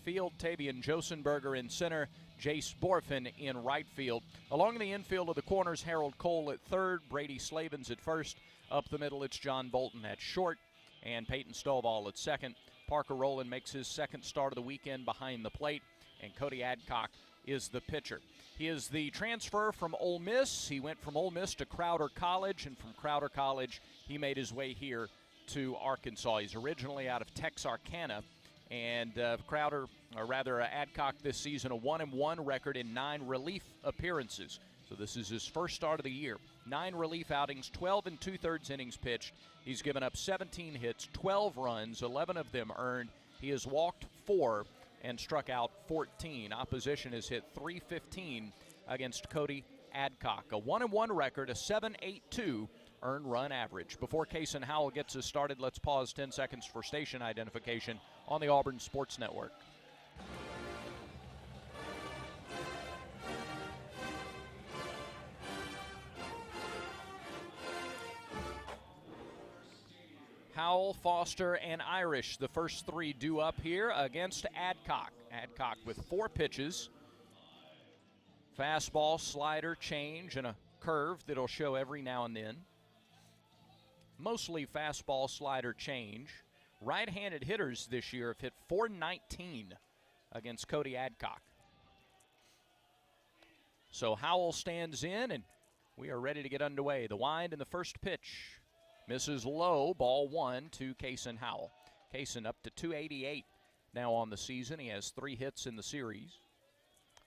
field, Tavian Josenberger in center, Jace Borfin in right field. Along the infield of the corners, Harold Cole at third, Brady Slavens at first. Up the middle, it's John Bolton at short, and Peyton Stovall at second. Parker Rowland makes his second start of the weekend behind the plate, and Cody Adcock is the pitcher. He is the transfer from Ole Miss. He went from Ole Miss to Crowder College, and from Crowder College, he made his way here to Arkansas. He's originally out of Texarkana, and Adcock this season, a 1-1 record in 9 relief appearances. So this is his first start of the year. 9 relief outings, 12 2/3 innings pitched. He's given up 17 hits, 12 runs, 11 of them earned. He has walked 4 and struck out 14. Opposition has hit .315 against Cody Adcock. A 1-1 record, a 7.82 earned run average. Before Kason Howell gets us started, let's pause 10 seconds for station identification on the Auburn Sports Network. Howell, Foster, and Irish, the first 3 due up here against Adcock. Adcock with 4 pitches. Fastball, slider, change, and a curve that'll show every now and then. Mostly fastball, slider, change. Right-handed hitters this year have hit .419 against Cody Adcock. So Howell stands in, and we are ready to get underway. The wind and the first pitch. Misses low, ball 1 to Kason Howell. Kason up to .288 now on the season. He has 3 hits in the series.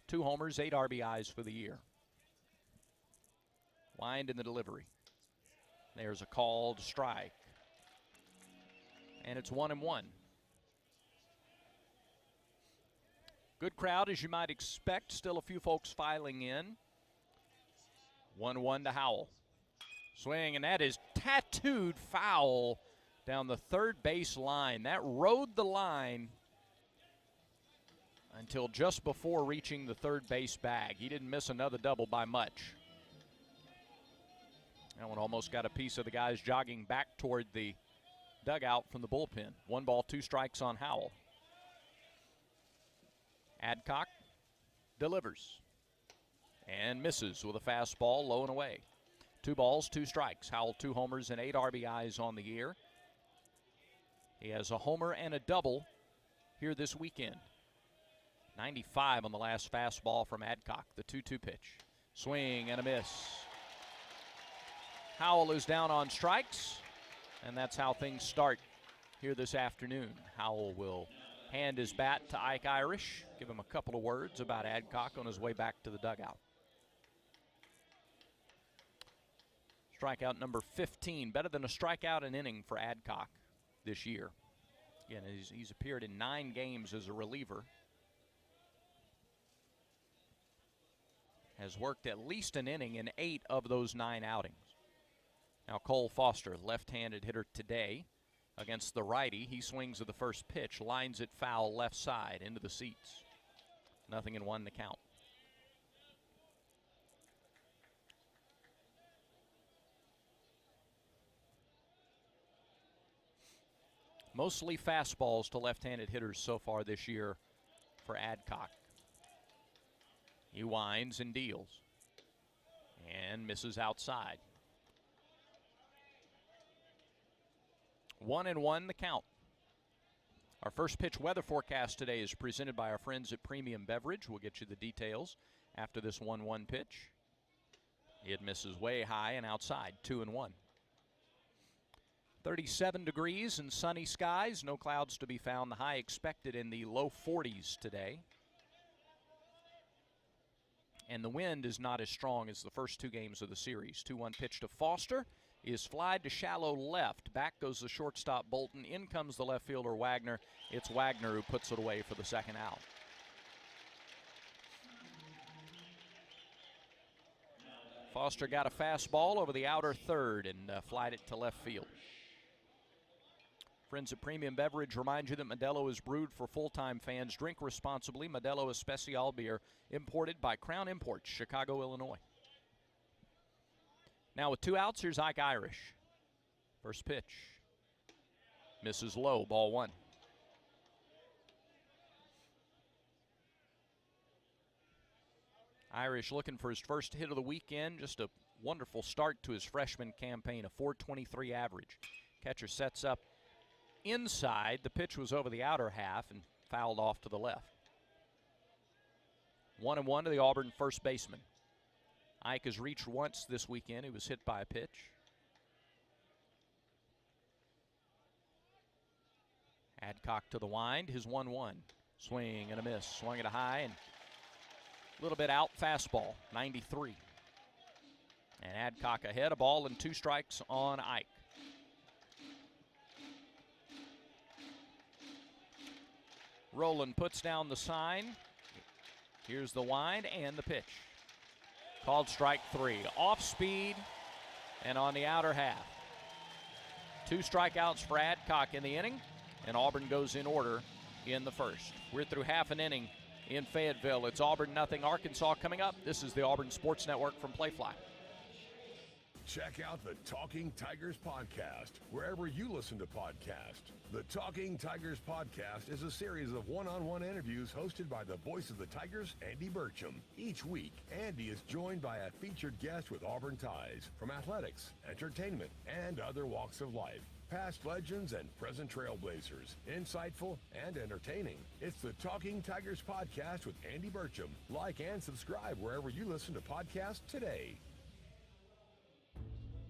2 homers, 8 RBIs for the year. Wind in the delivery. There's a called strike. And it's 1-1. Good crowd, as you might expect. Still a few folks filing in. 1-1 to Howell. Swing, and that is tattooed foul down the third base line. That rode the line until just before reaching the third base bag. He didn't miss another double by much. That one almost got a piece of the guys jogging back toward the dugout from the bullpen. 1 ball, 2 strikes on Howell. Adcock delivers and misses with a fastball low and away. 2 balls, 2 strikes. Howell 2 homers and 8 RBIs on the year. He has a homer and a double here this weekend. 95 on the last fastball from Adcock, the 2-2 pitch. Swing and a miss. Howell is down on strikes, and that's how things start here this afternoon. Howell will hand his bat to Ike Irish, give him a couple of words about Adcock on his way back to the dugout. Strikeout number 15, better than a strikeout an inning for Adcock this year. Again, he's appeared in 9 games as a reliever. Has worked at least an inning in 8 of those 9 outings. Now Cole Foster, left-handed hitter today against the righty. He swings at the first pitch, lines it foul left side into the seats. 0-1 to count. Mostly fastballs to left-handed hitters so far this year for Adcock. He winds and deals and misses outside. 1-1 the count. Our first pitch weather forecast today is presented by our friends at Premium Beverage. We'll get you the details after this 1-1 pitch. It misses way high and outside, 2-1. 37 degrees and sunny skies. No clouds to be found. The high expected in the low 40s today. And the wind is not as strong as the first 2 games of the series. 2-1 pitch to Foster is flied to shallow left. Back goes the shortstop Bolton. In comes the left fielder Wagner. It's Wagner who puts it away for the second out. Foster got a fastball over the outer third and flied it to left field. Friends at Premium Beverage remind you that Modelo is brewed for full-time fans. Drink responsibly. Modelo Especial beer, imported by Crown Imports, Chicago, Illinois. Now with 2 outs, here's Ike Irish. First pitch. Misses low, ball 1. Irish looking for his first hit of the weekend. Just a wonderful start to his freshman campaign, a .423 average. Catcher sets up inside. The pitch was over the outer half and fouled off to the left. 1-1 to the Auburn first baseman. Ike has reached once this weekend. He was hit by a pitch. Adcock to the wind, his 1-1. Swing and a miss. Swung it high and a little bit out fastball, 93. And Adcock ahead, a ball and 2 strikes on Ike. Rowland puts down the sign. Here's the wind and the pitch. Called strike 3. Off speed and on the outer half. 2 strikeouts for Adcock in the inning, and Auburn goes in order in the first. We're through half an inning in Fayetteville. It's Auburn 0, Arkansas coming up. This is the Auburn Sports Network from Playfly. Check out the Talking Tigers podcast wherever you listen to podcasts. The Talking Tigers podcast is a series of one-on-one interviews hosted by the voice of the Tigers, Andy Burcham. Each week, Andy is joined by a featured guest with Auburn ties from athletics, entertainment, and other walks of life. Past legends and present trailblazers, insightful and entertaining. It's the Talking Tigers podcast with Andy Burcham. Like and subscribe wherever you listen to podcasts today.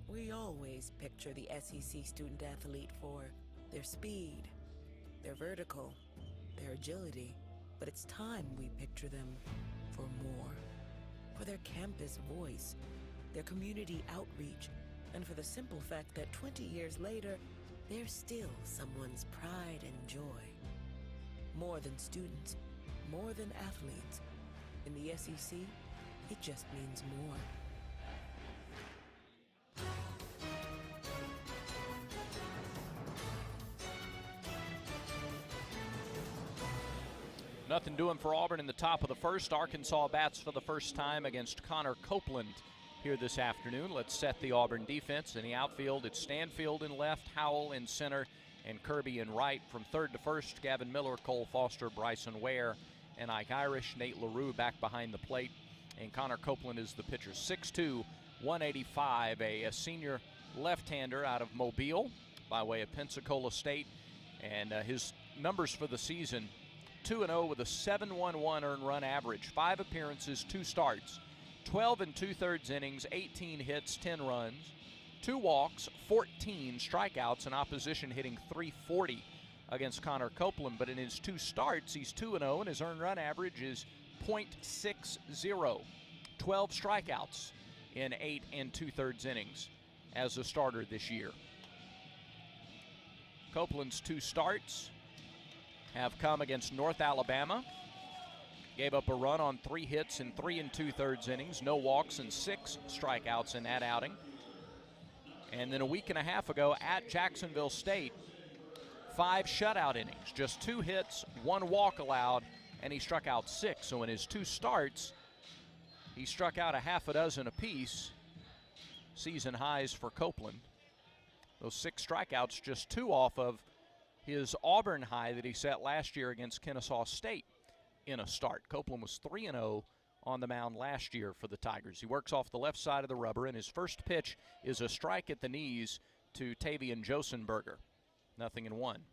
We always picture the SEC student athlete for their speed, their vertical, their agility. But it's time we picture them for more. For their campus voice, their community outreach, and for the simple fact that 20 years later, they're still someone's pride and joy. More than students, more than athletes. In the SEC, it just means more. Nothing doing for Auburn in the top of the first. Arkansas bats for the first time against Connor Copeland here this afternoon. Let's set the Auburn defense. In the outfield, it's Stanfield in left, Howell in center, and Kirby in right. From third to first, Gavin Miller, Cole Foster, Bryson Ware, and Ike Irish. Nate LaRue back behind the plate, and Connor Copeland is the pitcher. 6'2", 185, a senior left-hander out of Mobile by way of Pensacola State. And his numbers for the season, 2-0 with a 7.11 earned run average, 5 appearances, 2 starts, 12 2/3 innings, 18 hits, 10 runs, 2 walks, 14 strikeouts, and opposition hitting .340 against Connor Copeland. But in his 2 starts, he's 2-0, and his earned run average is .60. 12 strikeouts in 8 2/3 innings as a starter this year. Copeland's 2 starts have come against North Alabama. Gave up a run on 3 hits in 3 2/3 innings, no walks and 6 strikeouts in that outing. And then a week and a half ago at Jacksonville State, 5 shutout innings, just 2 hits, 1 walk allowed, and he struck out 6. So in his 2 starts, he struck out a half a dozen apiece, season highs for Copeland. Those 6 strikeouts, just 2 off of his Auburn high that he set last year against Kennesaw State in a start. Copeland was 3-0 on the mound last year for the Tigers. He works off the left side of the rubber, and his first pitch is a strike at the knees to Tavian Josenberger. 0-1.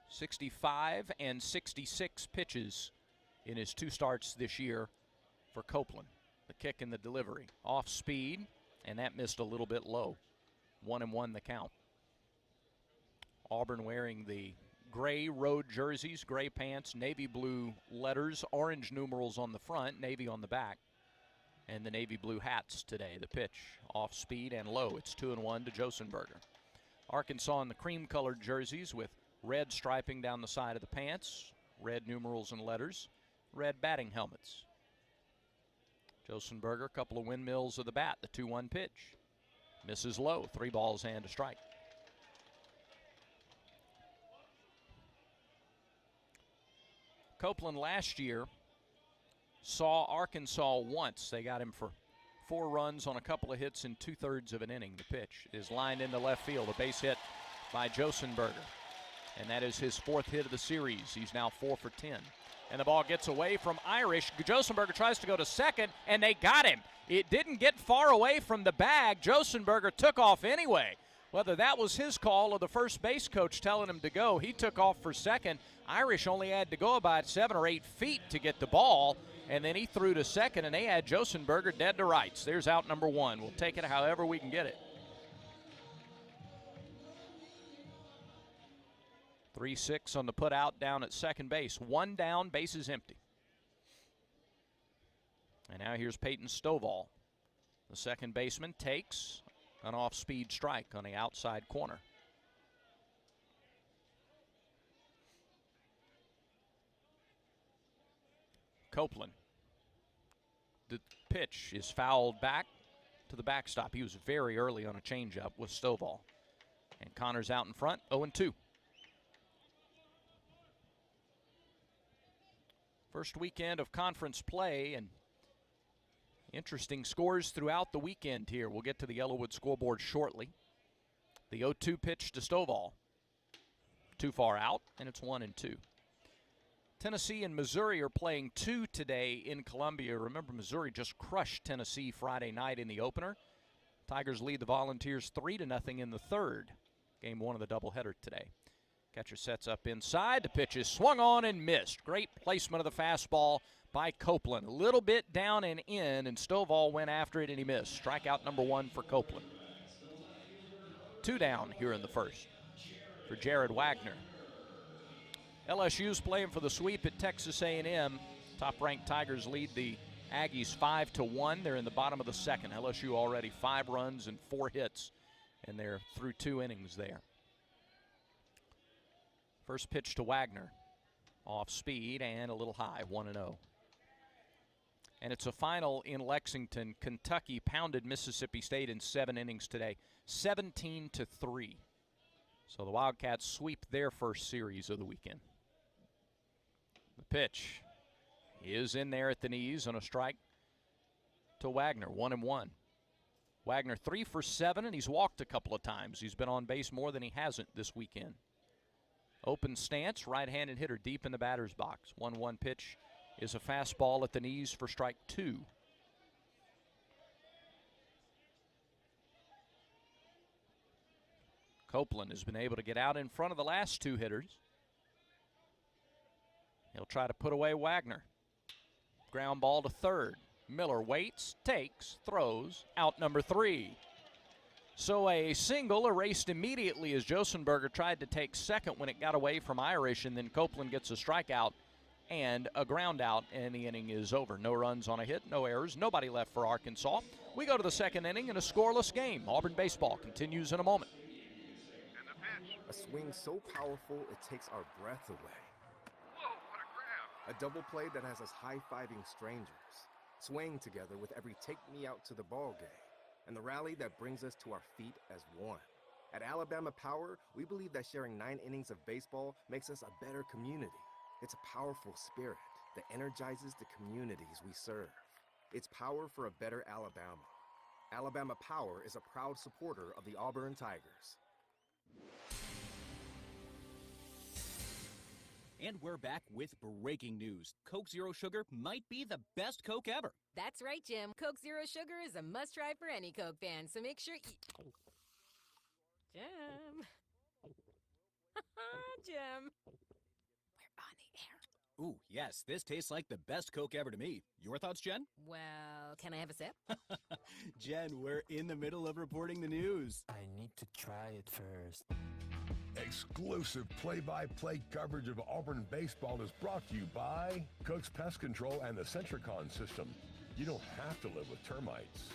65 and 66 pitches in his 2 starts this year for Copeland. The kick and the delivery. Off speed, and that missed a little bit low. 1-1 the count. Auburn wearing the gray road jerseys, gray pants, navy blue letters, orange numerals on the front, navy on the back, and the navy blue hats today. The pitch off speed and low. It's 2-1 to Josenberger. Arkansas in the cream-colored jerseys with red striping down the side of the pants, red numerals and letters, red batting helmets. Josenberger, a couple of windmills of the bat. The 2-1 pitch. Misses low. 3 balls and a strike. Copeland last year saw Arkansas once. They got him for 4 runs on a couple of hits in 2/3 of an inning. The pitch is lined into left field. A base hit by Josenberger. and that is his 4th hit of the series. He's now 4 for 10. And the ball gets away from Irish. Josenberger tries to go to second, and they got him. It didn't get far away from the bag. Josenberger took off anyway. Whether that was his call or the first base coach telling him to go, he took off for second. Irish only had to go about 7 or 8 feet to get the ball, and then he threw to second, and they had Josenberger dead to rights. There's out number 1. We'll take it however we can get it. 3-6 on the put out down at second base. 1 down, bases empty. And now here's Peyton Stovall. The second baseman takes an off-speed strike on the outside corner. Copeland. The pitch is fouled back to the backstop. He was very early on a changeup with Stovall. And Connor's out in front, 0-2. First weekend of conference play, and interesting scores throughout the weekend here. We'll get to the Yellowwood scoreboard shortly. The 0-2 pitch to Stovall. Too far out, and it's 1-2. Tennessee and Missouri are playing 2 today in Columbia. Remember, Missouri just crushed Tennessee Friday night in the opener. Tigers lead the Volunteers 3-0 in the 3rd. Game 1 of the doubleheader today. Catcher sets up inside. The pitch is swung on and missed. Great placement of the fastball by Copeland. A little bit down and in, and Stovall went after it, and he missed. Strikeout number 1 for Copeland. 2 down here in the first for Jared Wagner. LSU's playing for the sweep at Texas A&M. Top-ranked Tigers lead the Aggies 5-1. They're in the bottom of the second. LSU already 5 runs and 4 hits, and they're through 2 innings there. First pitch to Wagner. Off speed and a little high, 1-0. And it's a final in Lexington. Kentucky pounded Mississippi State in 7 innings today, 17-3. So the Wildcats sweep their first series of the weekend. The pitch is in there at the knees on a strike to Wagner, 1-1. Wagner 3 for 7, and he's walked a couple of times. He's been on base more than he hasn't this weekend. Open stance, right-handed hitter deep in the batter's box. 1-1 pitch is a fastball at the knees for strike 2. Copeland has been able to get out in front of the last 2 hitters. He'll try to put away Wagner. Ground ball to third. Miller waits, takes, throws, out number 3. So a single erased immediately as Josenberger tried to take second when it got away from Irish, and then Copeland gets a strikeout and a ground out, and the inning is over. No runs on a hit, no errors, nobody left for Arkansas. We go to the second inning in a scoreless game. Auburn baseball continues in a moment. A swing so powerful it takes our breath away. Whoa, what a grab! A double play that has us high-fiving strangers, swaying together with every take me out to the ball game, and the rally that brings us to our feet as one. At Alabama Power, we believe that sharing 9 innings of baseball makes us a better community. It's a powerful spirit that energizes the communities we serve. It's power for a better Alabama. Alabama Power is a proud supporter of the Auburn Tigers. And we're back with breaking news. Coke Zero Sugar might be the best Coke ever. That's right, Jim. Coke Zero Sugar is a must-try for any Coke fan, so make sure you... Jim. Jim. We're on the air. Ooh, yes, this tastes like the best Coke ever to me. Your thoughts, Jen? Well, can I have a sip? Jen, we're in the middle of reporting the news. I need to try it first. Exclusive play-by-play coverage of Auburn baseball is brought to you by Cook's Pest Control and the Centricon system. You don't have to live with termites.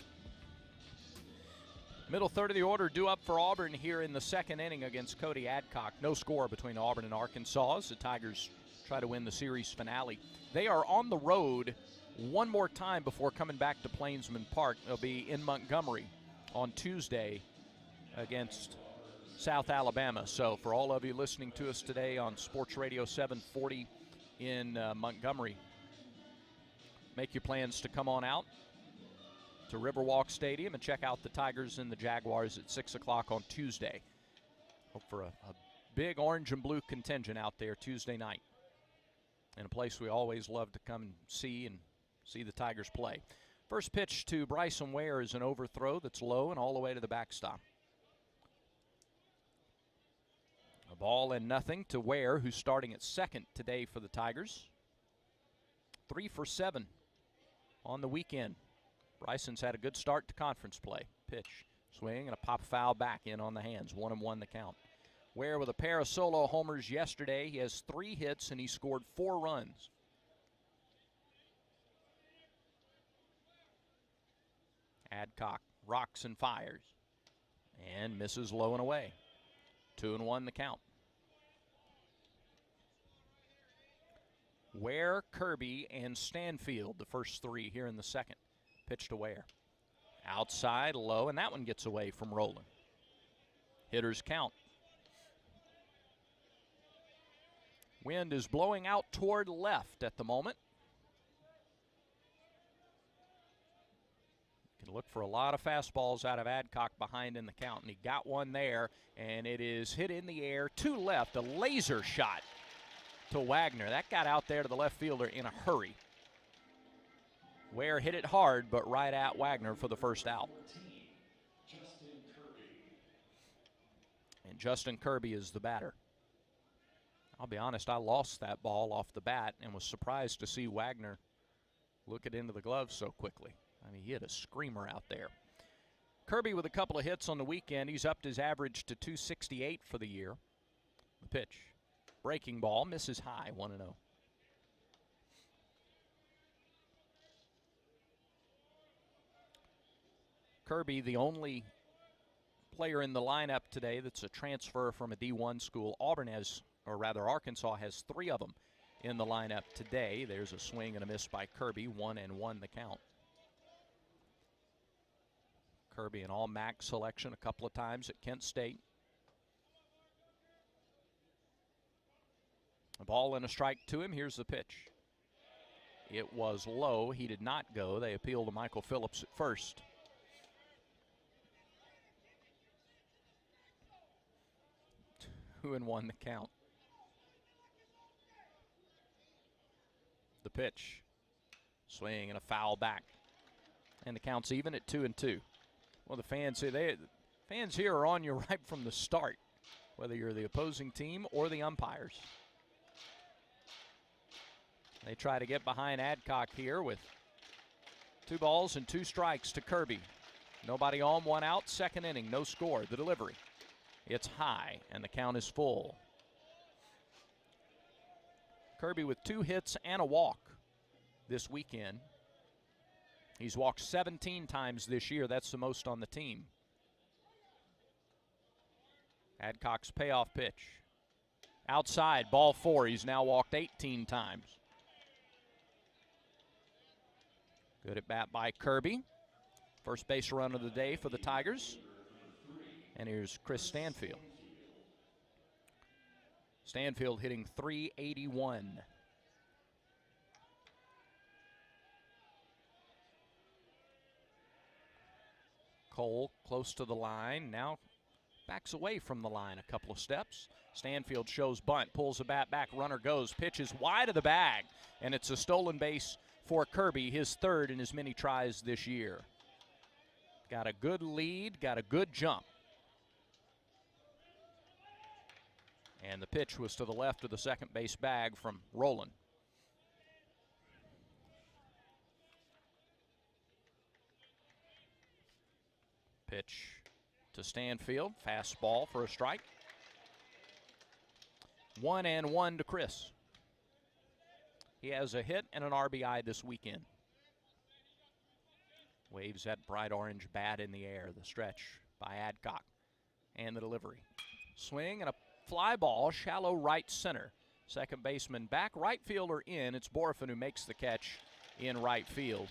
Middle third of the order due up for Auburn here in the second inning against Cody Adcock. No score between Auburn and Arkansas as the Tigers try to win the series finale. They are on the road one more time before coming back to Plainsman Park. They'll be in Montgomery on Tuesday against South Alabama. So for all of you listening to us today on Sports Radio 740 in Montgomery, make your plans to come on out to Riverwalk Stadium and check out the Tigers and the Jaguars at 6 o'clock on Tuesday. Hope for a big orange and blue contingent out there Tuesday night, in a place we always love to come and see the Tigers play. First pitch to Bryson Ware is an overthrow that's low and all the way to the backstop. A ball and nothing to Ware, who's starting at second today for the Tigers. 3 for 7 on the weekend. Bryson's had a good start to conference play. Pitch, swing, and a pop foul back in on the hands. 1-1 the count. Ware with a pair of solo homers yesterday. He has 3 hits and he scored 4 runs. Adcock rocks and fires and misses low and away. 2-1 the count. Ware, Kirby, and Stanfield, the first 3 here in the second. Pitch to Ware. Outside, low, and that one gets away from Rowland. Hitters count. Wind is blowing out toward left at the moment. Can look for a lot of fastballs out of Adcock behind in the count, and he got one there, and it is hit in the air to left, a laser shot to Wagner. That got out there to the left fielder in a hurry. Ware hit it hard, but right at Wagner for the first out. And Justin Kirby is the batter. I'll be honest, I lost that ball off the bat and was surprised to see Wagner look it into the glove so quickly. I mean, he hit a screamer out there. Kirby with a couple of hits on the weekend. He's upped his average to 268 for the year. The pitch. Breaking ball, misses high, 1-0. Kirby, the only player in the lineup today that's a transfer from a D1 school. Arkansas has 3 of them in the lineup today. There's a swing and a miss by Kirby, 1-1 the count. Kirby an all-MAC selection a couple of times at Kent State. A ball and a strike to him. Here's the pitch. It was low. He did not go. They appeal to Michael Phillips at first. Two and one the count. The pitch. Swing and a foul back. And the count's even at 2-2. Well, the fans here are on you right from the start, whether you're the opposing team or the umpires. They try to get behind Adcock here with 2 balls and 2 strikes to Kirby. Nobody on, 1 out, second inning, no score. The delivery. It's high, and the count is full. Kirby with 2 hits and a walk this weekend. He's walked 17 times this year. That's the most on the team. Adcock's payoff pitch. Outside, ball 4. He's now walked 18 times. Good at bat by Kirby. First base run of the day for the Tigers. And here's Chris Stanfield. Stanfield hitting .381. Cole close to the line. Now backs away from the line a couple of steps. Stanfield shows bunt, pulls the bat back, runner goes, pitches wide of the bag, and it's a stolen base for Kirby, his 3rd in as many tries this year. Got a good lead, got a good jump. And the pitch was to the left of the second base bag from Rowland. Pitch to Stanfield, fastball for a strike. 1-1 to Chris. He has a hit and an RBI this weekend. Waves that bright orange bat in the air. The stretch by Adcock. And the delivery. Swing and a fly ball, shallow right center. Second baseman back, right fielder in. It's Borfin who makes the catch in right field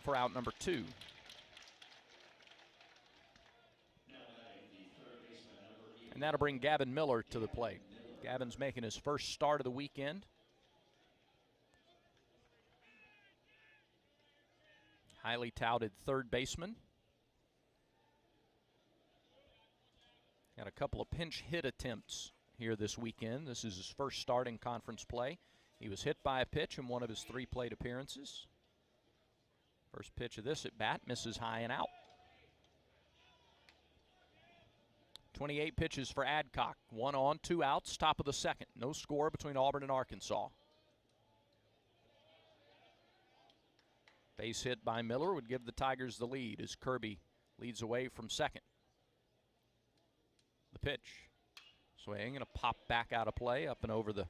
for out number 2. And that'll bring Gavin Miller to the plate. Gavin's making his first start of the weekend. Highly touted third baseman. Got a couple of pinch hit attempts here this weekend. This is his first start in conference play. He was hit by a pitch in one of his 3 plate appearances. First pitch of this at bat misses high and out. 28 pitches for Adcock. 1 on, 2 outs, top of the second. No score between Auburn and Arkansas. Base hit by Miller would give the Tigers the lead as Kirby leads away from second. The pitch. Swing and a pop back out of play up and over the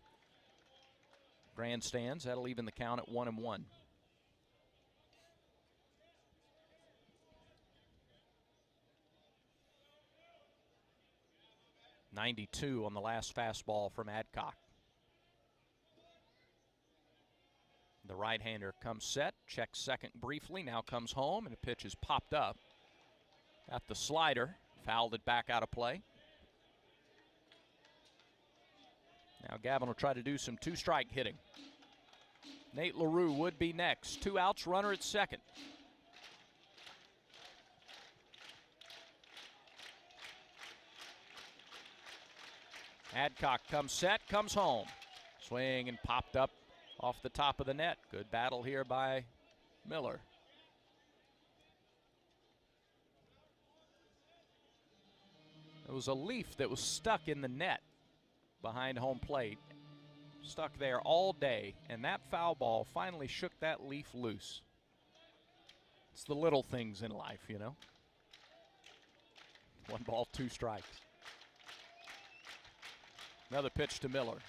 grandstands. That'll even the count at 1-1. .92 on the last fastball from Adcock. The right-hander comes set, checks second briefly, now comes home, and the pitch is popped up. Got the slider, fouled it back out of play. Now Gavin will try to do some 2-strike hitting. Nate LaRue would be next. 2 outs, runner at second. Adcock comes set, comes home. Swing and popped up off the top of the net. Good battle here by Miller. There was a leaf that was stuck in the net behind home plate. Stuck there all day, and that foul ball finally shook that leaf loose. It's the little things in life, you know. 1 ball, 2 strikes. Another pitch to Miller.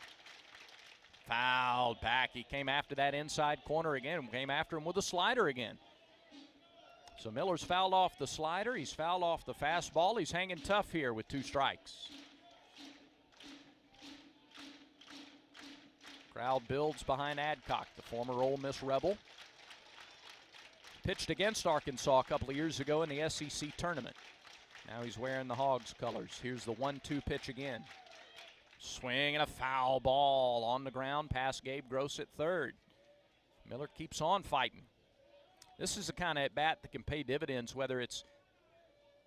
Fouled back. He came after that inside corner again. Came after him with a slider again. So Miller's fouled off the slider. He's fouled off the fastball. He's hanging tough here with 2 strikes. Crowd builds behind Adcock, the former Ole Miss Rebel. Pitched against Arkansas a couple of years ago in the SEC tournament. Now he's wearing the Hogs colors. Here's the 1-2 pitch again. Swing and a foul ball on the ground past Gabe Gross at third. Miller keeps on fighting. This is the kind of at-bat that can pay dividends, whether it's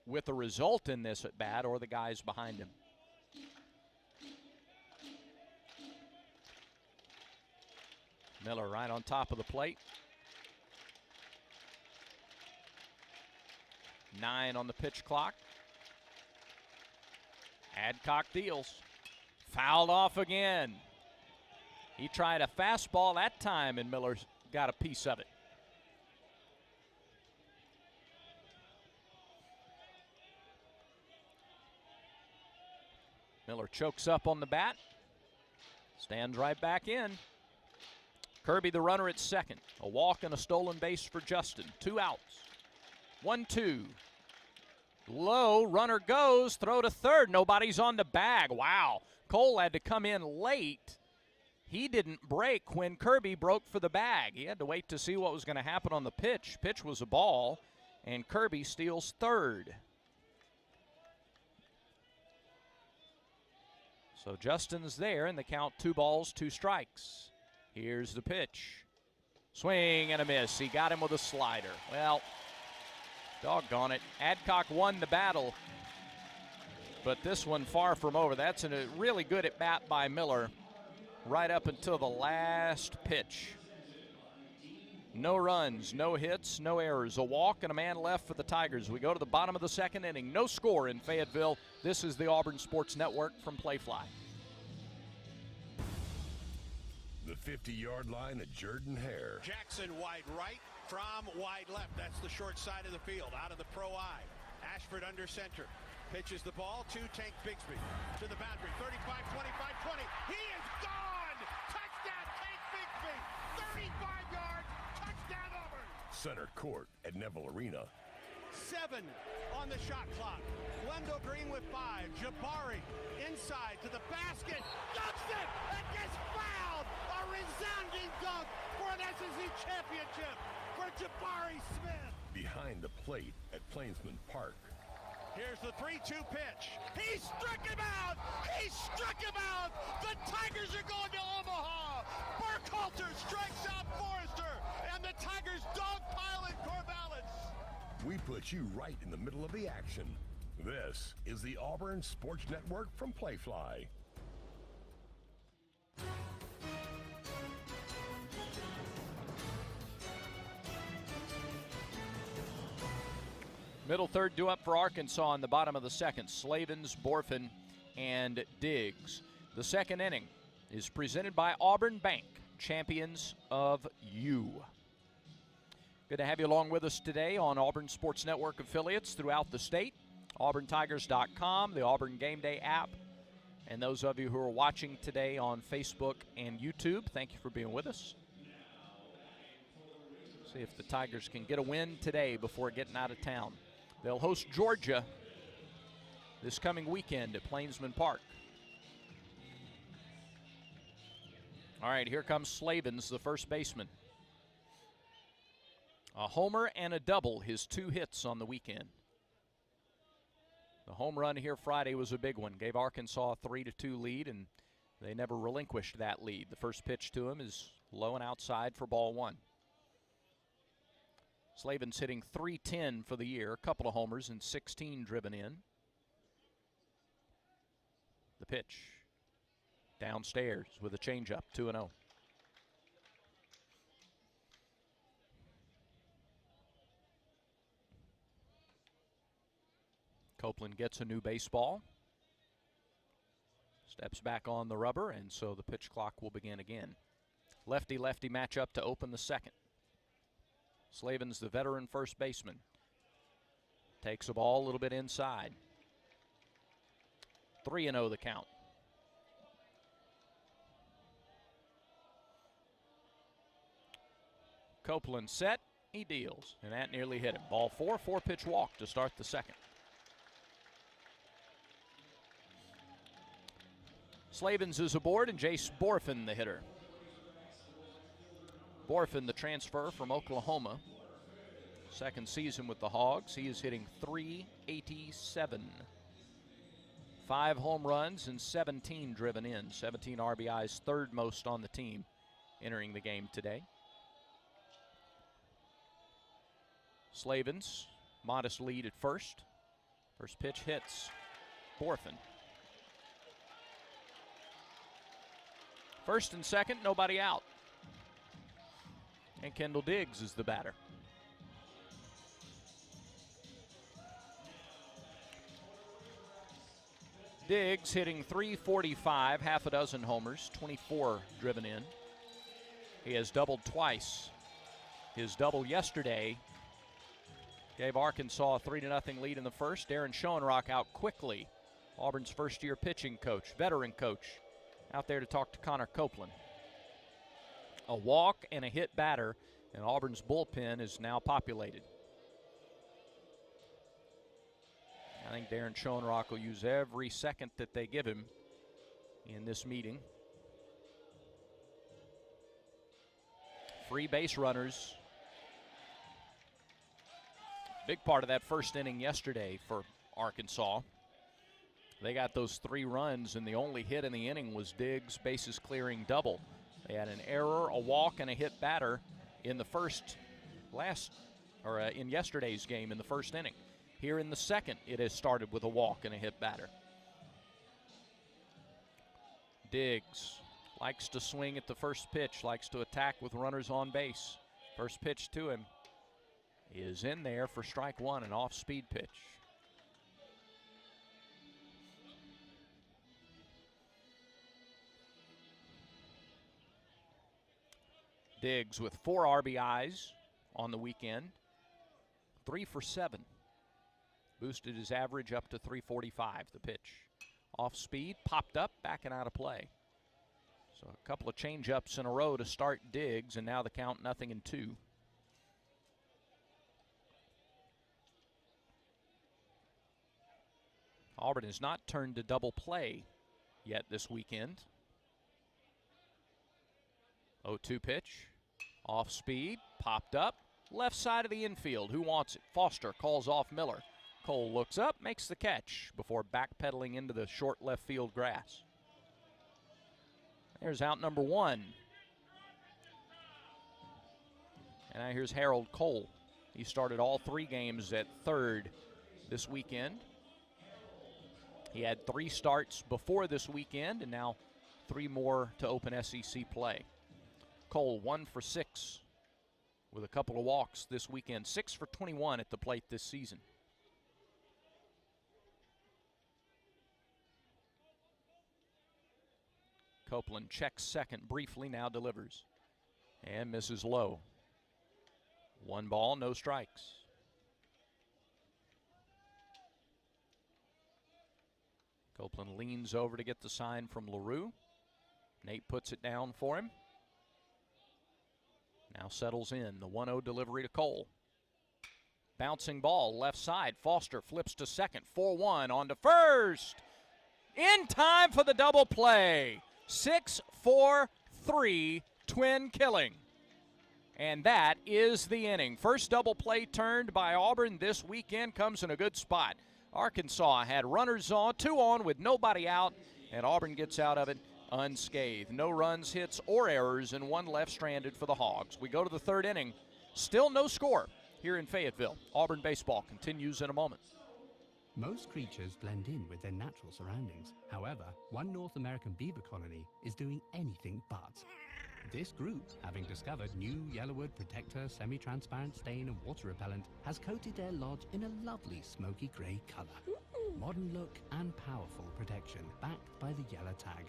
with a result in this at-bat or the guys behind him. Miller right on top of the plate. 9 on the pitch clock. Adcock deals. Fouled off again. He tried a fastball that time, and Miller's got a piece of it. Miller chokes up on the bat. Stands right back in. Kirby the runner at second. A walk and a stolen base for Justin. 2 outs. 1-2. Low, runner goes, throw to third. Nobody's on the bag. Wow. Cole had to come in late. He didn't break when Kirby broke for the bag. He had to wait to see what was going to happen on the pitch. Pitch was a ball, and Kirby steals third. So Justin's there, and the count 2 balls, 2 strikes. Here's the pitch. Swing and a miss. He got him with a slider. Well, doggone it. Adcock won the battle, but this one far from over. That's a really good at-bat by Miller right up until the last pitch. No runs, no hits, no errors. A walk and a man left for the Tigers. We go to the bottom of the second inning. No score in Fayetteville. This is the Auburn Sports Network from Playfly. The 50-yard line at Jordan Hare. Jackson wide right, Fromm wide left. That's the short side of the field, out of the pro eye. Ashford under center. Pitches the ball to Tank Bigsby. To the boundary, 35, 25, 20. He is gone! Touchdown, Tank Bigsby! 35 yards, touchdown Auburn! Center court at Neville Arena. 7 on the shot clock. Wendell Green with 5. Jabari inside to the basket. Dunks it and gets fouled. A resounding dunk for an SEC championship for Jabari Smith. Behind the plate at Plainsman Park. Here's the 3-2 pitch. He struck him out! He struck him out! The Tigers are going to Omaha! Burkhalter strikes out Forrester, and the Tigers dogpile in Corvallis. We put you right in the middle of the action This is the Auburn Sports Network from Playfly. Middle third due up for Arkansas in the bottom of the second. Slavens, Borfin, and Diggs. The second inning is presented by Auburn Bank, champions of you. Good to have you along with us today on Auburn Sports Network affiliates throughout the state. AuburnTigers.com, the Auburn Game Day app, and those of you who are watching today on Facebook and YouTube, thank you for being with us. See if the Tigers can get a win today before getting out of town. They'll host Georgia this coming weekend at Plainsman Park. All right, here comes Slavens, the first baseman. A homer and a double, his 2 hits on the weekend. The home run here Friday was a big one. Gave Arkansas a 3-2 lead, and they never relinquished that lead. The first pitch to him is low and outside for ball 1. Slavens hitting .310 for the year, a couple of homers and 16 driven in. The pitch downstairs with a changeup, 2-0. Copeland gets a new baseball. Steps back on the rubber, and so the pitch clock will begin again. Lefty-lefty matchup to open the second. Slavens, the veteran first baseman, takes a ball a little bit inside. 3-0 the count. Copeland set, he deals, and that nearly hit him. Ball 4, 4-pitch walk to start the second. Slavens is aboard, and Jace Borfin the hitter. Borfin, the transfer from Oklahoma. Second season with the Hogs. He is hitting .387. 5 home runs and 17 driven in. 17 RBIs, third most on the team entering the game today. Slavens, modest lead at first. First pitch hits Borfin. First and second, nobody out. And Kendall Diggs is the batter. Diggs hitting .345, half a dozen homers, 24 driven in. He has doubled twice. His double yesterday gave Arkansas a 3-0 lead in the first. Darren Schoenrock out quickly. Auburn's first-year pitching coach, veteran coach, out there to talk to Connor Copeland. A walk and a hit batter, and Auburn's bullpen is now populated. I think Darren Schoenrock will use every second that they give him in this meeting. Free base runners. Big part of that first inning yesterday for Arkansas. They got those 3 runs, and the only hit in the inning was Diggs' bases clearing double. They had an error, a walk, and a hit batter in the in yesterday's game in the first inning. Here in the second, it has started with a walk and a hit batter. Diggs likes to swing at the first pitch, likes to attack with runners on base. First pitch to him is in there for strike 1, an off-speed pitch. Diggs with 4 RBIs on the weekend, 3 for 7. Boosted his average up to .345. The pitch off speed, popped up, backing out of play. So a couple of change-ups in a row to start Diggs, and now the count 0-2. Auburn has not turned to double play yet this weekend. 0-2 pitch, off speed, popped up, left side of the infield. Who wants it? Foster calls off Miller. Cole looks up, makes the catch before backpedaling into the short left field grass. There's out number 1. And now here's Harold Cole. He started all 3 games at third this weekend. He had 3 starts before this weekend, and now 3 more to open SEC play. Cole 1 for 6 with a couple of walks this weekend. 6 for 21 at the plate this season. Copeland checks second briefly, now delivers. And misses low. 1 ball, no strikes. Copeland leans over to get the sign from LaRue. Nate puts it down for him. Now settles in. The 1-0 delivery to Cole. Bouncing ball, left side. Foster flips to second. 4-1 on to first. In time for the double play. 6-4-3, twin killing. And that is the inning. First double play turned by Auburn this weekend comes in a good spot. Arkansas had runners on, 2 on with nobody out, and Auburn gets out of it unscathed. No runs, hits, or errors, and 1 left stranded for the Hogs. We go to the 3rd inning. Still no score here in Fayetteville. Auburn baseball continues in a moment. Most creatures blend in with their natural surroundings. However, one North American beaver colony is doing anything but. This group, having discovered new Yellowwood Protector semi-transparent stain and water repellent, has coated their lodge in a lovely smoky grey colour. Modern look and powerful protection, backed by the yellow tag.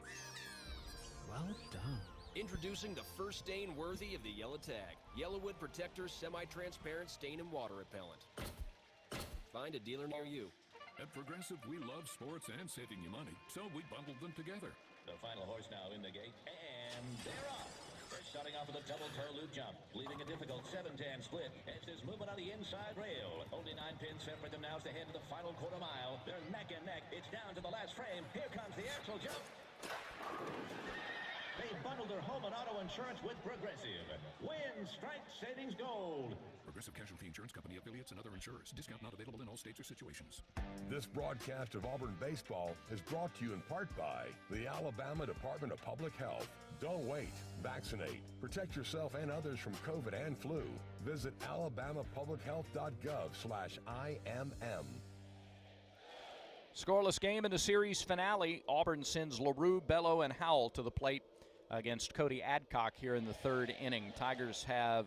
Well done. Introducing the first stain worthy of the yellow tag. Yellowwood Protector semi-transparent stain and water repellent. Find a dealer near you. At Progressive, we love sports and saving you money, so we bundled them together. The final horse now in the gate, and they're off. They're starting off with a double toe loop jump, leaving a difficult 7-10 split. As there's movement on the inside rail. Only 9 pins separate them now as they head to the final quarter mile. They're neck and neck. It's down to the last frame. Here comes the axle jump. They bundled their home and auto insurance with Progressive. Win, strike, savings, gold. Progressive Casualty Insurance Company, affiliates, and other insurers. Discount not available in all states or situations. This broadcast of Auburn baseball is brought to you in part by the Alabama Department of Public Health. Don't wait. Vaccinate. Protect yourself and others from COVID and flu. Visit alabamapublichealth.gov/IMM. Scoreless game in the series finale. Auburn sends LaRue, Bello, and Howell to the plate against Cody Adcock here in the 3rd inning. Tigers have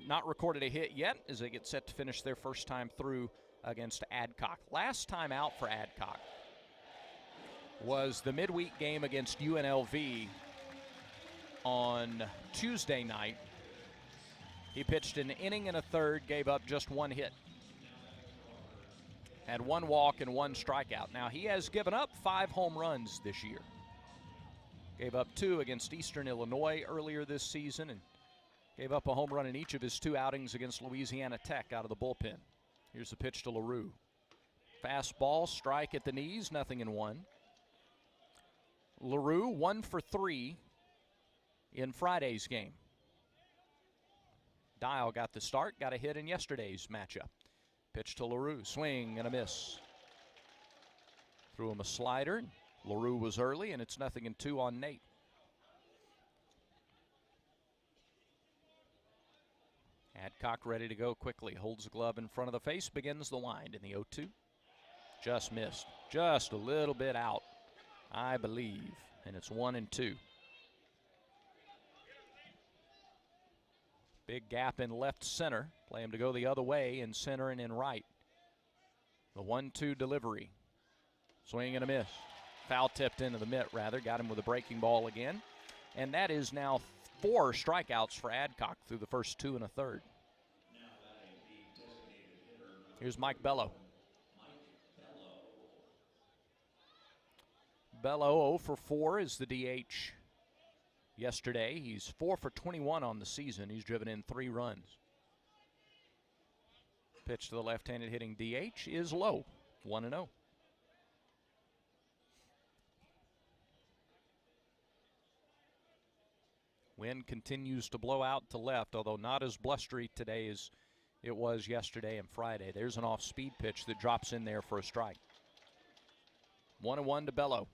not recorded a hit yet as they get set to finish their first time through against Adcock. Last time out for Adcock was the midweek game against UNLV on Tuesday night. He pitched an inning and a third, gave up just 1 hit. Had 1 walk and 1 strikeout. Now, he has given up 5 home runs this year. Gave up 2 against Eastern Illinois earlier this season and gave up a home run in each of his 2 outings against Louisiana Tech out of the bullpen. Here's the pitch to LaRue. Fastball, strike at the knees, 0-1. LaRue 1 for 3 in Friday's game. Dial got the start, got a hit in yesterday's matchup. Pitch to LaRue, swing and a miss. Threw him a slider. LaRue was early, and it's 0-2 on Nate. Adcock ready to go quickly. Holds the glove in front of the face, begins the wind in the 0-2. Just missed. Just a little bit out, I believe. And it's 1-2. Big gap in left center. Play him to go the other way in center and in right. The 1-2 delivery. Swing and a miss. Foul tipped into the mitt, rather. Got him with a breaking ball again. And that is now 4 strikeouts for Adcock through the first 2 1/3. Here's Mike Bello. Bello 0 for 4 is the DH yesterday. He's 4 for 21 on the season. He's driven in 3 runs. Pitch to the left-handed hitting DH is low, 1-0. Wind continues to blow out to left, although not as blustery today as it was yesterday and Friday. There's an off-speed pitch that drops in there for a strike. 1-1 to Bello.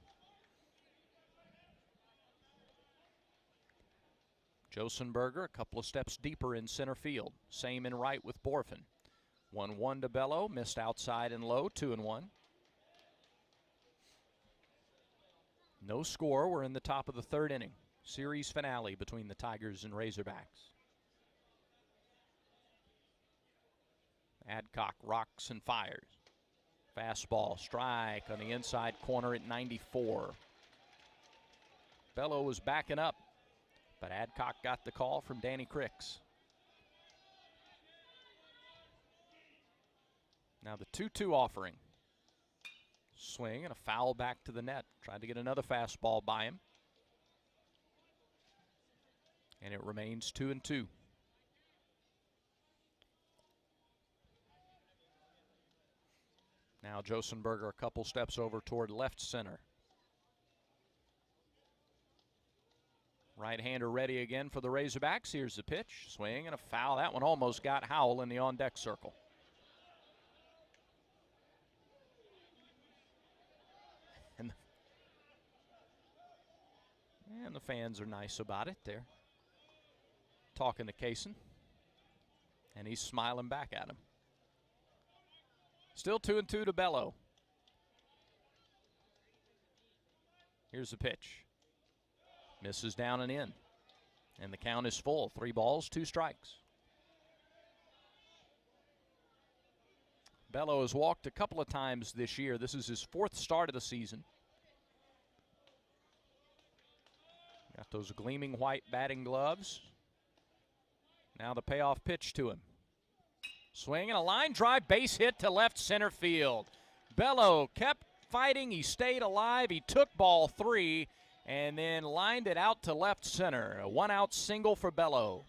Josenberger a couple of steps deeper in center field. Same in right with Borfin. 1-1 to Bello, missed outside and low, 2-1. No score. We're in the top of the third inning. Series finale between the Tigers and Razorbacks. Adcock rocks and fires. Fastball, strike on the inside corner at 94. Bello was backing up, but Adcock got the call from Danny Cricks. Now the 2-2 offering. Swing and a foul back to the net. Tried to get another fastball by him. And it remains 2-2. Now Josenberger a couple steps over toward left center. Right-hander ready again for the Razorbacks. Here's the pitch. Swing and a foul. That one almost got Howell in the on-deck circle. And the fans are nice about it. They're talking to Kaysen. And he's smiling back at him. Still 2-2 to Bello. Here's the pitch. Misses down and in. And the count is full. 3 balls, 2 strikes. Bello has walked a couple of times this year. This is his 4th start of the season. Got those gleaming white batting gloves. Now the payoff pitch to him. Swing and a line drive, base hit to left center field. Bello kept fighting. He stayed alive. He took ball 3 and then lined it out to left center. A 1-out single for Bello.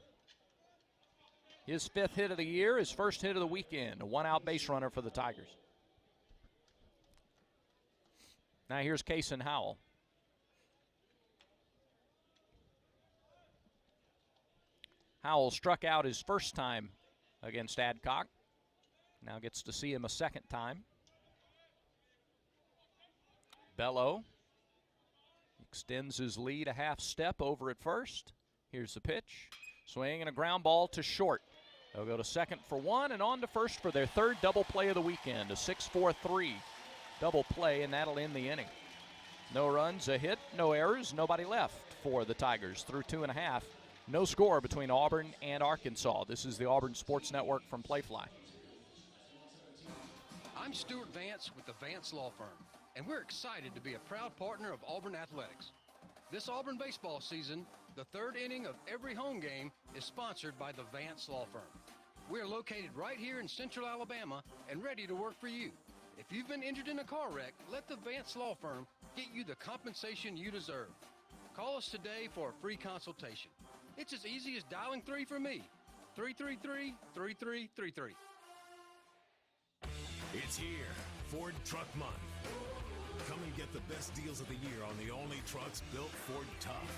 His 5th hit of the year, his first hit of the weekend. A 1-out base runner for the Tigers. Now here's Kaysen Howell. Howell struck out his first time against Adcock. Now gets to see him a second time. Bello extends his lead a half step over at first. Here's the pitch. Swing and a ground ball to short. They'll go to second for 1 and on to first for their 3rd double play of the weekend. A 6-4-3 double play, and that'll end the inning. No runs, a hit, no errors, nobody left for the Tigers through 2.5. No score between Auburn and Arkansas. This is the Auburn Sports Network from Playfly. I'm Stuart Vance with the Vance Law Firm, and we're excited to be a proud partner of Auburn Athletics. This Auburn baseball season, the 3rd inning of every home game is sponsored by the Vance Law Firm. We're located right here in Central Alabama and ready to work for you. If you've been injured in a car wreck, let the Vance Law Firm get you the compensation you deserve. Call us today for a free consultation. It's as easy as dialing 3 for me. 333-3333. It's here, Ford Truck Month. Come and get the best deals of the year on the only trucks built Ford tough.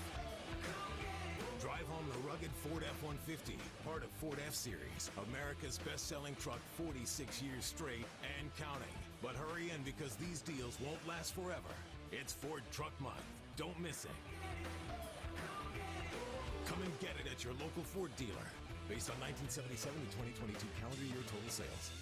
Drive home the rugged Ford F-150, part of Ford F-Series, America's best-selling truck 46 years straight and counting. But hurry in because these deals won't last forever. It's Ford Truck Month. Don't miss it. Come and get it at your local Ford dealer. Based on 1977 to 2022 calendar year total sales.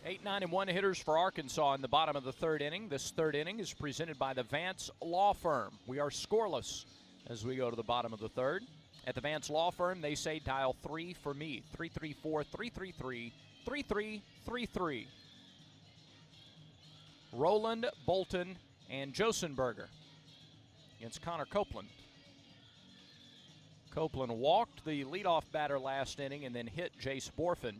8, 9, and 1 hitters for Arkansas in the bottom of the 3rd inning. This 3rd inning is presented by the Vance Law Firm. We are scoreless as we go to the bottom of the 3rd. At the Vance Law Firm, they say dial 3 for me. 334-333-3333. Rowland, Bolton, and Josenberger against Connor Copeland. Copeland walked the leadoff batter last inning and then hit Jace Borfin.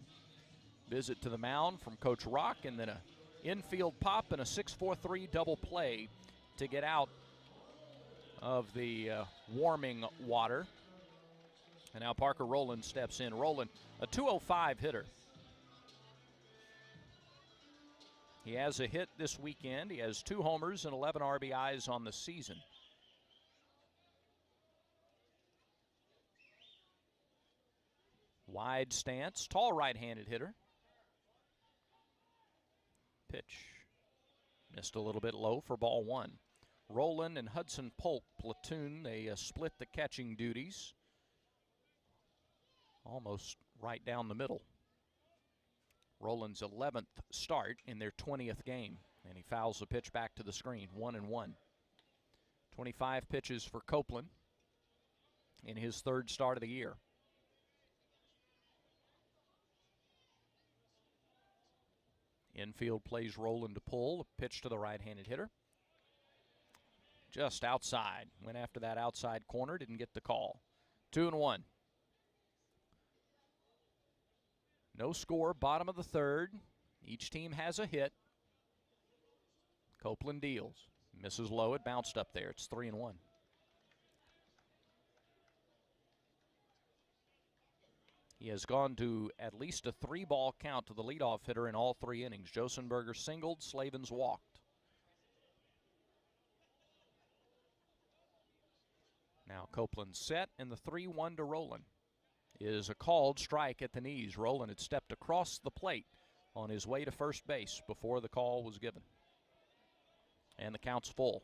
Visit to the mound from Coach Rock, and then a infield pop and a 6-4-3 double play to get out of the warming water. And now Parker Rowland steps in. Rowland, a 205 hitter. He has a hit this weekend. He has 2 homers and 11 RBIs on the season. Wide stance, tall right-handed hitter. Pitch. Missed a little bit low for ball 1. Rowland and Hudson Polk platoon. They split the catching duties. Almost right down the middle. Roland's 11th start in their 20th game, and he fouls the pitch back to the screen, 1-1. 25 pitches for Copeland in his third start of the year. Infield plays Roland to pull, a pitch to the right-handed hitter. Just outside, went after that outside corner, didn't get the call. 2-1. No score, bottom of the third. Each team has a hit. Copeland deals. Misses low, it bounced up there. It's 3-1. He has gone to at least a 3-ball count to the leadoff hitter in all 3 innings. Josenberger singled, Slavens walked. Now Copeland set, and the 3-1 to Roland is a called strike at the knees. Roland had stepped across the plate on his way to first base before the call was given. And the count's full.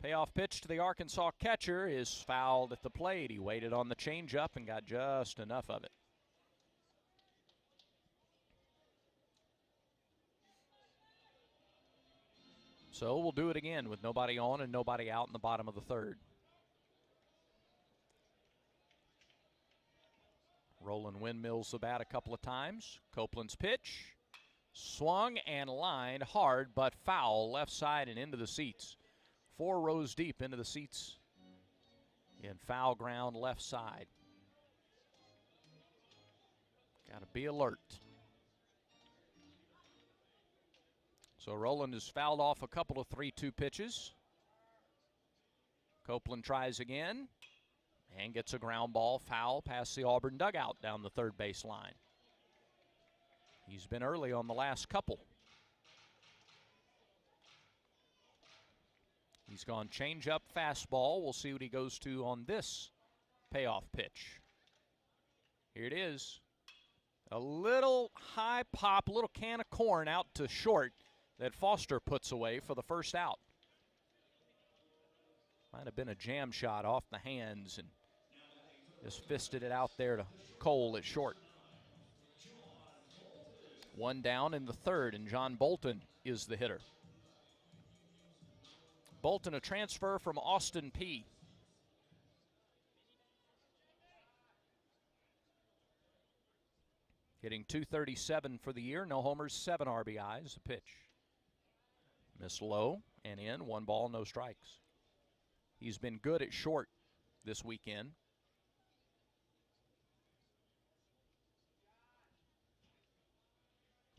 Payoff pitch to the Arkansas catcher is fouled at the plate. He waited on the changeup and got just enough of it. So we'll do it again with nobody on and nobody out in the bottom of the third. Roland windmills the bat a couple of times. Copeland's pitch, swung and lined hard but foul left side and into the seats. 4 rows deep into the seats in foul ground left side. Got to be alert. So Roland has fouled off a couple of 3-2 pitches. Copeland tries again and gets a ground ball foul past the Auburn dugout down the third base line. He's been early on the last couple. He's gone change-up fastball. We'll see what he goes to on this payoff pitch. Here it is. A little high pop, a little can of corn out to short that Foster puts away for the first out. Might have been a jam shot off the hands and just fisted it out there to Cole at short. 1 down in the third, and John Bolton is the hitter. Bolton, a transfer from Austin Peay. Hitting .237 for the year, no homers, 7 RBIs, a pitch. Miss low and in, 1 ball, no strikes. He's been good at short this weekend.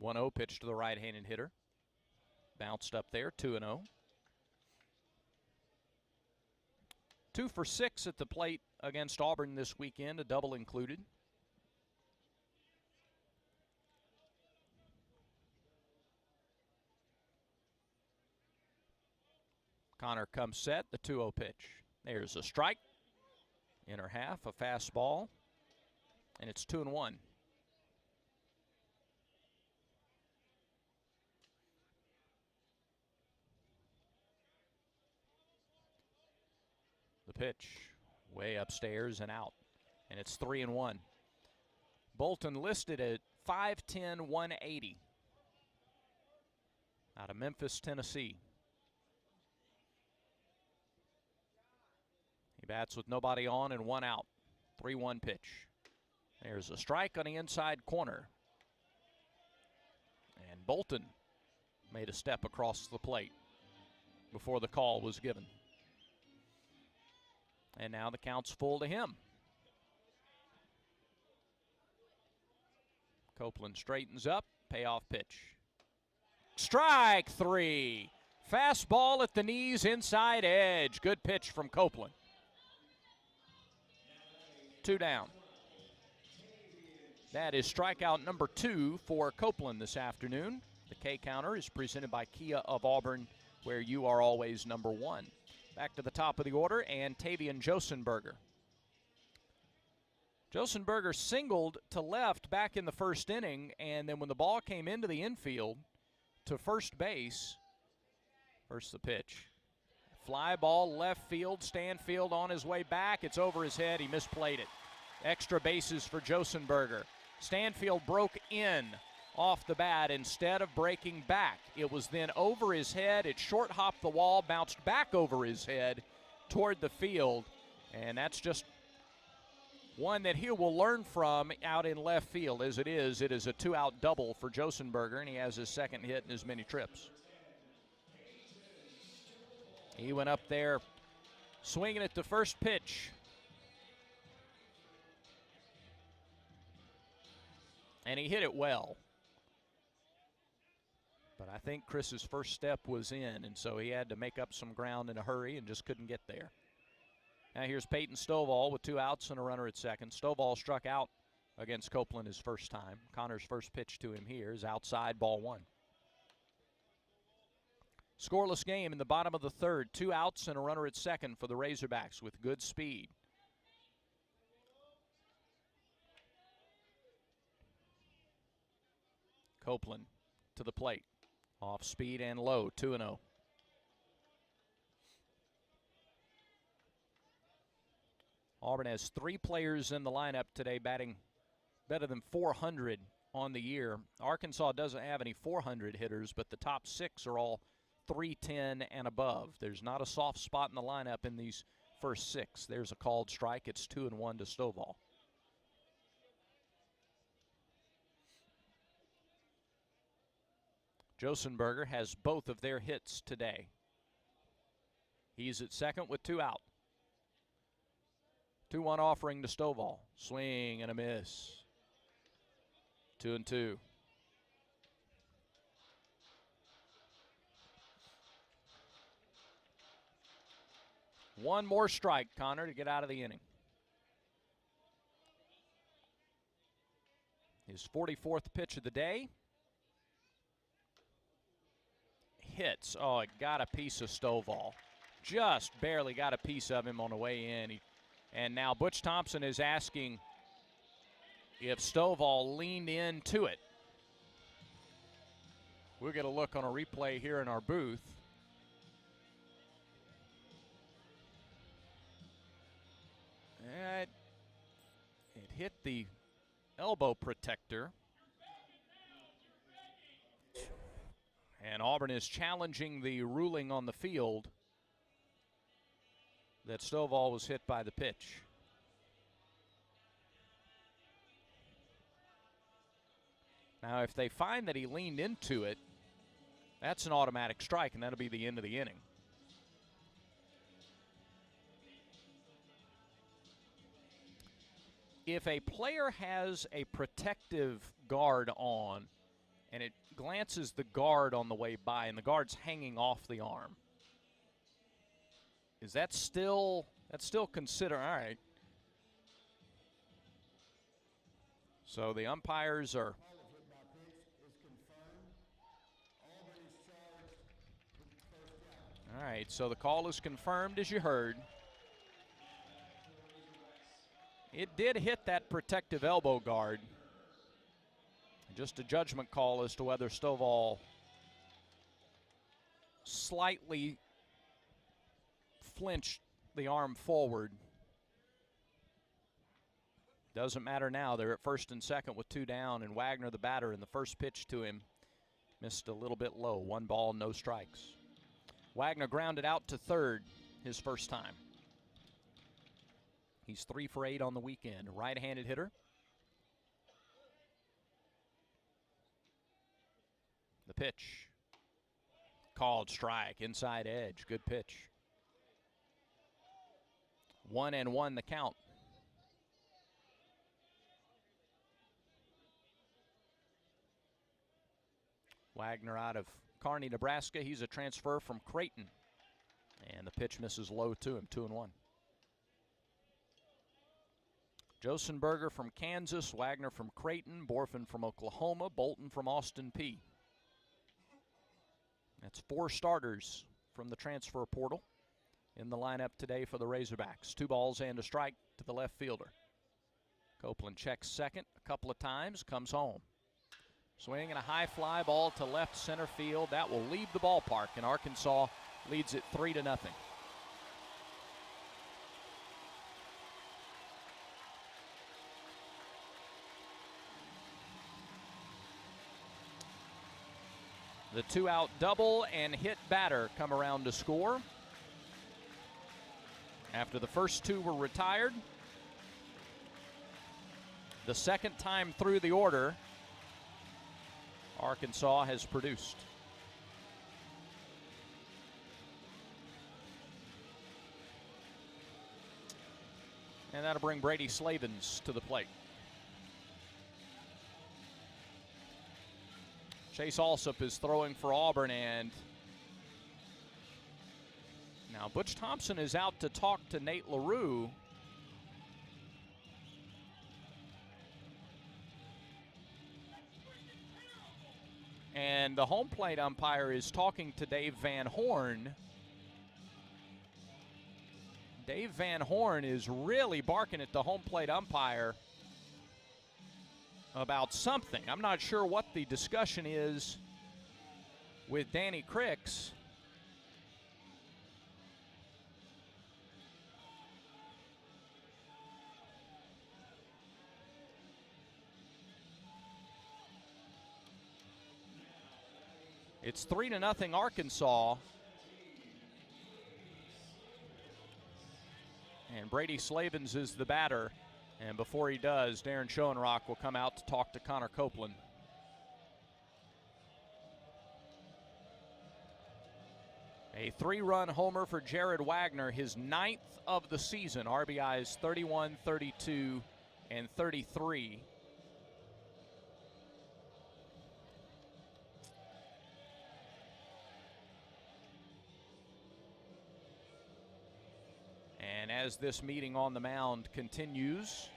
One 0 pitch to the right-handed hitter. Bounced up there, 2-0. 2 for 6 at the plate against Auburn this weekend, a double included. Connor comes set, the 2-0 pitch. There's a strike. Inner half, a fastball, and it's 2-1. The pitch, way upstairs and out, and it's 3-1. Bolton listed at 5'10", 180. Out of Memphis, Tennessee. He bats with nobody on and 1 out. 3-1 pitch. There's a strike on the inside corner. And Bolton made a step across the plate before the call was given. And now the count's full to him. Copeland straightens up, payoff pitch. Strike 3. Fastball at the knees, inside edge. Good pitch from Copeland. 2 down. That is strikeout number 2 for Copeland this afternoon. The K counter is presented by Kia of Auburn, where you are always number 1. Back to the top of the order, and Tavian Josenberger. Josenberger singled to left back in the first inning, and then when the ball came into the infield to first base, first the pitch, Fly ball left field. Stanfield on his way back. It's over his head. He misplayed it. Extra bases for Josenberger. Stanfield broke in off the bat instead of breaking back. It was then over his head. It short hopped the wall, bounced back over his head toward the field. And that's just one that he will learn from out in left field. As it is a 2-out double for Josenberger, and he has his second hit in as many trips. He went up there swinging at the first pitch. And he hit it well. But I think Chris's first step was in, and so he had to make up some ground in a hurry and just couldn't get there. Now here's Peyton Stovall with 2 outs and a runner at second. Stovall struck out against Copeland his first time. Connor's first pitch to him here is outside, ball 1. Scoreless game in the bottom of the third. 2 outs and a runner at second for the Razorbacks with good speed. Copeland to the plate. Off speed and low, 2-0. Auburn has 3 players in the lineup today batting better than 400 on the year. Arkansas doesn't have any 400 hitters, but the top 6 are all 310 and above. There's not a soft spot in the lineup in these first 6. There's a called strike. It's 2-1 to Stovall. Josenberger has both of their hits today. He's at second with 2 out. 2-1 offering to Stovall. Swing and a miss. 2-2. One more strike, Connor, to get out of the inning. His 44th pitch of the day. Hits. Oh, it got a piece of Stovall. Just barely got a piece of him on the way in. And now Butch Thompson is asking if Stovall leaned into it. We'll get a look on a replay here in our booth. It hit the elbow protector. And Auburn is challenging the ruling on the field that Stovall was hit by the pitch. Now, if they find that he leaned into it, that's an automatic strike, and that'll be the end of the inning. If a player has a protective guard on and it glances the guard on the way by and the guard's hanging off the arm, is that still considered? All right. So the umpires are all right, so the call is confirmed, as you heard. It did hit that protective elbow guard. Just a judgment call as to whether Stovall slightly flinched the arm forward. Doesn't matter now. They're at first and second with 2 down, and Wagner, the batter, in the first pitch to him, missed a little bit low. 1 ball, no strikes. Wagner grounded out to third his first time. He's 3 for 8 on the weekend. Right-handed hitter. The pitch. Called strike, inside edge. Good pitch. 1-1 the count. Wagner out of Kearney, Nebraska. He's a transfer from Creighton. And the pitch misses low to him, 2-1. Josenberger from Kansas, Wagner from Creighton, Borfin from Oklahoma, Bolton from Austin P. That's 4 starters from the transfer portal in the lineup today for the Razorbacks. 2 balls and a strike to the left fielder. Copeland checks second a couple of times, comes home. Swing and a high fly ball to left center field. That will leave the ballpark, and Arkansas leads it 3-0. The 2-out double and hit batter come around to score. After the first 2 were retired, the second time through the order, Arkansas has produced. And that'll bring Brady Slavens to the plate. Chase Alsop is throwing for Auburn, and now Butch Thompson is out to talk to Nate LaRue. And the home plate umpire is talking to Dave Van Horn. Dave Van Horn is really barking at the home plate umpire about something. I'm not sure what the discussion is with Danny Cricks. It's 3-0 Arkansas. And Brady Slavens is the batter. And before he does, Darren Schoenrock will come out to talk to Connor Copeland. A 3-run homer for Jared Wagner, his 9th of the season. RBIs 31, 32, and 33. And as this meeting on the mound continues,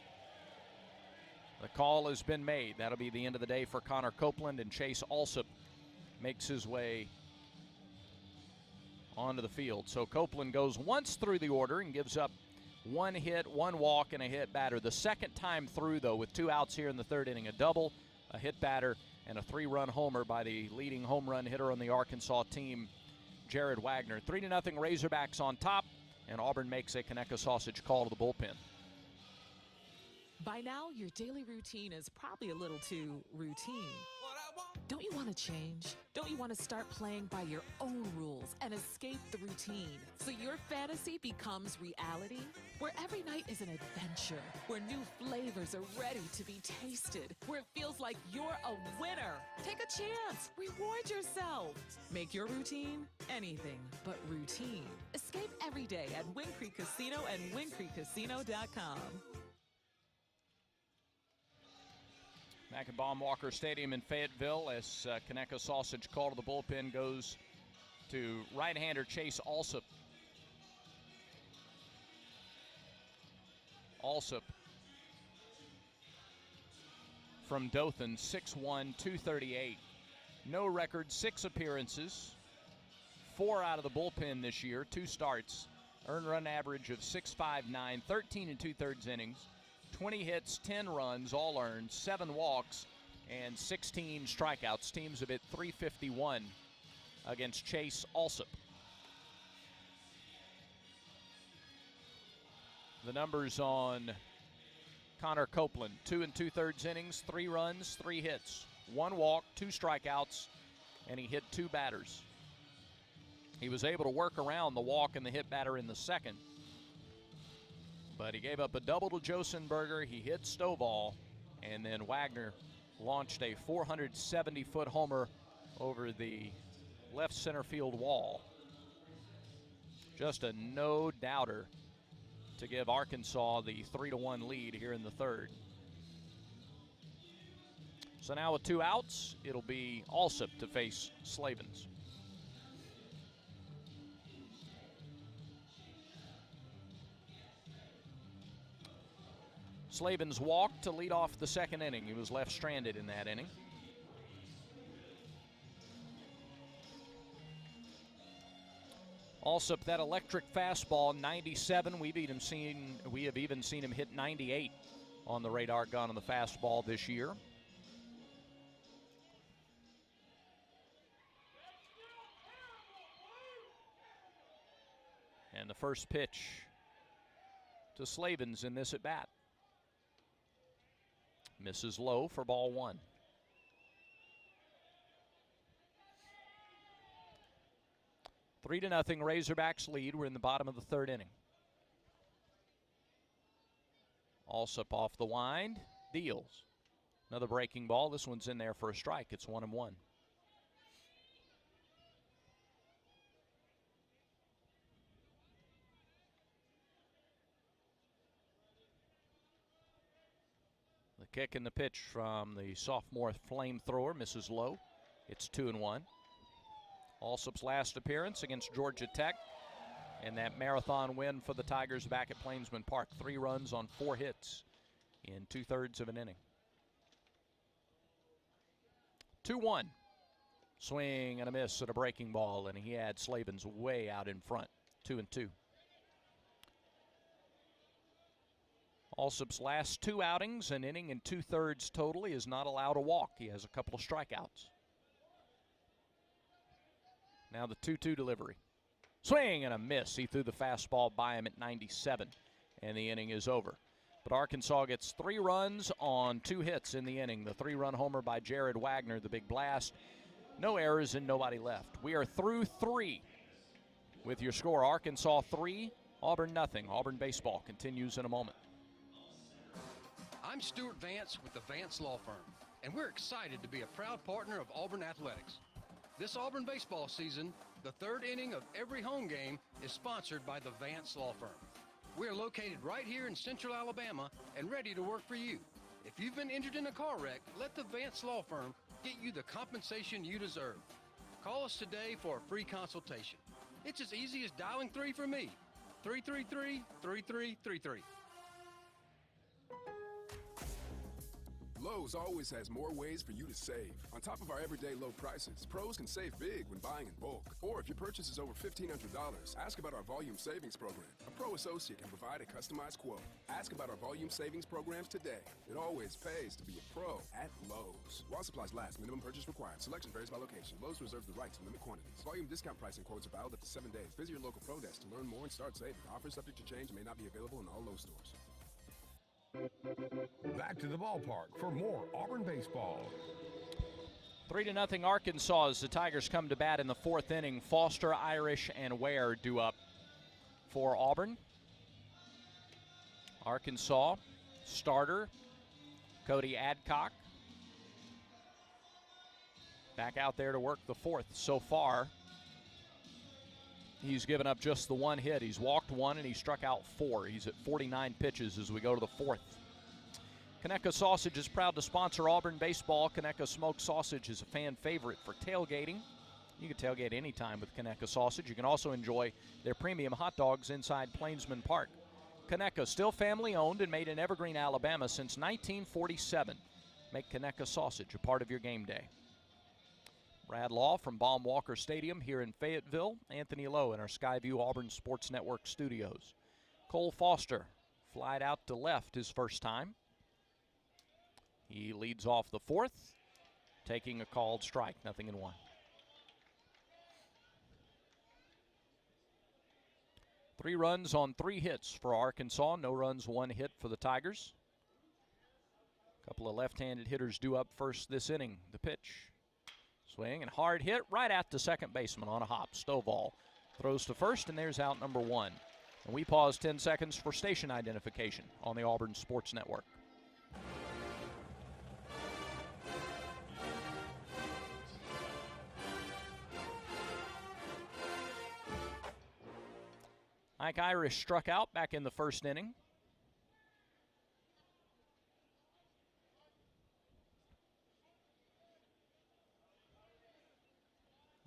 the call has been made. That'll be the end of the day for Connor Copeland, and Chase Alsop makes his way onto the field. So Copeland goes once through the order and gives up 1 hit, 1 walk, and a hit batter. The second time through, though, with 2 outs here in the third inning, a double, a hit batter, and a 3-run homer by the leading home run hitter on the Arkansas team, Jared Wagner. 3-0 Razorbacks on top. And Auburn makes a Conecuh sausage call to the bullpen. By now, your daily routine is probably a little too routine. Don't you want to change? Don't you want to start playing by your own rules and escape the routine so your fantasy becomes reality? Where every night is an adventure, where new flavors are ready to be tasted, where it feels like you're a winner. Take a chance. Reward yourself. Make your routine anything but routine. Escape every day at Wind Creek Casino and WindCreekCasino.com. Back at Baum-Walker Stadium in Fayetteville, as Conecuh sausage call to the bullpen goes to right-hander Chase Alsop. Alsop from Dothan, 6'1", 238. No record, 6 appearances, 4 out of the bullpen this year, 2 starts. Earned run average of 6.59, 13 2/3 innings. 20 hits, 10 runs, all earned, 7 walks, and 16 strikeouts. Teams have hit .351 against Chase Alsop. The numbers on Connor Copeland: 2 2/3 innings, 3 runs, 3 hits, 1 walk, 2 strikeouts, and he hit 2 batters. He was able to work around the walk and the hit batter in the second, but he gave up a double to Josenberger. He hit Stovall, and then Wagner launched a 470-foot homer over the left center field wall. Just a no-doubter to give Arkansas the 3-1 lead here in the third. So now with 2 outs, it'll be Alsop to face Slavens. Slavens walked to lead off the second inning. He was left stranded in that inning. Alsop, that electric fastball, 97. We have even seen him hit 98 on the radar gun on the fastball this year. And the first pitch to Slavens in this at bat. Misses low for ball 1. 3-0 Razorbacks lead. We're in the bottom of the third inning. Alsop off the wind, deals. Another breaking ball. This one's in there for a strike. It's 1-1. The kick and the pitch from the sophomore flamethrower misses low. It's 2-1. Alsop's last appearance against Georgia Tech, and that marathon win for the Tigers back at Plainsman Park. 3 runs on 4 hits in 2/3 of an inning. 2-1. Swing and a miss at a breaking ball, and he had Slavens way out in front. 2-2. Alsop's last 2 outings, an inning and 2/3 total. He is not allowed a walk. He has a couple of strikeouts. Now the 2-2 delivery. Swing and a miss. He threw the fastball by him at 97, and the inning is over. But Arkansas gets 3 runs on 2 hits in the inning. The 3-run homer by Jared Wagner, the big blast. No errors and nobody left. We are through 3 with your score. Arkansas 3, Auburn nothing. Auburn baseball continues in a moment. I'm Stuart Vance with the Vance Law Firm, and we're excited to be a proud partner of Auburn Athletics. This Auburn baseball season, the 3rd inning of every home game is sponsored by the Vance Law Firm. We're located right here in Central Alabama and ready to work for you. If you've been injured in a car wreck, let the Vance Law Firm get you the compensation you deserve. Call us today for a free consultation. It's as easy as dialing 3 for me. 333-3333. Lowe's always has more ways for you to save. On top of our everyday low prices, pros can save big when buying in bulk. Or if your purchase is over $1,500, ask about our volume savings program. A pro associate can provide a customized quote. Ask about our volume savings programs today. It always pays to be a pro at Lowe's. While supplies last, minimum purchase required. Selection varies by location. Lowe's reserves the right to limit quantities. Volume discount pricing quotes are valid up to 7 days. Visit your local pro desk to learn more and start saving. Offers subject to change and may not be available in all Lowe's stores. Back to the ballpark for more Auburn baseball. 3-0 Arkansas as the Tigers come to bat in the 4th inning. Foster, Irish, and Ware due up for Auburn. Arkansas starter Cody Adcock back out there to work the 4th. So far, he's given up just the 1 hit. He's walked 1 and he struck out 4. He's at 49 pitches as we go to the 4th. Conecuh Sausage is proud to sponsor Auburn baseball. Conecuh Smoked Sausage is a fan favorite for tailgating. You can tailgate anytime with Conecuh Sausage. You can also enjoy their premium hot dogs inside Plainsman Park. Conecuh, still family owned and made in Evergreen, Alabama since 1947. Make Conecuh Sausage a part of your game day. Brad Law from Baum Walker Stadium here in Fayetteville. Anthony Lowe in our Skyview Auburn Sports Network studios. Cole Foster flied out to left his first time. He leads off the 4th, taking a called strike, 0-1. Three runs on 3 hits for Arkansas. No runs, 1 hit for the Tigers. A couple of left-handed hitters due up first this inning. The pitch. Swing and hard hit right at the second baseman on a hop. Stovall throws to first, and there's out number 1. And we pause 10 seconds for station identification on the Auburn Sports Network. Ike Irish struck out back in the 1st inning.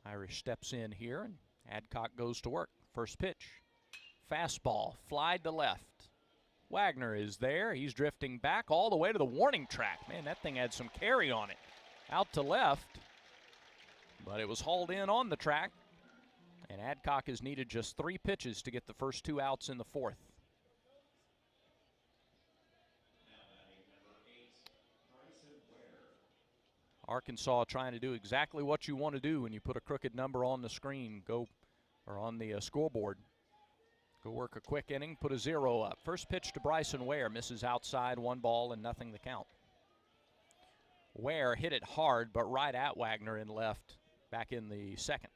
Irish steps in here, and Adcock goes to work. First pitch. Fastball, flied to left. Wagner is there. He's drifting back all the way to the warning track. Man, that thing had some carry on it. Out to left, but it was hauled in on the track. And Adcock has needed just 3 pitches to get the first 2 outs in the 4th. Arkansas trying to do exactly what you want to do when you put a crooked number on the screen, or on the scoreboard. Go work a quick inning, put a 0 up. First pitch to Bryson Ware, misses outside, 1 ball and nothing to count. Ware hit it hard, but right at Wagner in left back in the 2nd.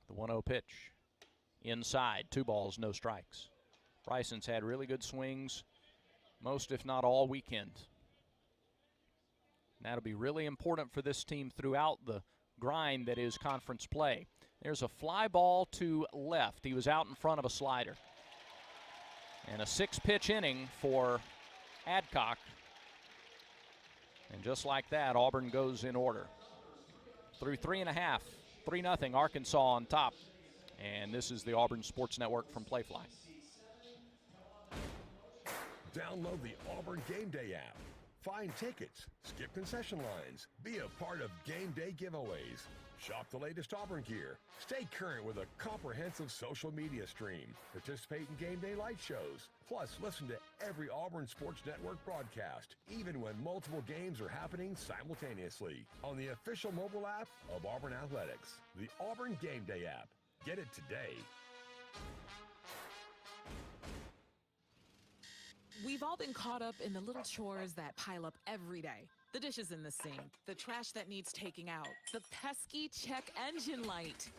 The 1-0 pitch. Inside, 2 balls, no strikes. Bryson's had really good swings most, if not all, weekend. And that'll be really important for this team throughout the grind that is conference play. There's a fly ball to left. He was out in front of a slider. And a 6-pitch inning for Adcock. And just like that, Auburn goes in order. Through 3.5, 3-0, Arkansas on top. And this is the Auburn Sports Network from Playfly. Download the Auburn Game Day app. Find tickets, skip concession lines, be a part of game day giveaways. Shop the latest Auburn gear. Stay current with a comprehensive social media stream. Participate in game day light shows. Plus, listen to every Auburn Sports Network broadcast, even when multiple games are happening simultaneously. On the official mobile app of Auburn Athletics, the Auburn Game Day app. Get it today. We've all been caught up in the little chores that pile up every day. The dishes in the sink, the trash that needs taking out, the pesky check engine light.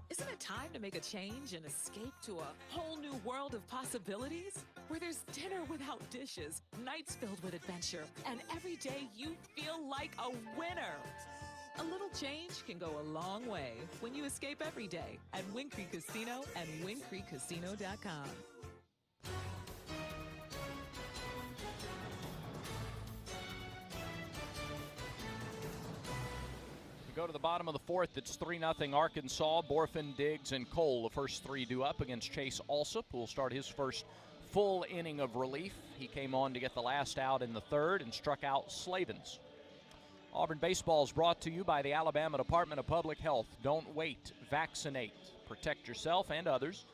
Isn't it time to make a change and escape to a whole new world of possibilities? Where there's dinner without dishes, nights filled with adventure, and every day you feel like a winner. A little change can go a long way when you escape every day at Wind Creek Casino and WindCreekCasino.com. We go to the bottom of the 4th. It's 3-0 Arkansas. Borfin, Diggs, and Cole, the first 3 due up against Chase Alsop, who will start his first full inning of relief. He came on to get the last out in the 3rd and struck out Slavens. Auburn baseball is brought to you by the Alabama Department of Public Health. Don't wait. Vaccinate. Protect yourself and others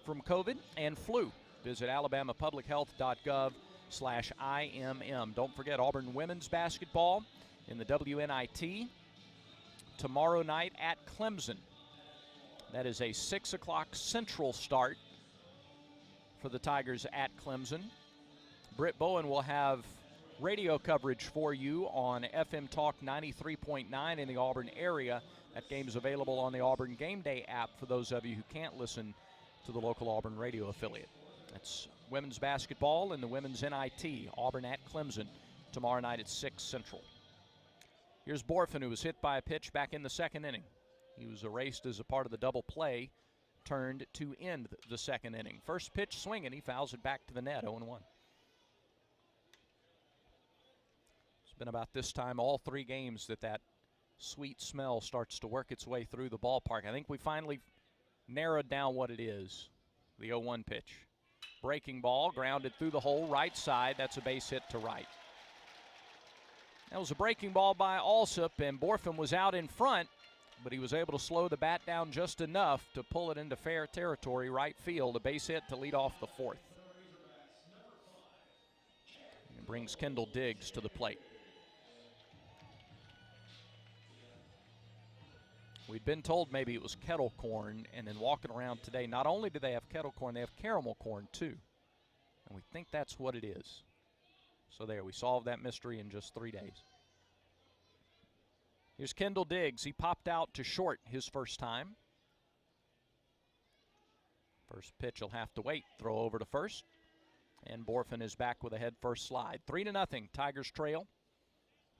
from COVID and flu. Visit alabamapublichealth.gov/IMM. Don't forget Auburn women's basketball in the WNIT tomorrow night at Clemson. That is a 6 o'clock Central start for the Tigers at Clemson. Britt Bowen will have radio coverage for you on FM Talk 93.9 in the Auburn area. That game is available on the Auburn Game Day app for those of you who can't listen to the local Auburn radio affiliate. That's women's basketball and the women's NIT. Auburn at Clemson tomorrow night at 6 Central. Here's Borfin, who was hit by a pitch back in the 2nd inning. He was erased as a part of the double play, turned to end the 2nd inning. First pitch swinging, he fouls it back to the net, 0-1. It's been about this time all 3 games that sweet smell starts to work its way through the ballpark. I think we finally narrowed down what it is. The 0-1 pitch. Breaking ball, grounded through the hole, right side. That's a base hit to right. That was a breaking ball by Alsop, and Borfin was out in front, but he was able to slow the bat down just enough to pull it into fair territory, right field, a base hit to lead off the 4th. And brings Kendall Diggs to the plate. We'd been told maybe it was kettle corn, and then walking around today, not only do they have kettle corn, they have caramel corn too. And we think that's what it is. So there, we solved that mystery in just 3 days. Here's Kendall Diggs. He popped out to short his first time. First pitch will have to wait. Throw over to first. And Borfin is back with a head-first slide. 3-0, Tigers trail.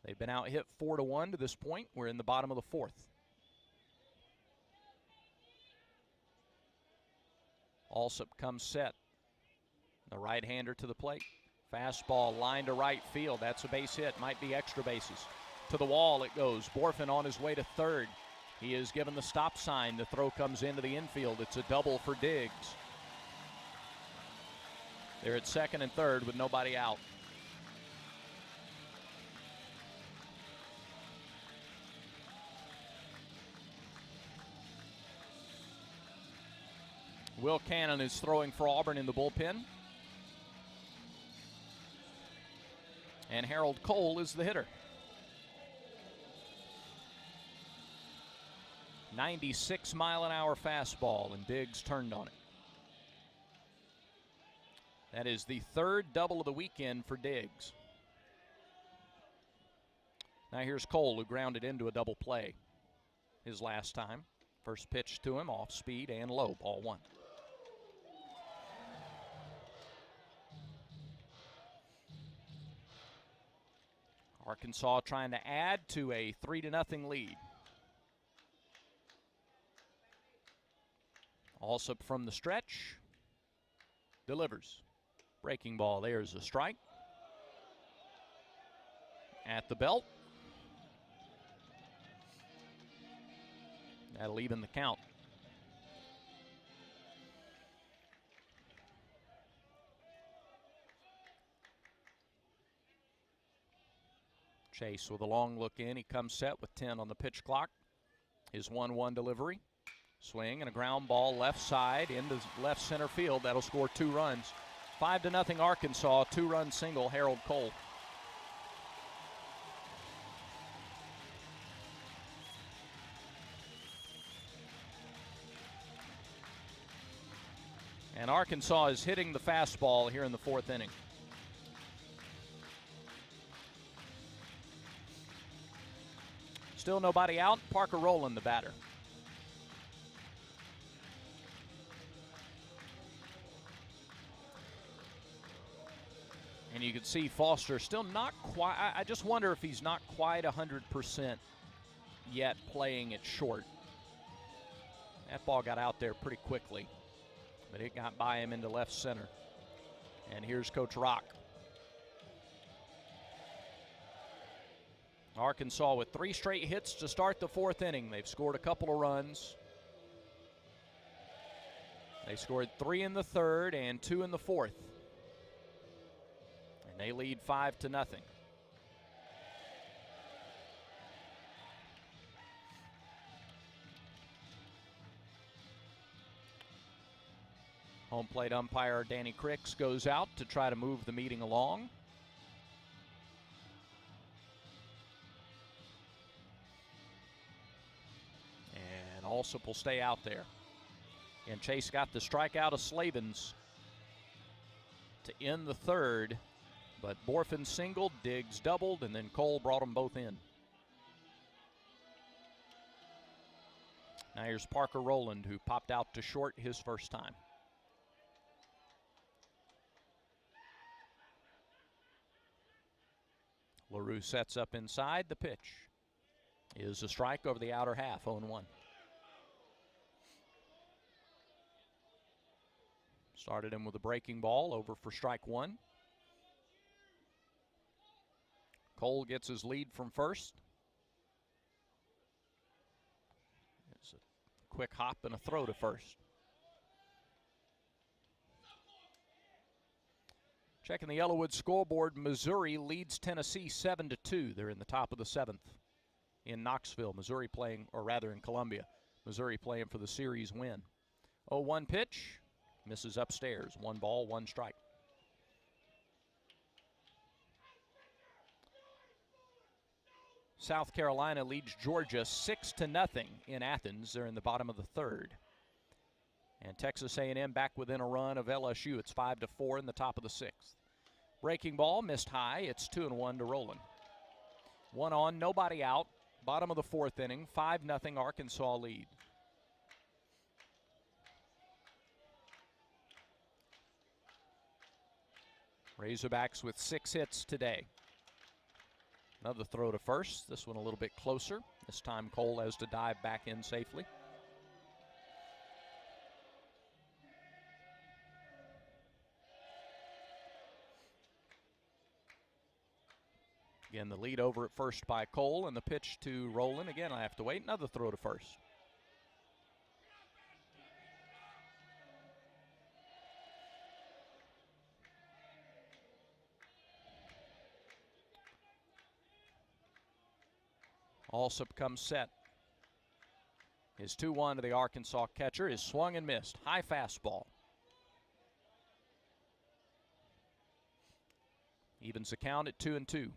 They've been out hit 4-1 to this point. We're in the bottom of the 4th. Alsop comes set. The right-hander to the plate. Fastball line to right field. That's a base hit. Might be extra bases. To the wall it goes. Borfin on his way to 3rd. He is given the stop sign. The throw comes into the infield. It's a double for Diggs. They're at 2nd and 3rd with nobody out. Will Cannon is throwing for Auburn in the bullpen. And Harold Cole is the hitter. 96-mile-an-hour fastball, and Diggs turned on it. That is the 3rd double of the weekend for Diggs. Now here's Cole, who grounded into a double play his last time. First pitch to him, off speed and low, ball one. Arkansas trying to add to a 3-0 lead. Alsop from the stretch. Delivers. Breaking ball, there's a strike. At the belt. That'll even the count. Chase with a long look in. He comes set with 10 on the pitch clock. His 1-1 delivery. Swing and a ground ball left side into left center field. That'll score 2 runs. 5-0 Arkansas. 2-run single, Harold Cole. And Arkansas is hitting the fastball here in the 4th inning. Still nobody out. Parker Rowland, the batter. And you can see Foster still not quite. I just wonder if he's not quite 100% yet playing it short. That ball got out there pretty quickly, but it got by him into left center. And here's Coach Rock. Arkansas with 3 straight hits to start the 4th inning. They've scored a couple of runs. They scored 3 in the 3rd and 2 in the 4th. And they lead 5-0. Home plate umpire Danny Cricks goes out to try to move the meeting along. And Alsop will stay out there. And Chase got the strikeout of Slavens to end the 3rd, but Borfin singled, Diggs doubled, and then Cole brought them both in. Now here's Parker Rowland, who popped out to short his first time. LaRue sets up inside. The pitch is a strike over the outer half, 0-1. Started him with a breaking ball, over for strike 1. Cole gets his lead from first. It's a quick hop and a throw to first. Checking the Yellowwood scoreboard, Missouri leads Tennessee 7-2. They're in the top of the 7th in Knoxville. Missouri playing, or rather in Columbia. Missouri playing for the series win. 0-1 pitch, misses upstairs. 1 ball, 1 strike. South Carolina leads Georgia 6-0 in Athens. They're in the bottom of the 3rd. And Texas A&M back within a run of LSU. It's 5-4 in the top of the 6th. Breaking ball missed high. It's 2-1 to Rowland. 1 on, nobody out. Bottom of the 4th inning. 5-0 Arkansas lead. Razorbacks with 6 hits today. Another throw to first. This one a little bit closer. This time Cole has to dive back in safely. Again, the lead over at first by Cole, and the pitch to Rowland. Again, I have to wait. Another throw to first. Alsop comes set. His 2-1 to the Arkansas catcher is swung and missed. High fastball. Evens the count at 2-2.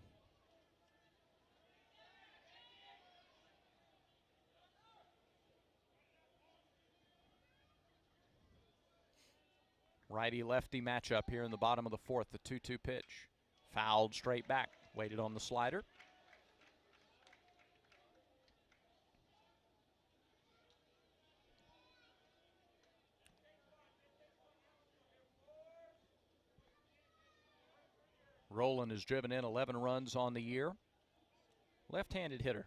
Righty-lefty matchup here in the bottom of the 4th, the 2-2 pitch. Fouled straight back, waited on the slider. Rowland has driven in 11 runs on the year. Left-handed hitter.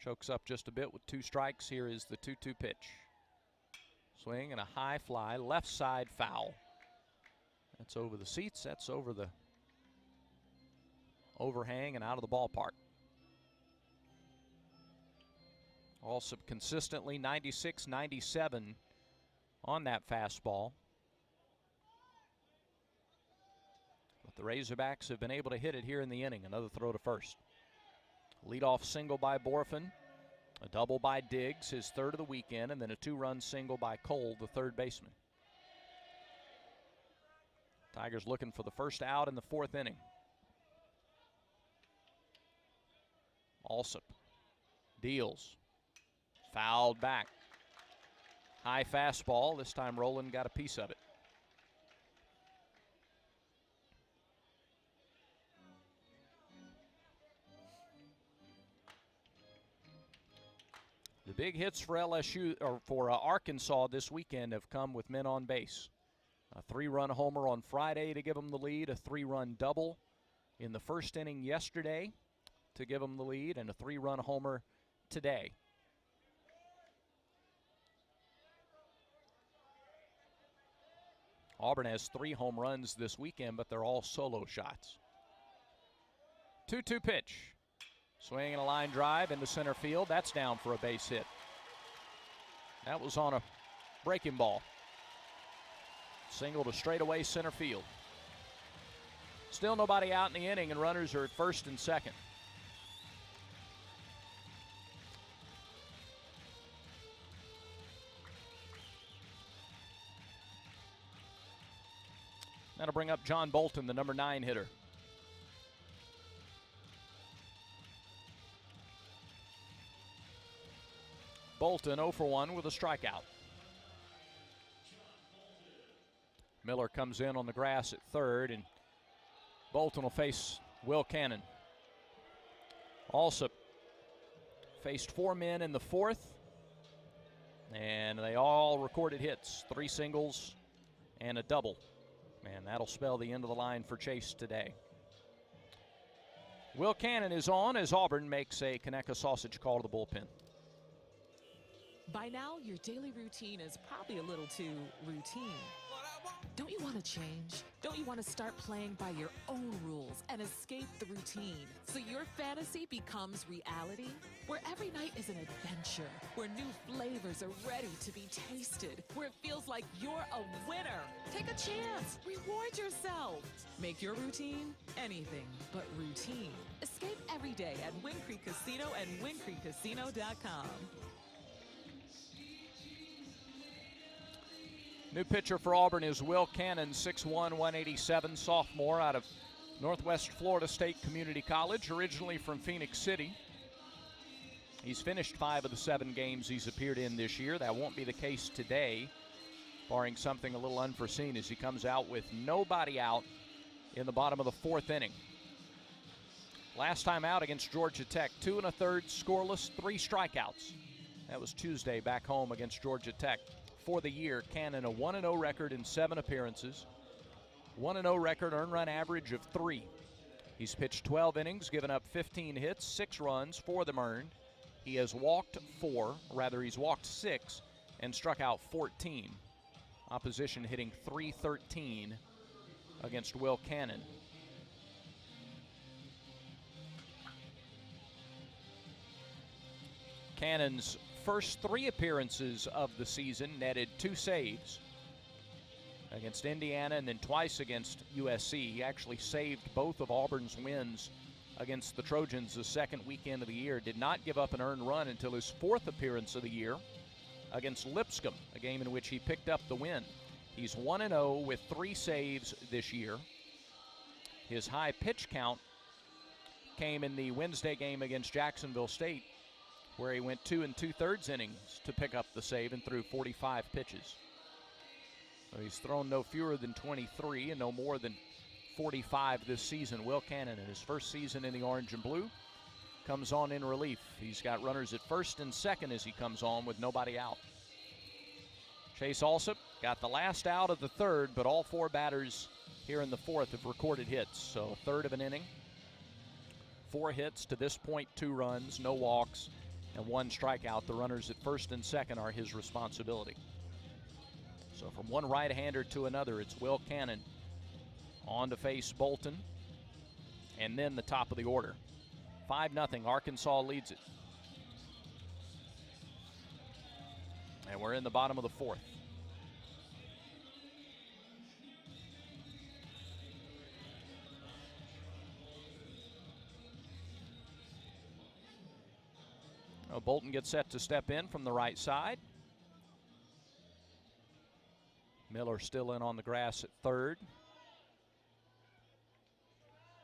Chokes up just a bit with 2 strikes. Here is the 2-2 pitch. Swing and a high fly, left side foul. That's over the seats. That's over the overhang and out of the ballpark. Also consistently 96, 97 on that fastball. But the Razorbacks have been able to hit it here in the inning. Another throw to first. Leadoff single by Borfin. A double by Diggs, his third of the weekend, and then a 2-run single by Cole, the third baseman. Tigers looking for the first out in the 4th inning. Alsop deals. Fouled back. High fastball. This time Rowland got a piece of it. The big hits for LSU or for Arkansas this weekend have come with men on base. A 3-run homer on Friday to give them the lead, a 3-run double in the first inning yesterday to give them the lead, and a 3-run homer today. Auburn has 3 home runs this weekend, but they're all solo shots. 2-2 pitch. Swing and a line drive into center field. That's down for a base hit. That was on a breaking ball. Single to straightaway center field. Still nobody out in the inning, and runners are at first and second. That'll bring up John Bolton, the number 9 hitter. Bolton 0 for 1 with a strikeout. Miller comes in on the grass at third, and Bolton will face Will Cannon. Also faced 4 men in the 4th, and they all recorded hits, 3 singles and a double. And that'll spell the end of the line for Chase today. Will Cannon is on as Auburn makes a Conecuh sausage call to the bullpen. By now, your daily routine is probably a little too routine. Don't you want to change? Don't you want to start playing by your own rules and escape the routine so your fantasy becomes reality? Where every night is an adventure, where new flavors are ready to be tasted, where it feels like you're a winner. Take a chance. Reward yourself. Make your routine anything but routine. Escape every day at Wind Creek Casino and WindCreekCasino.com. New pitcher for Auburn is Will Cannon, 6'1", 187, sophomore out of Northwest Florida State Community College, originally from Phoenix City. He's finished 5 of the 7 games he's appeared in this year. That won't be the case today, barring something a little unforeseen as he comes out with nobody out in the bottom of the 4th inning. Last time out against Georgia Tech, 2 1/3 scoreless, 3 strikeouts. That was Tuesday back home against Georgia Tech. For the year, Cannon a 1-0 record in 7 appearances. 1-0 record, earned run average of 3. He's pitched 12 innings, given up 15 hits, 6 runs, 4 of them earned. He has walked 4, he's walked 6 and struck out 14. Opposition hitting .313 against Will Cannon. Cannon's first 3 appearances of the season netted 2 saves against Indiana and then twice against USC. He actually saved both of Auburn's wins against the Trojans the second weekend of the year. Did not give up an earned run until his 4th appearance of the year against Lipscomb, a game in which he picked up the win. He's 1-0 with 3 saves this year. His high pitch count came in the Wednesday game against Jacksonville State, where he went 2 2/3 innings to pick up the save and threw 45 pitches. So he's thrown no fewer than 23 and no more than 45 this season. Will Cannon, in his first season in the orange and blue, comes on in relief. He's got runners at first and second as he comes on with nobody out. Chase Alsop got the last out of the 3rd, but all 4 batters here in the fourth of recorded hits. So a third of an inning. 4 hits to this point, 2 runs, no walks, and 1 strikeout. The runners at first and second are his responsibility. So from one right-hander to another, it's Will Cannon on to face Bolton, and then the top of the order. 5-0, Arkansas leads it. And we're in the bottom of the fourth. Bolton gets set to step in from the right side. Miller still in on the grass at third.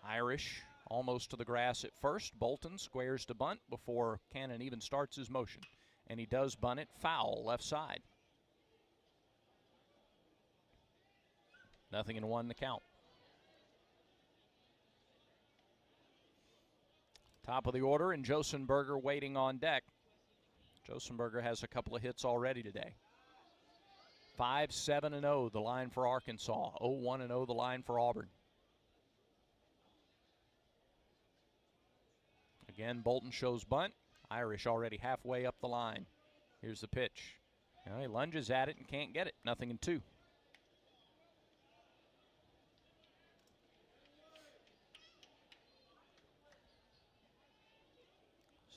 Irish almost to the grass at first. Bolton squares to bunt before Cannon even starts his motion. And he does bunt it foul left side. 0-1 the count. Top of the order, and Josenberger waiting on deck. Josenberger has a couple of hits already today. 5-7-0 the line for Arkansas. 0-1-0 the line for Auburn. Again, Bolton shows bunt. Irish already halfway up the line. Here's the pitch. He lunges at it and can't get it. 0-2.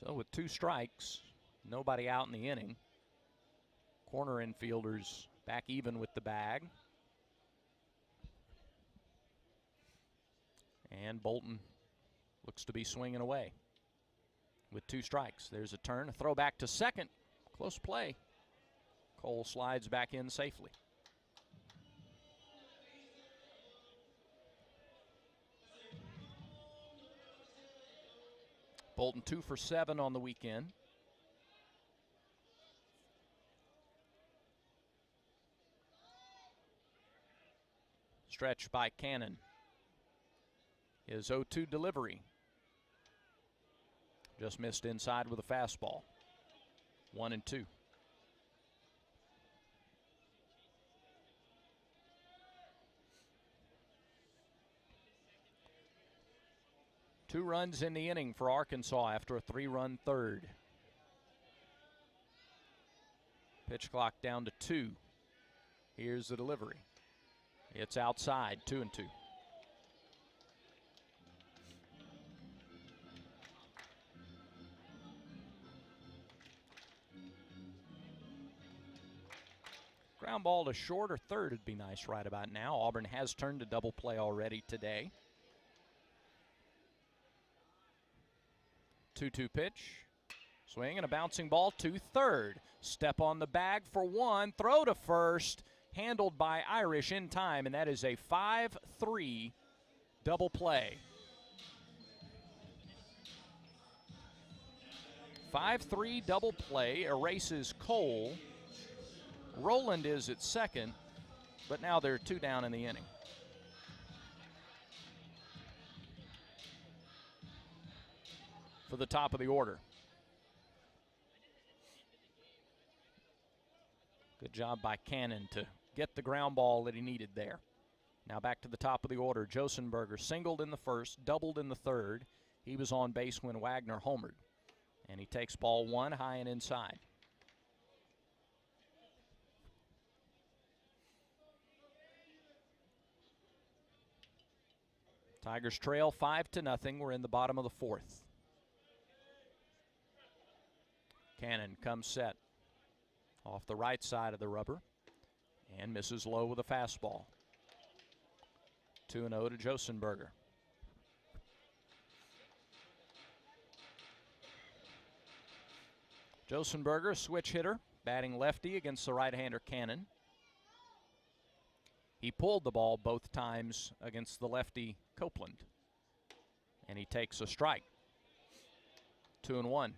So with 2 strikes, nobody out in the inning. Corner infielders back even with the bag. And Bolton looks to be swinging away with 2 strikes. There's a turn, a throw back to second. Close play. Cole slides back in safely. Bolton 2 for 7 on the weekend. Stretch by Cannon. His 0-2 delivery. Just missed inside with a fastball. 1-2. Two runs in the inning for Arkansas after a 3-run third. Pitch clock down to 2. Here's the delivery. It's outside, 2-2. Ground ball to short or third would be nice right about now. Auburn has turned to double play already today. 2-2 pitch. Swing and a bouncing ball to third. Step on the bag for 1. Throw to first. Handled by Irish in time, and that is a 5-3 double play. 5-3 double play erases Cole. Rowland is at second, but now there are 2 down in the inning. For the top of the order. Good job by Cannon to get the ground ball that he needed there. Now back to the top of the order. Josenberger singled in the first, doubled in the third. He was on base when Wagner homered. And he takes ball 1 high and inside. Tigers trail 5-0. We're in the bottom of the fourth. Cannon comes set off the right side of the rubber and misses low with a fastball. 2-0 to Josenberger. Josenberger, switch hitter, batting lefty against the right-hander Cannon. He pulled the ball both times against the lefty Copeland, and he takes a strike. 2-1.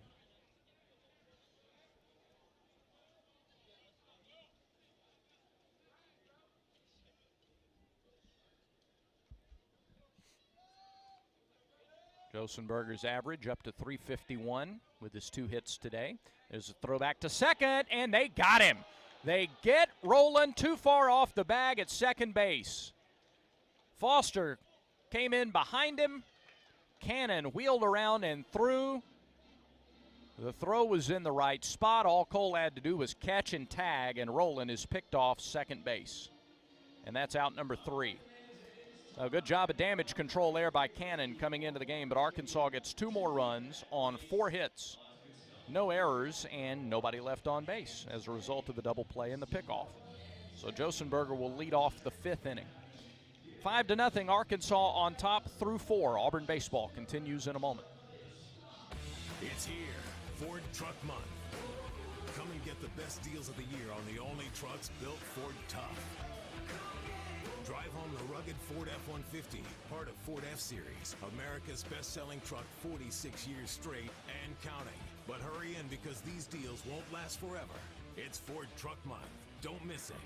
Josenberger's average up to .351 with his 2 hits today. There's a throwback to second, and they got him. They get Rowland too far off the bag at second base. Foster came in behind him. Cannon wheeled around and threw. The throw was in the right spot. All Cole had to do was catch and tag, and Rowland is picked off second base. And that's out number 3. A good job of damage control there by Cannon coming into the game, but Arkansas gets 2 more runs on 4 hits. No errors and nobody left on base as a result of the double play and the pickoff. So Josenberger will lead off the 5th inning. 5-0, Arkansas on top through 4. Auburn baseball continues in a moment. It's here, Ford Truck Month. Come and get the best deals of the year on the only trucks built Ford tough. Drive home the rugged Ford F-150, part of Ford F-Series, America's best-selling truck 46 years straight and counting. But hurry in because these deals won't last forever. It's Ford Truck Month. Don't miss it.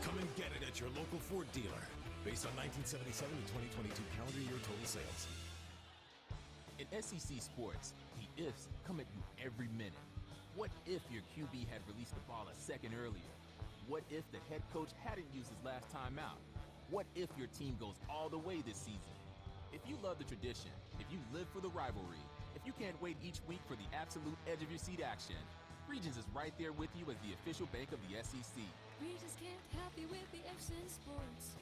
Come and get it at your local Ford dealer. Based on 1977 to 2022 calendar year total sales. In SEC sports, the ifs come at you every minute. What if your QB had released the ball a second earlier? What if the head coach hadn't used his last time out? What if your team goes all the way this season? If you love the tradition, if you live for the rivalry, if you can't wait each week for the absolute edge of your seat action, Regions is right there with you as the official bank of the SEC. Regions can't help you with the F's in sports.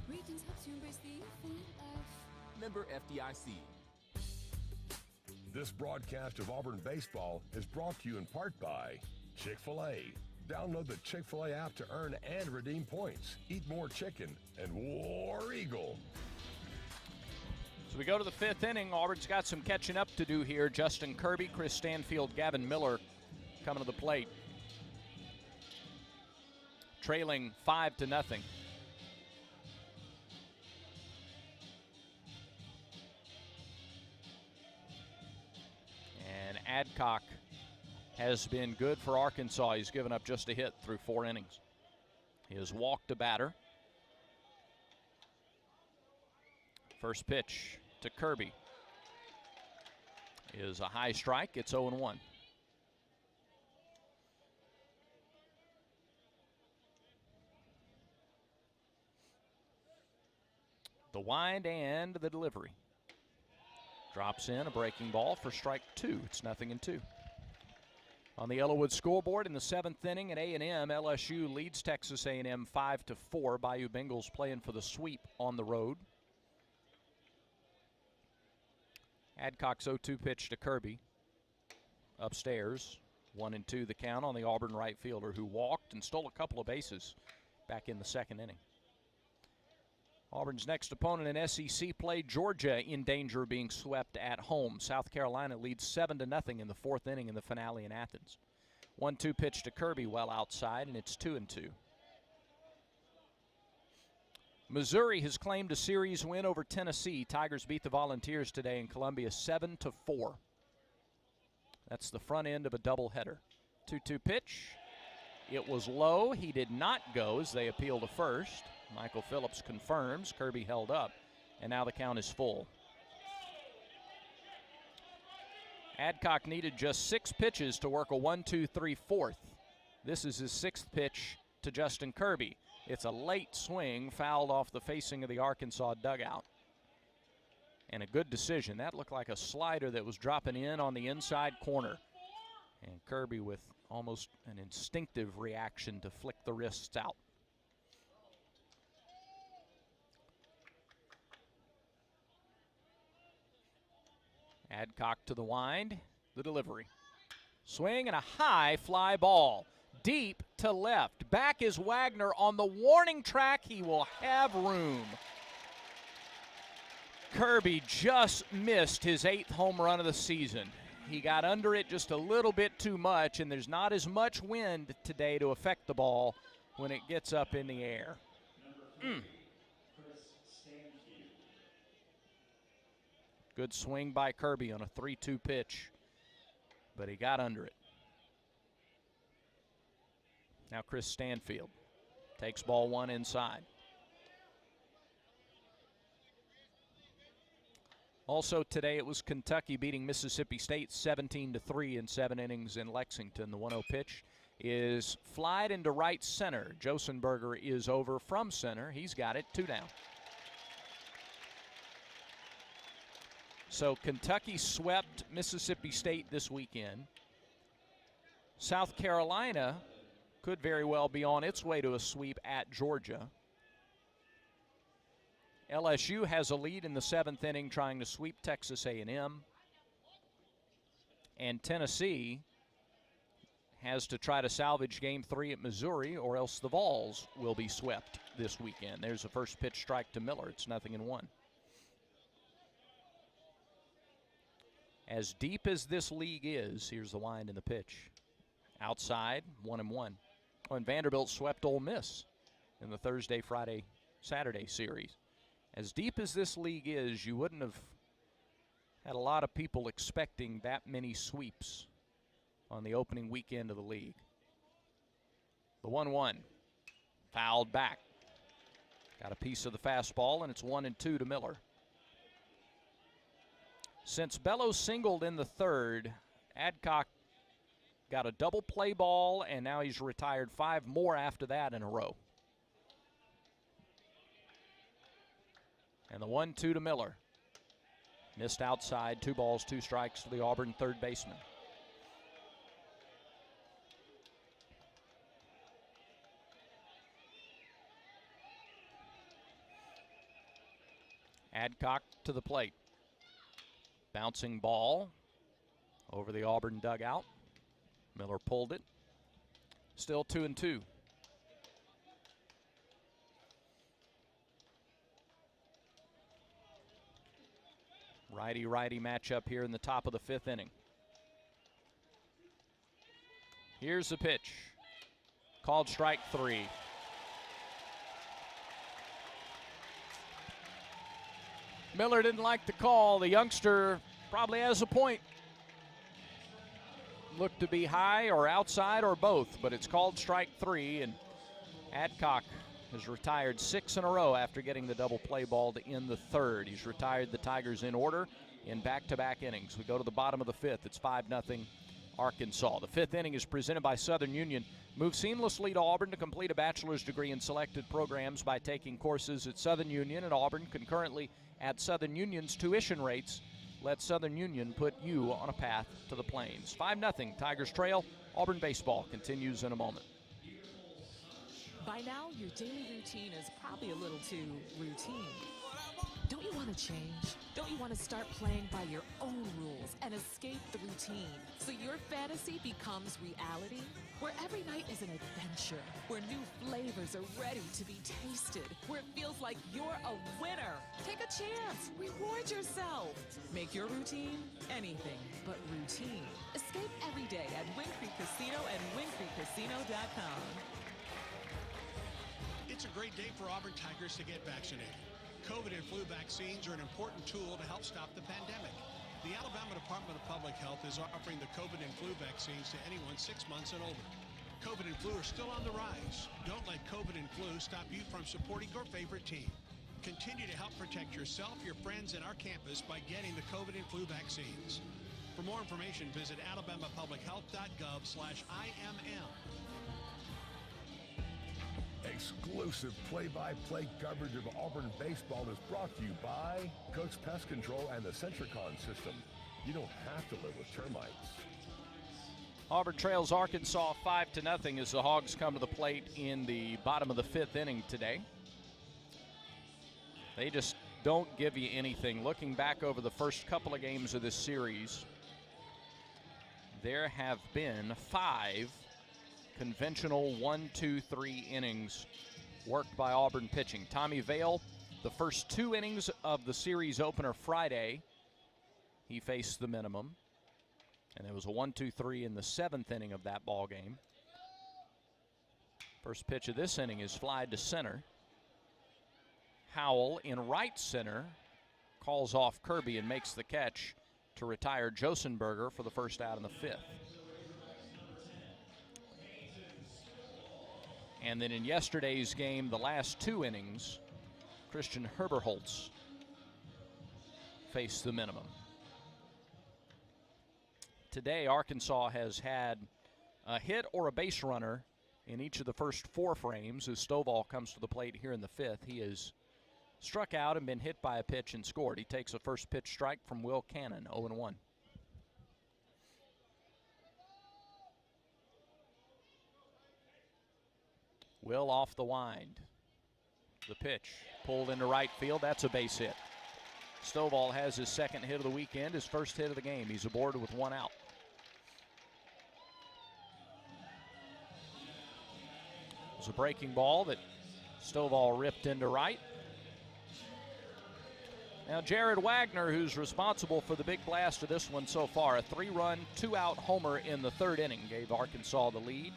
Regions helps you embrace the F. Member FDIC. This broadcast of Auburn baseball is brought to you in part by Chick-fil-A. Download the Chick-fil-A app to earn and redeem points. Eat more chicken and War Eagle. So we go to the 5th inning. Auburn's got some catching up to do here. Justin Kirby, Chris Stanfield, Gavin Miller coming to the plate. Trailing 5-0. And Adcock has been good for Arkansas. He's given up just a hit through 4 innings. He has walked a batter. First pitch to Kirby is a high strike. It's 0-1. The wind and the delivery. Drops in a breaking ball for strike 2. It's 0-2. On the Yellowwood scoreboard in the 7th inning at A&M, LSU leads Texas A&M 5-4. Bayou Bengals playing for the sweep on the road. Adcock's 0-2 pitch to Kirby. Upstairs, 1-2 the count on the Auburn right fielder who walked and stole a couple of bases back in the 2nd inning. Auburn's next opponent in SEC play, Georgia, in danger of being swept at home. South Carolina leads 7-0 in the 4th inning in the finale in Athens. 1-2 pitch to Kirby well outside, and it's 2-2. Missouri has claimed a series win over Tennessee. Tigers beat the Volunteers today in Columbia 7-4. That's the front end of a doubleheader. 2-2 pitch. It was low. He did not go as they appeal to first. Michael Phillips confirms. Kirby held up, and now the count is full. Adcock needed just 6 pitches to work a 1-2-3 4th. This is his 6th pitch to Justin Kirby. It's a late swing, fouled off the facing of the Arkansas dugout. And a good decision. That looked like a slider that was dropping in on the inside corner. And Kirby with almost an instinctive reaction to flick the wrists out. Adcock to the wind, the delivery. Swing and a high fly ball. Deep to left. Back is Wagner on the warning track. He will have room. Kirby just missed his 8th home run of the season. He got under it just a little bit too much, and there's not as much wind today to affect the ball when it gets up in the air. Good swing by Kirby on a 3-2 pitch, but he got under it. Now Chris Stanfield takes ball 1 inside. Also today it was Kentucky beating Mississippi State 17-3 in 7 innings in Lexington. The 1-0 pitch is flied into right center. Josenberger is over from center. He's got it, 2 down. So Kentucky swept Mississippi State this weekend. South Carolina could very well be on its way to a sweep at Georgia. LSU has a lead in the 7th inning trying to sweep Texas A&M. And Tennessee has to try to salvage Game 3 at Missouri, or else the Vols will be swept this weekend. There's a first pitch strike to Miller. It's 0-1. As deep as this league is, here's the wind and the pitch. Outside, 1-1. Oh, and Vanderbilt swept Ole Miss in the Thursday, Friday, Saturday series. As deep as this league is, you wouldn't have had a lot of people expecting that many sweeps on the opening weekend of the league. The 1-1, fouled back. Got a piece of the fastball, and it's 1-2 to Miller. Since Bello singled in the 3rd, Adcock got a double play ball, and now he's retired 5 more after that in a row. And the 1-2 to Miller. Missed outside, 2 balls, 2 strikes to the Auburn third baseman. Adcock to the plate. Bouncing ball over the Auburn dugout. Miller pulled it. Still 2-2. Righty-righty matchup here in the top of the 5th inning. Here's the pitch. Called strike 3. Miller didn't like the call. The youngster probably has a point. Looked to be high or outside or both, but it's called strike 3, and Adcock has retired 6 in a row after getting the double play ball to end the 3rd. He's retired the Tigers in order in back-to-back innings. We go to the bottom of the 5th. It's 5-0 Arkansas. The 5th inning is presented by Southern Union. Move seamlessly to Auburn to complete a bachelor's degree in selected programs by taking courses at Southern Union and Auburn concurrently at Southern Union's tuition rates. Let Southern Union put you on a path to the plains. 5-0 Tigers trail. Auburn baseball continues in a moment. By now, your daily routine is probably a little too routine. Don't you want to change? Don't you want to start playing by your own rules and escape the routine so your fantasy becomes reality? Where every night is an adventure, where new flavors are ready to be tasted, where it feels like you're a winner. Take a chance. Reward yourself. Make your routine anything but routine. Escape every day at Wind Creek Casino and WindCreekCasino.com. It's a great day for Auburn Tigers to get vaccinated. COVID and flu vaccines are an important tool to help stop the pandemic. The Alabama Department of Public Health is offering the COVID and flu vaccines to anyone 6 months and older. COVID and flu are still on the rise. Don't let COVID and flu stop you from supporting your favorite team. Continue to help protect yourself, your friends, and our campus by getting the COVID and flu vaccines. For more information, visit alabamapublichealth.gov/IMM. Exclusive play-by-play coverage of Auburn baseball is brought to you by Cook's Pest Control and the Centricon system. You don't have to live with termites. Auburn trails Arkansas 5-0 as the Hogs come to the plate in the bottom of the 5th inning today. They just don't give you anything. Looking back over the first couple of games of this series, there have been 5 conventional 1-2-3 innings worked by Auburn pitching. Tommy Vale, the first 2 innings of the series opener Friday, he faced the minimum. And there was a 1-2-3 in the 7th inning of that ball game. First pitch of this inning is flied to center. Howell in right center calls off Kirby and makes the catch to retire Josenberger for the first out in the 5th. And then in yesterday's game, the last 2 innings, Christian Herberholtz faced the minimum. Today, Arkansas has had a hit or a base runner in each of the first 4 frames as Stovall comes to the plate here in the 5th. He has struck out and been hit by a pitch and scored. He takes a first pitch strike from Will Cannon, 0-1. Will off the wind. The pitch pulled into right field. That's a base hit. Stovall has his second hit of the weekend, his first hit of the game. He's aboard with 1 out. It was a breaking ball that Stovall ripped into right. Now Jared Wagner, who's responsible for the big blast of this one so far, a 3-run, 2-out homer in the 3rd inning, gave Arkansas the lead.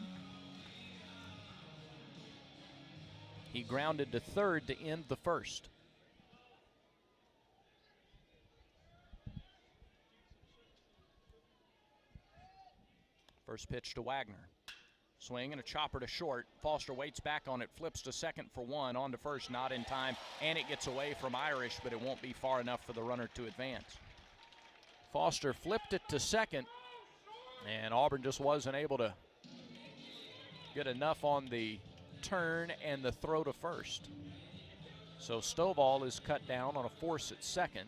He grounded to 3rd to end the 1st. First pitch to Wagner. Swing and a chopper to short. Foster waits back on it, flips to second for 1, on to first, not in time, and it gets away from Irish, but it won't be far enough for the runner to advance. Foster flipped it to second, and Auburn just wasn't able to get enough on the turn and the throw to first. So Stovall is cut down on a force at second.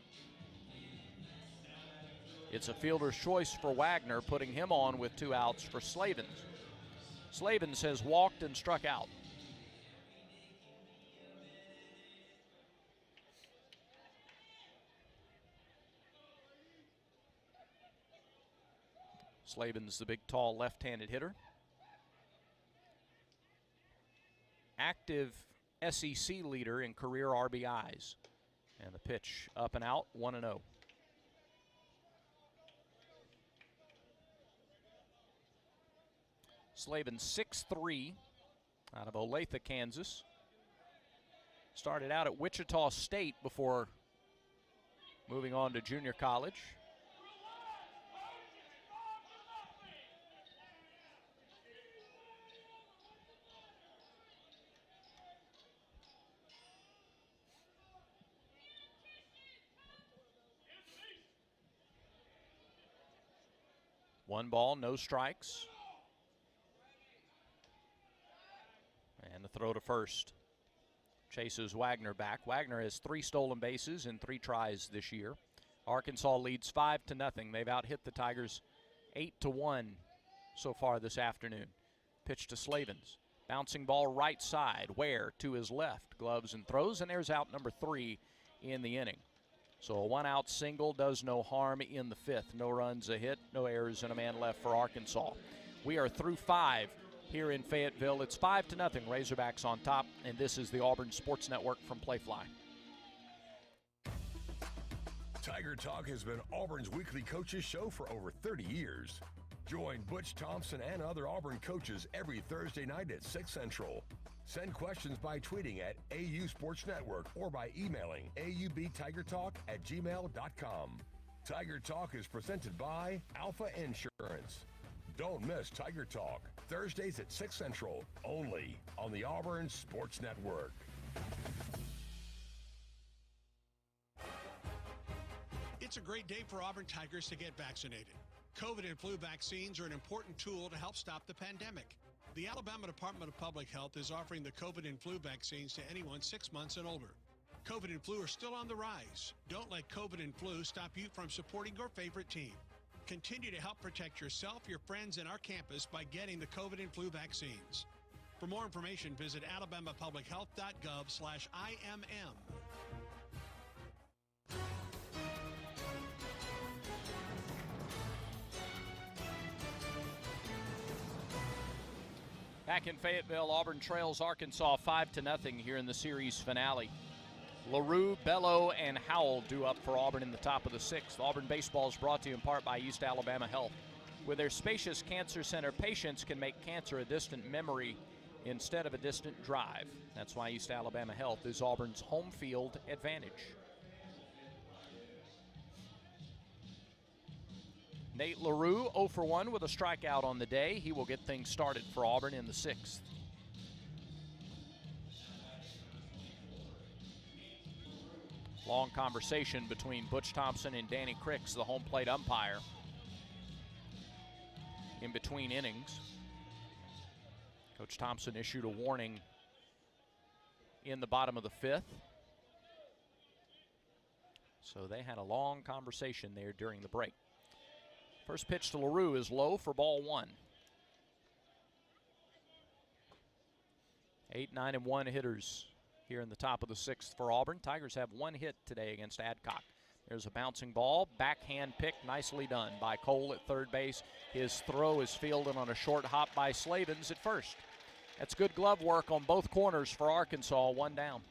It's a fielder's choice for Wagner, putting him on with 2 outs for Slavens. Slavens has walked and struck out. Slavens, the big, tall, left-handed hitter. Active SEC leader in career RBIs. And the pitch up and out, 1-0. Slavin 6'3", out of Olathe, Kansas. Started out at Wichita State before moving on to junior college. One ball, no strikes. And the throw to first chases Wagner back. Wagner has 3 stolen bases in 3 tries this year. Arkansas leads 5-0. They've out-hit the Tigers 8-1 so far this afternoon. Pitch to Slavens. Bouncing ball right side. Ware to his left. Gloves and throws, and there's out number 3 in the inning. So a 1-out single does no harm in the 5th. No runs, a hit, no errors, and a man left for Arkansas. We are through 5 here in Fayetteville. It's 5-0. Razorbacks on top, and this is the Auburn Sports Network from Playfly. Tiger Talk has been Auburn's weekly coaches show for over 30 years. Join Butch Thompson and other Auburn coaches every Thursday night at 6 Central. Send questions by tweeting at AU Sports Network or by emailing aubtigertalk@gmail.com. Tiger Talk is presented by Alpha Insurance. Don't miss Tiger Talk, Thursdays at 6 Central, only on the Auburn Sports Network. It's a great day for Auburn Tigers to get vaccinated. COVID and flu vaccines are an important tool to help stop the pandemic. The Alabama Department of Public Health is offering the COVID and flu vaccines to anyone 6 months and older. COVID and flu are still on the rise. Don't let COVID and flu stop you from supporting your favorite team. Continue to help protect yourself, your friends, and our campus by getting the COVID and flu vaccines. For more information, visit alabamapublichealth.gov/IMM. Back in Fayetteville, Auburn trails Arkansas 5-0 here in the series finale. LaRue, Bello, and Howell due up for Auburn in the top of the 6th. Auburn baseball is brought to you in part by East Alabama Health. With their spacious cancer center, patients can make cancer a distant memory instead of a distant drive. That's why East Alabama Health is Auburn's home field advantage. Nate LaRue, 0 for 1 with a strikeout on the day. He will get things started for Auburn in the 6th. Long conversation between Butch Thompson and Danny Cricks, the home plate umpire, in between innings. Coach Thompson issued a warning in the bottom of the 5th. So they had a long conversation there during the break. First pitch to LaRue is low for ball 1. 8, 9, and 1 hitters here in the top of the 6th for Auburn. Tigers have 1 hit today against Adcock. There's a bouncing ball, backhand pick, nicely done by Cole at third base. His throw is fielded on a short hop by Slavens at first. That's good glove work on both corners for Arkansas, 1 down.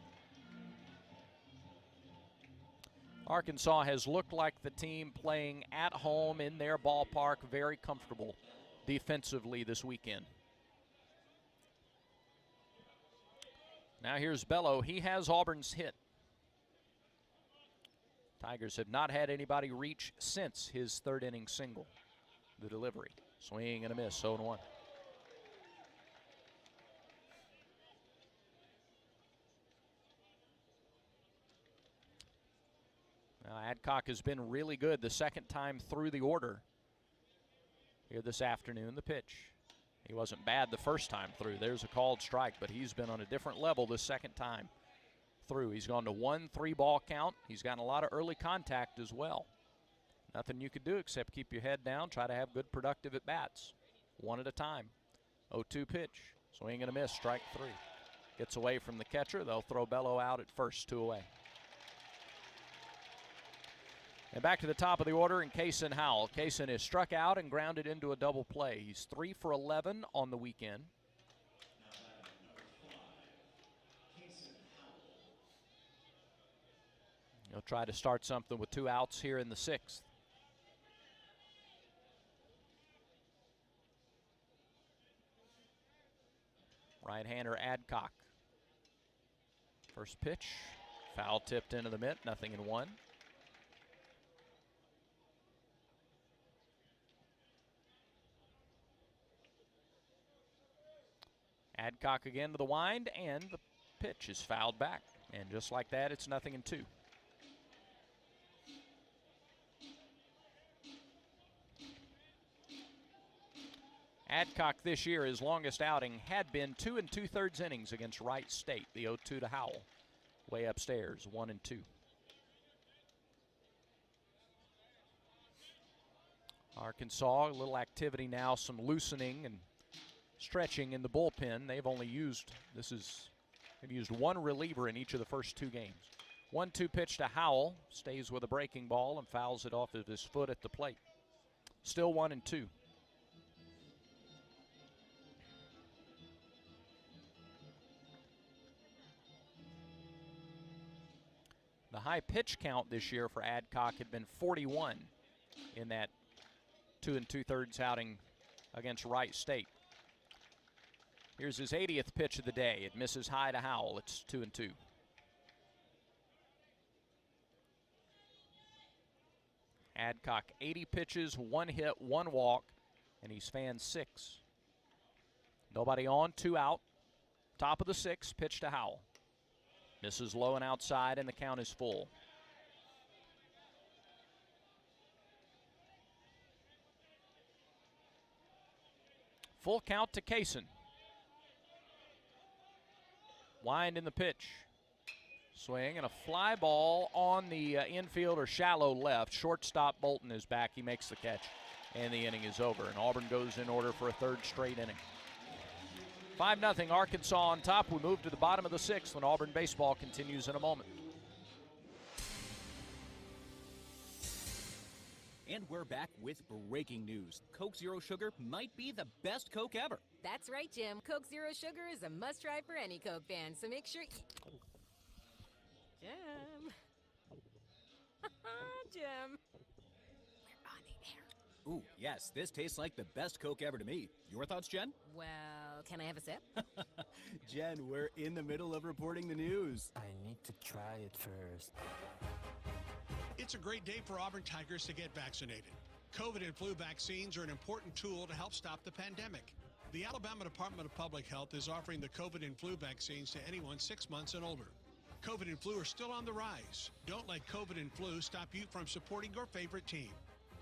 Arkansas has looked like the team playing at home in their ballpark, very comfortable defensively this weekend. Now here's Bello. He has Auburn's hit. Tigers have not had anybody reach since his 3rd inning single. The delivery. Swing and a miss, 0-1. Now Adcock has been really good the second time through the order here this afternoon. The pitch. He wasn't bad the first time through. There's a called strike, but he's been on a different level the second time through. He's gone to 1 3-ball count. He's gotten a lot of early contact as well. Nothing you could do except keep your head down, try to have good productive at-bats. 1 at a time. 0-2 pitch. Swing and a miss, strike 3. Gets away from the catcher. They'll throw Bello out at first, 2 away. And back to the top of the order in Kaysen Howell. Kaysen is struck out and grounded into a double play. He's 3 for 11 on the weekend. He'll try to start something with 2 outs here in the 6th. Right-hander Adcock. First pitch, foul tipped into the mitt, 0-1. Adcock again to the wind, and the pitch is fouled back. And just like that, it's 0-2. Adcock this year, his longest outing had been 2 2/3 innings against Wright State. The 0-2 to Howell. Way upstairs, 1-2. Arkansas, a little activity now, some loosening and stretching in the bullpen. They've only used, they've used 1 reliever in each of the first 2 games. 1-2 pitch to Howell, stays with a breaking ball and fouls it off of his foot at the plate. Still 1-2. The high pitch count this year for Adcock had been 41 in that 2 2/3 outing against Wright State. Here's his 80th pitch of the day. It misses high to Howell. It's 2-2. Adcock, 80 pitches, 1 hit, 1 walk, and he's fanned 6. Nobody on, 2 out. Top of the 6th, pitch to Howell. Misses low and outside, and the count is full. Full count to Kaysen. Wind in the pitch. Swing and a fly ball on the infield or shallow left. Shortstop Bolton is back. He makes the catch, and the inning is over. And Auburn goes in order for a 3rd straight inning. 5-0 Arkansas on top. We move to the bottom of the 6th when Auburn baseball continues in a moment. And we're back with breaking news. Coke Zero Sugar might be the best Coke ever. That's right, Jim. Coke Zero Sugar is a must-try for any Coke fan, so make sure Jim. Jim. We're on the air. Ooh, yes, this tastes like the best Coke ever to me. Your thoughts, Jen? Well, can I have a sip? Jen, we're in the middle of reporting the news. I need to try it first. It's a great day for Auburn Tigers to get vaccinated. COVID and flu vaccines are an important tool to help stop the pandemic. The Alabama Department of Public Health is offering the COVID and flu vaccines to anyone 6 months and older. COVID and flu are still on the rise. Don't let COVID and flu stop you from supporting your favorite team.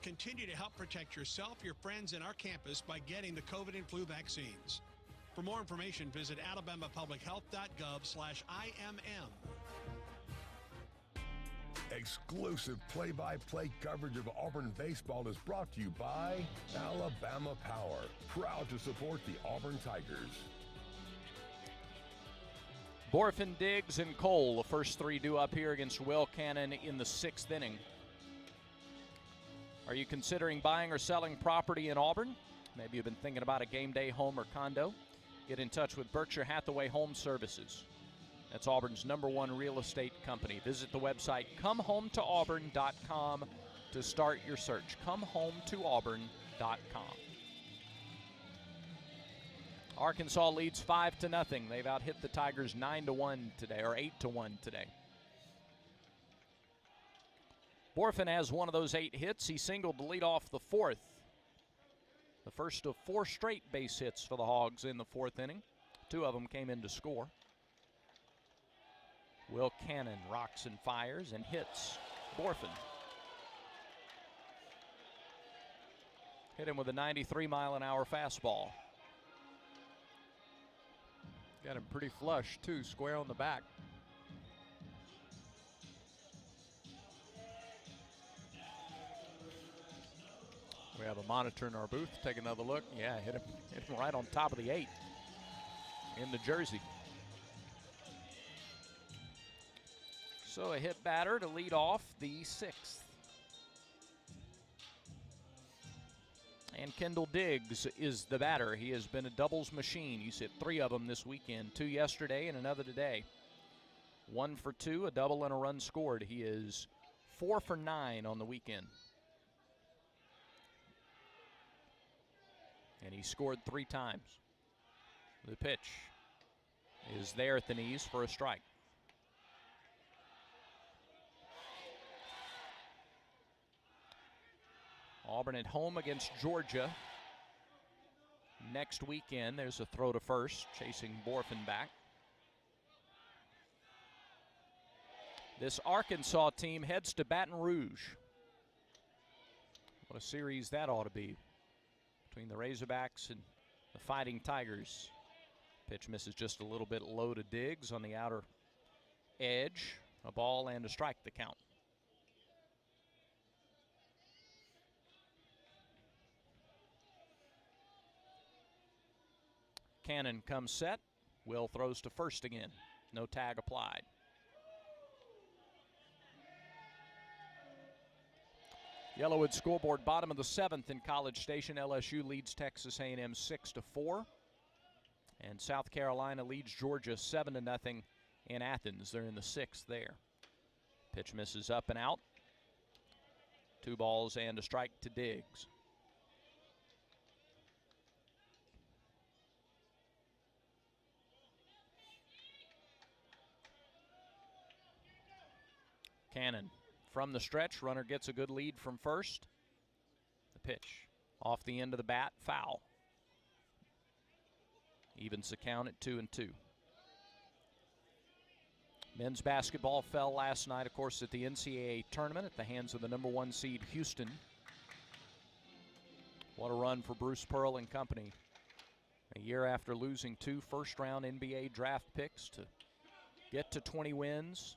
Continue to help protect yourself, your friends, and our campus by getting the COVID and flu vaccines. For more information, visit alabamapublichealth.gov/IMM. Exclusive play-by-play coverage of Auburn baseball is brought to you by Alabama Power, proud to support the Auburn Tigers. Borfin, Diggs, and Cole, the first three due up here against Will Cannon in the 6th inning. Are you considering buying or selling property in Auburn? Maybe you've been thinking about a game day home or condo. Get in touch with Berkshire Hathaway Home Services. That's Auburn's #1 real estate company. Visit the website comehometoauburn.com to start your search. comehometoauburn.com. Arkansas leads 5-0. They've out-hit the Tigers 9-1 today, or 8-1 today. Borfin has one of those 8 hits. He singled to lead off the 4th. The first of 4 straight base hits for the Hogs in the 4th inning. 2 of them came in to score. Will Cannon rocks and fires and hits Borfin. Hit him with a 93-mile-an-hour fastball. Got him pretty flush, too, square on the back. We have a monitor in our booth. Take another look. Yeah, hit him right on top of the 8 in the jersey. So a hit batter to lead off the 6th. And Kendall Diggs is the batter. He has been a doubles machine. He's hit 3 of them this weekend, 2 yesterday and another today. 1 for 2, a double and a run scored. He is 4 for 9 on the weekend. And he scored 3 times. The pitch is there at the knees for a strike. Auburn at home against Georgia next weekend. There's a throw to first, chasing Borfin back. This Arkansas team heads to Baton Rouge. What a series that ought to be between the Razorbacks and the Fighting Tigers. Pitch misses just a little bit low to Diggs on the outer edge. A ball and a strike the count. Cannon comes set. Will throws to first again. No tag applied. Yellowwood scoreboard, bottom of the 7th in College Station. LSU leads Texas A&M 6-4. And South Carolina leads Georgia 7-0 in Athens. They're in the 6th there. Pitch misses up and out. 2 balls and a strike to Diggs. Cannon from the stretch. Runner gets a good lead from first. The pitch off the end of the bat, foul. Evens the count at 2-2. Men's basketball fell last night, of course, at the NCAA tournament at the hands of the #1 seed Houston. What a run for Bruce Pearl and company. A year after losing 2 first-round NBA draft picks to get to 20 wins.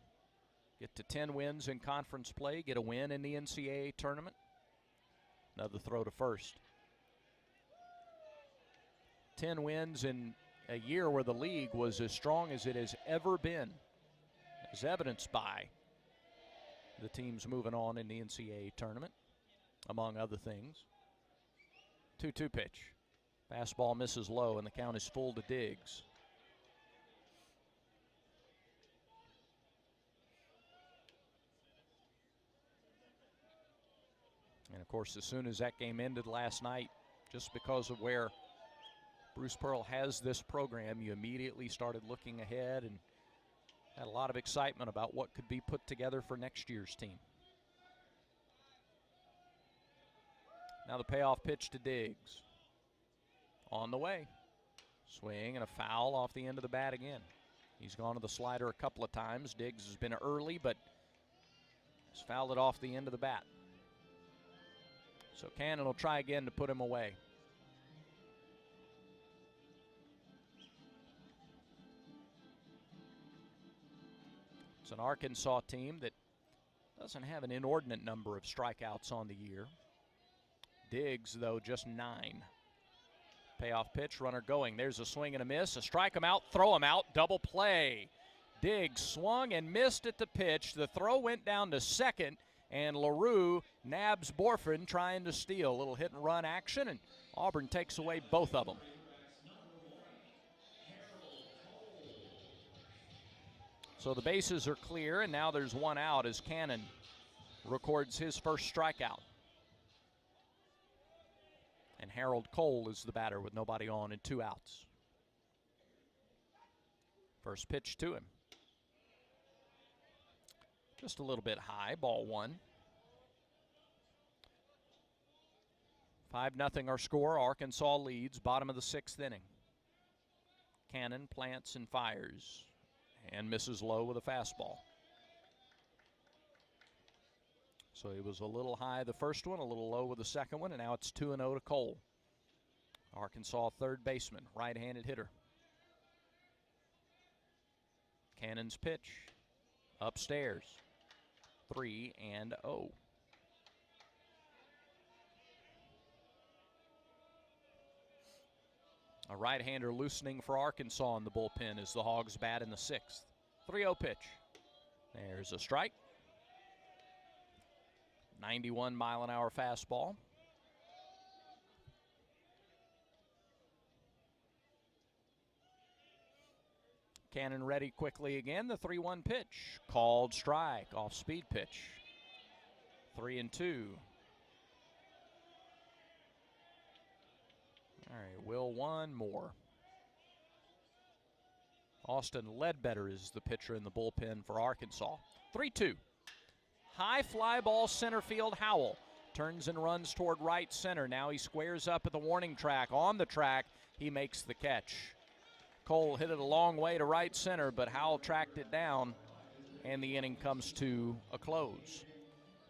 Get to 10 wins in conference play, get a win in the NCAA tournament. Another throw to first. 10 wins in a year where the league was as strong as it has ever been, as evidenced by the teams moving on in the NCAA tournament, among other things. 2-2 pitch. Fastball misses low, and the count is full to Diggs. And, of course, as soon as that game ended last night, just because of where Bruce Pearl has this program, you immediately started looking ahead and had a lot of excitement about what could be put together for next year's team. Now the payoff pitch to Diggs. On the way. Swing and a foul off the end of the bat again. He's gone to the slider a couple of times. Diggs has been early, but has fouled it off the end of the bat. So Cannon will try again to put him away. It's an Arkansas team that doesn't have an inordinate number of strikeouts on the year. Diggs, though, just 9. Payoff pitch, runner going. There's a swing and a miss. A strike him out, throw him out, double play. Diggs swung and missed at the pitch. The throw went down to second, and LaRue nabs Borfin trying to steal. A little hit and run action, and Auburn takes away both of them. So the bases are clear, and now there's one out as Cannon records his first strikeout. And Harold Cole is the batter with nobody on and 2 outs. First pitch to him. Just a little bit high, ball 1. 5-0 our score. Arkansas leads, bottom of the 6th inning. Cannon plants and fires and misses low with a fastball. So he was a little high the first one, a little low with the second one, and now it's 2-0 to Cole. Arkansas third baseman, right-handed hitter. Cannon's pitch, upstairs, 3-0. A right-hander loosening for Arkansas in the bullpen as the Hogs bat in the 6th. 3-0 pitch. There's a strike. 91-mile-an-hour fastball. Cannon ready quickly again. The 3-1 pitch. Called strike. Off-speed pitch. 3-2. All right, Will one more. Austin Ledbetter is the pitcher in the bullpen for Arkansas. 3-2. High fly ball center field. Howell turns and runs toward right center. Now he squares up at the warning track. On the track, he makes the catch. Cole hit it a long way to right center, but Howell tracked it down, and the inning comes to a close.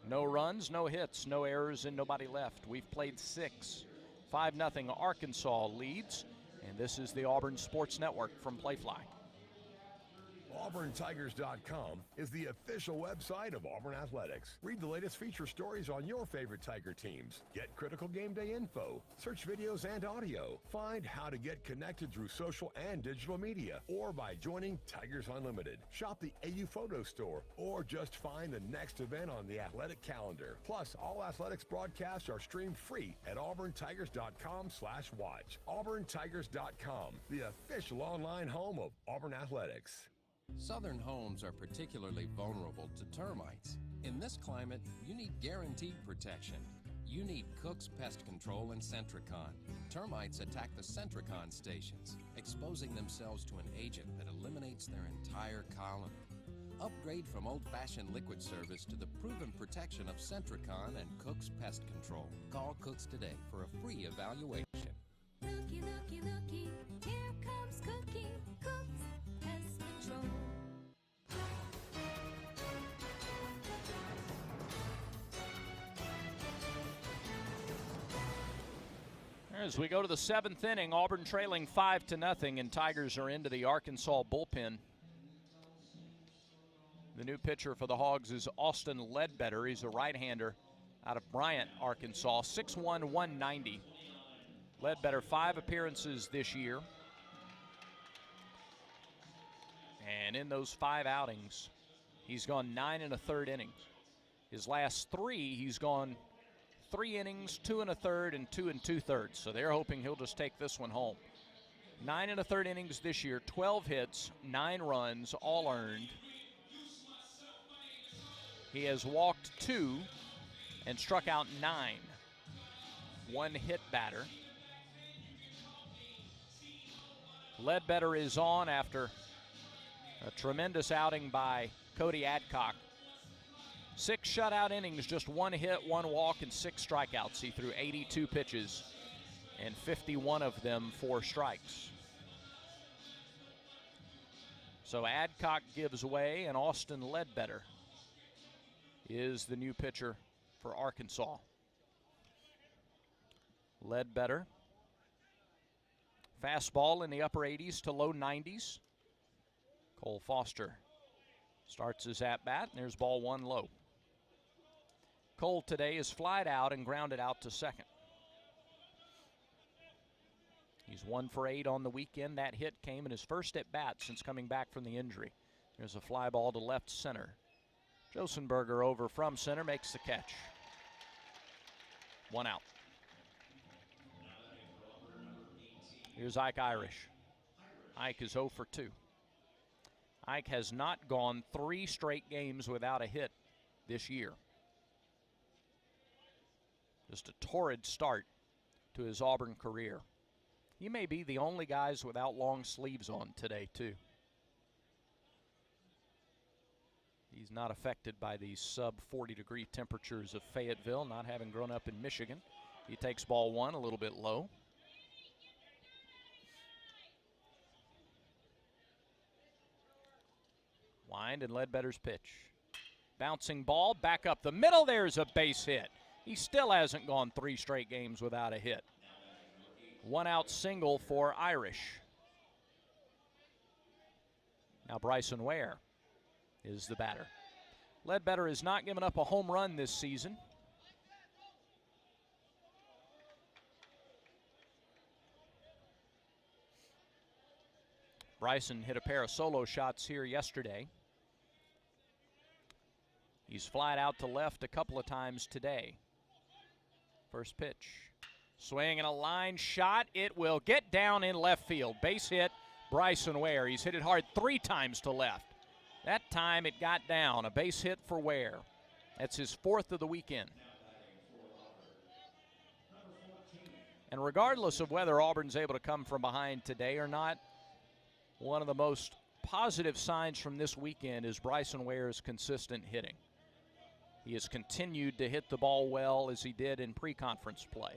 No runs, no hits, no errors, and nobody left. We've played 6. 5-0 Arkansas leads, and this is the Auburn Sports Network from Playfly. AuburnTigers.com is the official website of Auburn Athletics. Read the latest feature stories on your favorite Tiger teams. Get critical game day info, search videos and audio. Find how to get connected through social and digital media or by joining Tigers Unlimited. Shop the AU Photo Store or just find the next event on the athletic calendar. Plus, all athletics broadcasts are streamed free at AuburnTigers.com/watch. AuburnTigers.com, the official online home of Auburn Athletics. Southern homes are particularly vulnerable to termites. In this climate, you need guaranteed protection. You need Cook's Pest Control and Centricon. Termites attack the Centricon stations, exposing themselves to an agent that eliminates their entire colony. Upgrade from old-fashioned liquid service to the proven protection of Centricon and Cook's Pest Control. Call Cook's today for a free evaluation. Looky, looky, looky, here comes Cookie, Cook's Pest Control. As we go to the 7th inning, Auburn trailing 5-0, and Tigers are into the Arkansas bullpen. The new pitcher for the Hogs is Austin Ledbetter. He's a right-hander out of Bryant, Arkansas, 6'1", 190. Ledbetter, 5 appearances this year. And in those 5 outings, he's gone 9 1/3 innings. His last 3, he's gone 3 innings, 2 1/3, and 2 2/3. So they're hoping he'll just take this one home. 9 1/3 innings this year, 12 hits, 9 runs, all earned. He has walked 2 and struck out 9. 1 hit batter. Ledbetter is on after a tremendous outing by Cody Adcock. 6 shutout innings, just 1 hit, 1 walk, and 6 strikeouts. He threw 82 pitches, and 51 of them 4 strikes. So Adcock gives way, and Austin Ledbetter is the new pitcher for Arkansas. Ledbetter, fastball in the upper 80s to low 90s. Cole Foster Starts his at-bat, and there's ball 1 low. Cole today is flied out and grounded out to second. He's 1 for 8 on the weekend. That hit came in his first at-bat since coming back from the injury. There's a fly ball to left center. Josenberger over from center makes the catch. 1 out. Here's Ike Irish. Ike is 0 for 2. Ike has not gone 3 straight games without a hit this year. Just a torrid start to his Auburn career. He may be the only guys without long sleeves on today, too. He's not affected by these sub-40-degree temperatures of Fayetteville, not having grown up in Michigan. He takes ball 1 a little bit low. Wind and Ledbetter's pitch. Bouncing ball back up the middle. There's a base hit. He still hasn't gone 3 straight games without a hit. 1 out single for Irish. Now Bryson Ware is the batter. Ledbetter has not given up a home run this season. Bryson hit a pair of solo shots here yesterday. He's flied out to left a couple of times today. First pitch. Swing and a line shot. It will get down in left field. Base hit, Bryson Ware. He's hit it hard 3 times to left. That time it got down. A base hit for Ware. That's his 4th of the weekend. And regardless of whether Auburn's able to come from behind today or not, one of the most positive signs from this weekend is Bryson Ware's consistent hitting. He has continued to hit the ball well as he did in pre-conference play.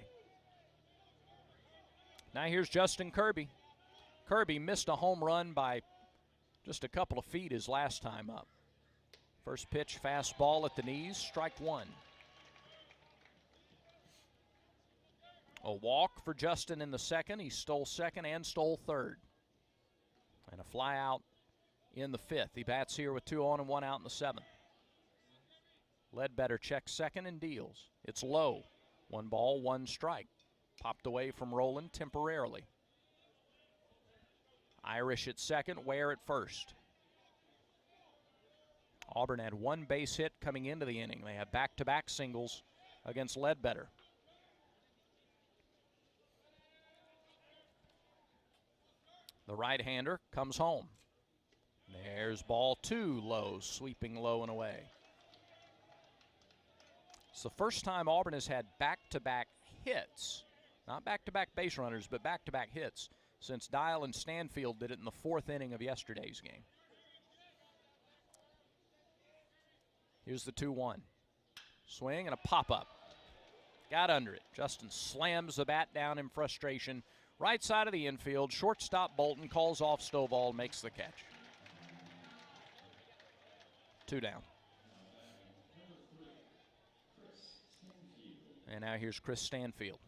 Now here's Justin Kirby. Kirby missed a home run by just a couple of feet his last time up. First pitch, fastball at the knees, strike 1. A walk for Justin in the second. He stole second and stole third. And a fly out in the 5th. He bats here with 2 on and 1 out in the 7th. Ledbetter checks second and deals. It's low. 1 ball, 1 strike. Popped away from Rowland temporarily. Irish at second, Ware at first. Auburn had 1 base hit coming into the inning. They have back-to-back singles against Ledbetter. The right-hander comes home. There's ball 2 low, sweeping low and away. It's the first time Auburn has had back-to-back hits. Not back-to-back base runners, but back-to-back hits since Dial and Stanfield did it in the 4th inning of yesterday's game. Here's the 2-1. Swing and a pop-up. Got under it. Justin slams the bat down in frustration. Right side of the infield, shortstop Bolton calls off Stovall, makes the catch. 2 down. And now here's Chris Stanfield.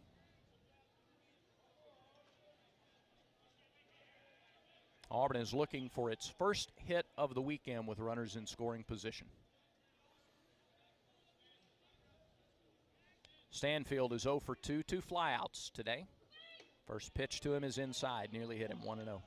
Auburn is looking for its first hit of the weekend with runners in scoring position. Stanfield is 0 for 2, 2 flyouts today. First pitch to him is inside, nearly hit him, 1-0.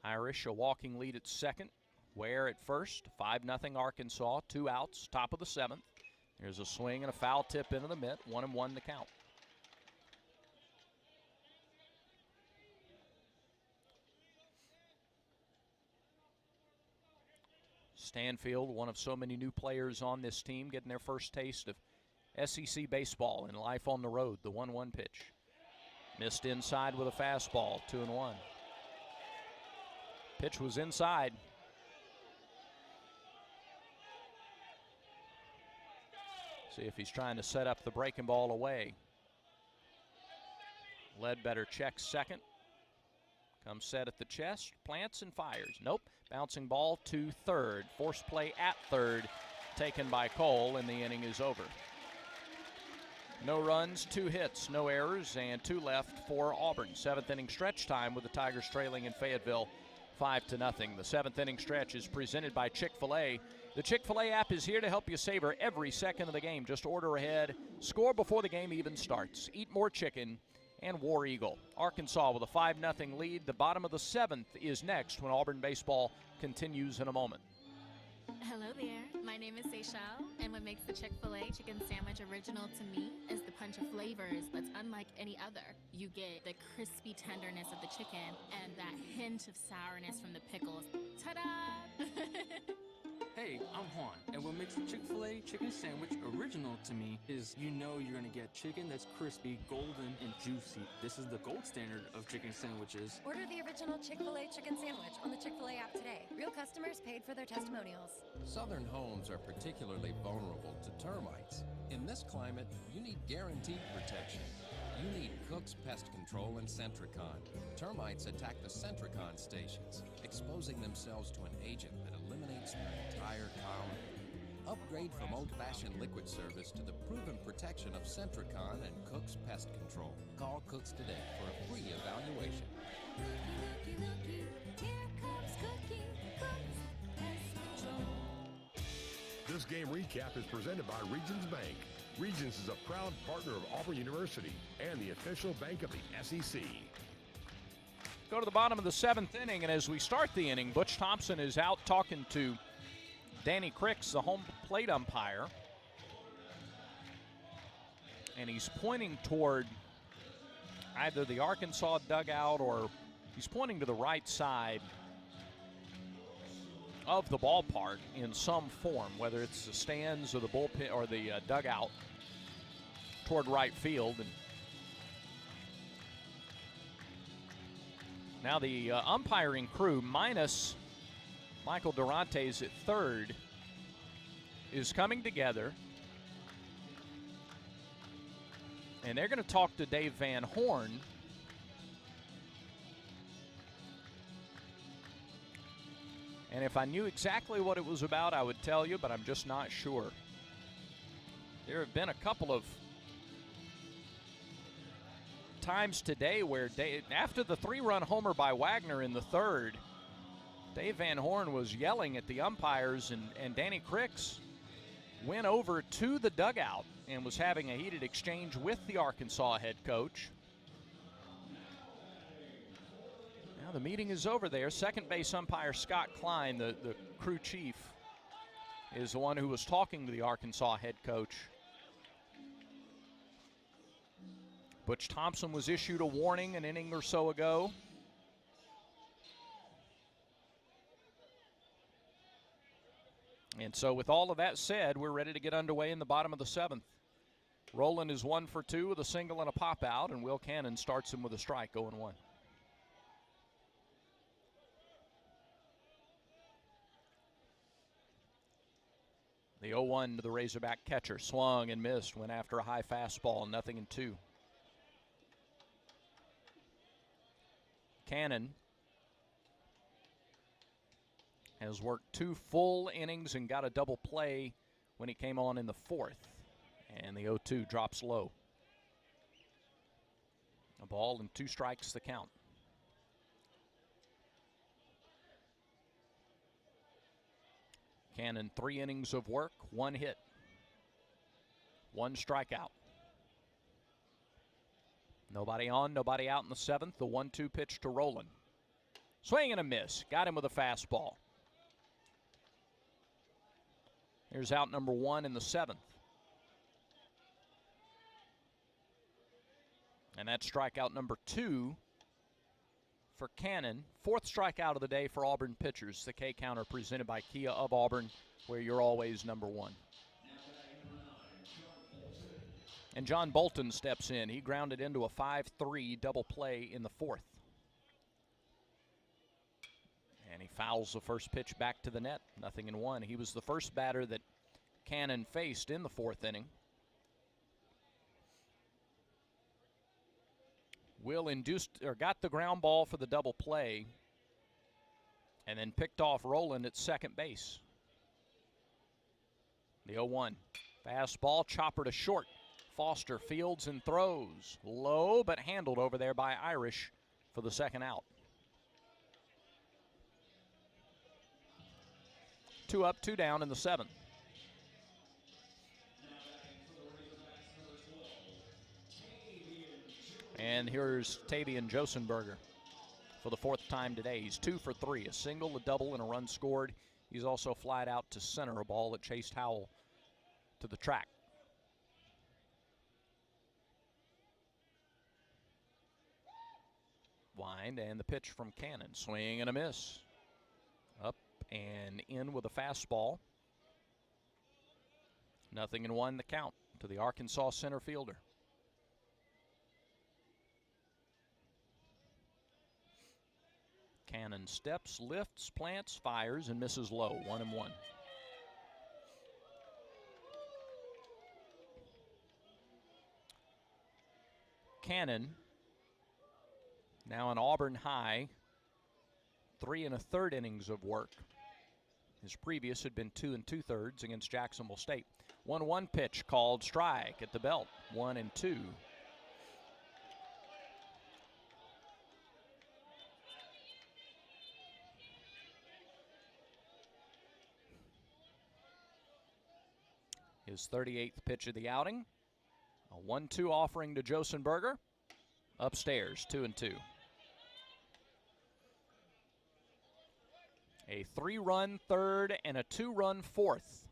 Irish a walking lead at second. Ware at first, 5-0 Arkansas, 2 outs, top of the 7th. There's a swing and a foul tip into the mitt, 1-1 to count. Stanfield, one of so many new players on this team, getting their first taste of SEC baseball and life on the road. The 1-1 pitch. Missed inside with a fastball, 2-1. Pitch was inside. See if he's trying to set up the breaking ball away. Ledbetter checks second. Comes set at the chest, plants and fires. Nope. Bouncing ball to third. Force play at third, taken by Cole, and the inning is over. No runs, 2 hits, no errors, and 2 left for Auburn. 7th inning stretch time with the Tigers trailing in Fayetteville 5-0. The 7th inning stretch is presented by Chick-fil-A. The Chick-fil-A app is here to help you savor every second of the game. Just order ahead, score before the game even starts. Eat more chicken and War Eagle. Arkansas with a 5-0 lead. The bottom of the 7th is next when Auburn baseball continues in a moment. Hello there, my name is Seychelle, and what makes the Chick-fil-A chicken sandwich original to me is the punch of flavors that's unlike any other. You get the crispy tenderness of the chicken and that hint of sourness from the pickles. Ta-da! Hey, I'm Juan, and what makes the Chick-fil-A chicken sandwich original to me is you know you're gonna get chicken that's crispy, golden, and juicy. This is the gold standard of chicken sandwiches. Order the original Chick-fil-A chicken sandwich on the Chick-fil-A app today. Real customers paid for their testimonials. Southern homes are particularly vulnerable to termites. In this climate, you need guaranteed protection. You need Cook's Pest Control and Centricon. Termites attack the Centricon stations, exposing themselves to an agent that eliminates their entire colony. Upgrade from old-fashioned liquid service to the proven protection of Centricon and Cook's Pest Control. Call Cook's today for a free evaluation. Looky, looky, here comes Cookie, Cook's Pest Control. This game recap is presented by Regions Bank. Regions is a proud partner of Auburn University and the official bank of the SEC. Go to the bottom of the 7th inning, and as we start the inning, Butch Thompson is out talking to Danny Cricks, the home plate umpire. And he's pointing toward either the Arkansas dugout or he's pointing to the right side of the ballpark in some form, whether it's the stands or the bullpen or the dugout toward right field. And now the umpiring crew, minus Michael Durantes at third, is coming together. And they're going to talk to Dave Van Horn. And if I knew exactly what it was about, I would tell you, but I'm just not sure. There have been a couple of times today where after the 3-run homer by Wagner in the third, Dave Van Horn was yelling at the umpires, and Danny Cricks went over to the dugout and was having a heated exchange with the Arkansas head coach. Now the meeting is over there. Second base umpire Scott Klein, the crew chief, is the one who was talking to the Arkansas head coach. Butch Thompson was issued a warning an inning or so ago. And so with all of that said, we're ready to get underway in the bottom of the 7th. Rowland is 1 for 2 with a single and a pop out, and Will Cannon starts him with a strike, 0-1. The 0-1 to the Razorback catcher, swung and missed, went after a high fastball, 0-2. Cannon has worked 2 full innings and got a double play when he came on in the 4th. And the 0-2 drops low. A ball and 2 strikes the count. Cannon, 3 innings of work, 1 hit, 1 strikeout. Nobody on, nobody out in the 7th. The 1-2 pitch to Rowland. Swing and a miss. Got him with a fastball. Here's out number 1 in the 7th. And that's strikeout number 2 for Cannon. 4th strikeout of the day for Auburn pitchers. The K counter presented by Kia of Auburn, where you're always number 1. And John Bolton steps in. He grounded into a 5-3 double play in the 4th. And he fouls the first pitch back to the net, 0-1. He was the first batter that Cannon faced in the 4th inning. Will got the ground ball for the double play and then picked off Rowland at second base. The 0-1. Fastball, chopper to short. Foster fields and throws. Low, but handled over there by Irish for the second out. 2 up, 2 down in the 7th. And here's Tavian Josenberger for the 4th time today. He's 2 for 3, a single, a double, and a run scored. He's also flied out to center, a ball that chased Howell to the track. Wind and the pitch from Cannon. Swing and a miss. Up and in with a fastball. 0-1 the count to the Arkansas center fielder. Cannon steps, lifts, plants, fires, and misses low. 1-1. Cannon, now an Auburn high, 3 1/3 innings of work. His previous had been 2 2/3 against Jacksonville State. 1-1 pitch called strike at the belt. 1-2. His 38th pitch of the outing. A 1-2 offering to Josenberger. Upstairs, 2-2. A 3-run third and a 2-run fourth.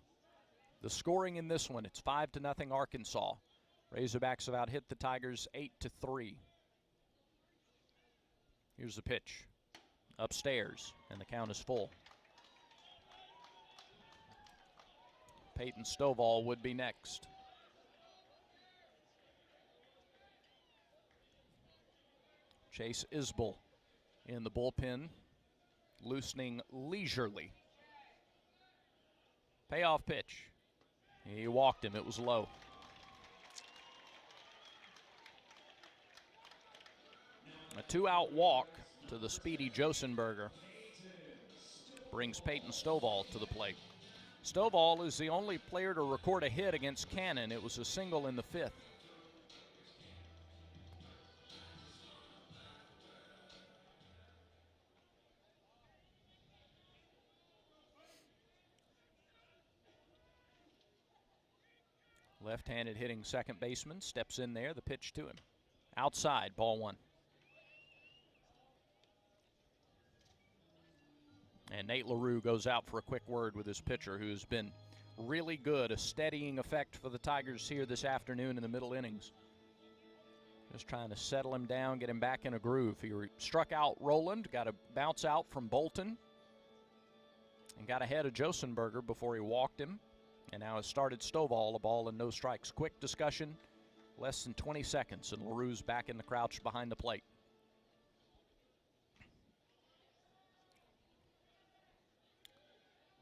The scoring in this one, it's 5-0 Arkansas. Razorbacks have out hit the Tigers 8-3. Here's the pitch. Upstairs, and the count is full. Peyton Stovall would be next. Chase Isbell in the bullpen, loosening leisurely. Payoff pitch. He walked him. It was low. A 2-out walk to the speedy Josenberger brings Peyton Stovall to the plate. Stovall is the only player to record a hit against Cannon. It was a single in the 5th. Left-handed hitting second baseman steps in there. The pitch to him. Outside, ball 1. And Nate LaRue goes out for a quick word with his pitcher, who's been really good, a steadying effect for the Tigers here this afternoon in the middle innings. Just trying to settle him down, get him back in a groove. He struck out Rowland, got a bounce out from Bolton, and got ahead of Josenberger before he walked him. And now has started Stovall, a ball and no strikes. Quick discussion, less than 20 seconds, and LaRue's back in the crouch behind the plate.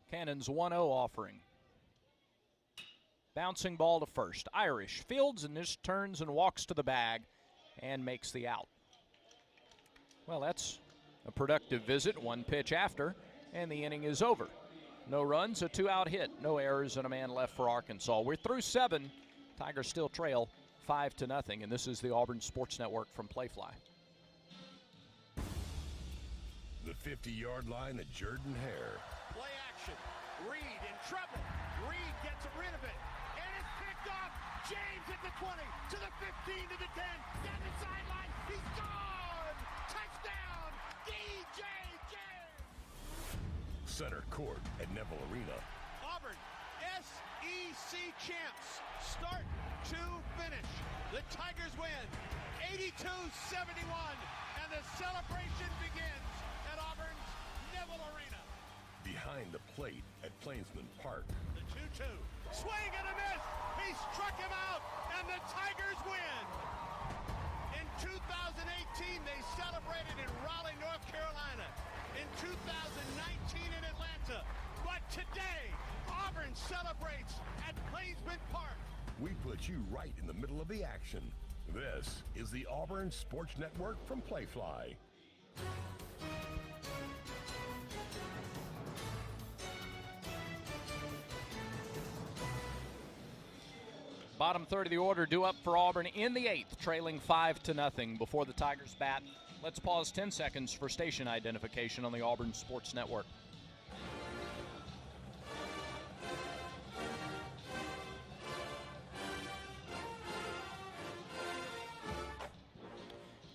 Cannon's 1-0 offering. Bouncing ball to first. Irish fields and just turns and walks to the bag and makes the out. Well, that's a productive visit. 1 pitch after, and the inning is over. No runs, a 2-out hit, no errors, and a man left for Arkansas. We're through 7. Tigers still trail 5-0, and this is the Auburn Sports Network from Playfly. The 50-yard line at Jordan Hare. Play action. Reed in trouble. Reed gets rid of it. And it's picked off. James at the 20, to the 15, to the 10. Down the sideline. He's gone. Touchdown. DJ James. Center court at Neville Arena. Auburn, SEC champs. Start to finish. The Tigers win 82-71. And the celebration begins at Auburn's Neville Arena. Behind the plate at Plainsman Park. The 2-2. Swing and a miss. He struck him out, and the Tigers win. In 2018, they celebrated in Raleigh, North Carolina. In 2019 in Atlanta. But today, Auburn celebrates at Plainsman Park. We put you right in the middle of the action. This is the Auburn Sports Network from Playfly. Bottom third of the order due up for Auburn in the 8th, trailing 5-0 before the Tigers bat. Let's pause 10 seconds for station identification on the Auburn Sports Network.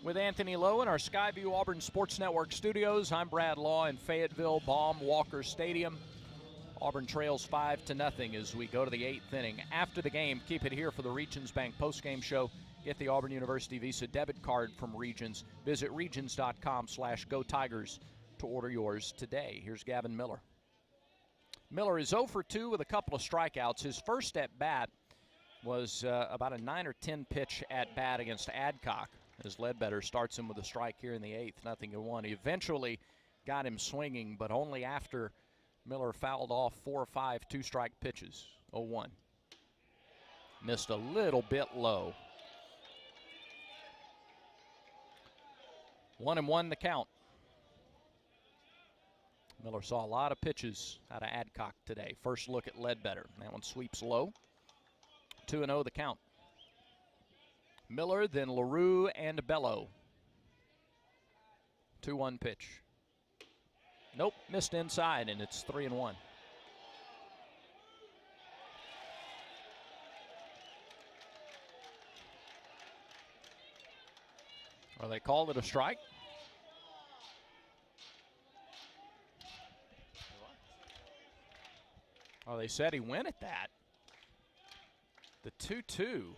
With Anthony Lowe in our Skyview Auburn Sports Network studios, I'm Brad Law in Fayetteville Baum-Walker Stadium. Auburn trails 5-0 as we go to the 8th inning. After the game, keep it here for the Regions Bank postgame show. Get the Auburn University Visa debit card from Regions. Visit regions.com/GoTigers to order yours today. Here's Gavin Miller. Miller is 0 for 2 with a couple of strikeouts. His first at bat was about a 9 or 10 pitch at bat against Adcock, as Ledbetter starts him with a strike here in the 8th, 0-1. He eventually got him swinging, but only after Miller fouled off 4 or 5 two-strike pitches. 0-1. Missed a little bit low. 1-1 the count. Miller saw a lot of pitches out of Adcock today. First look at Ledbetter. That one sweeps low. 2-0 the count. Miller, then LaRue and Bello. 2-1 pitch. Nope, missed inside, and it's 3-1. Well, they called it a strike. Oh, they said he went at that. The 2-2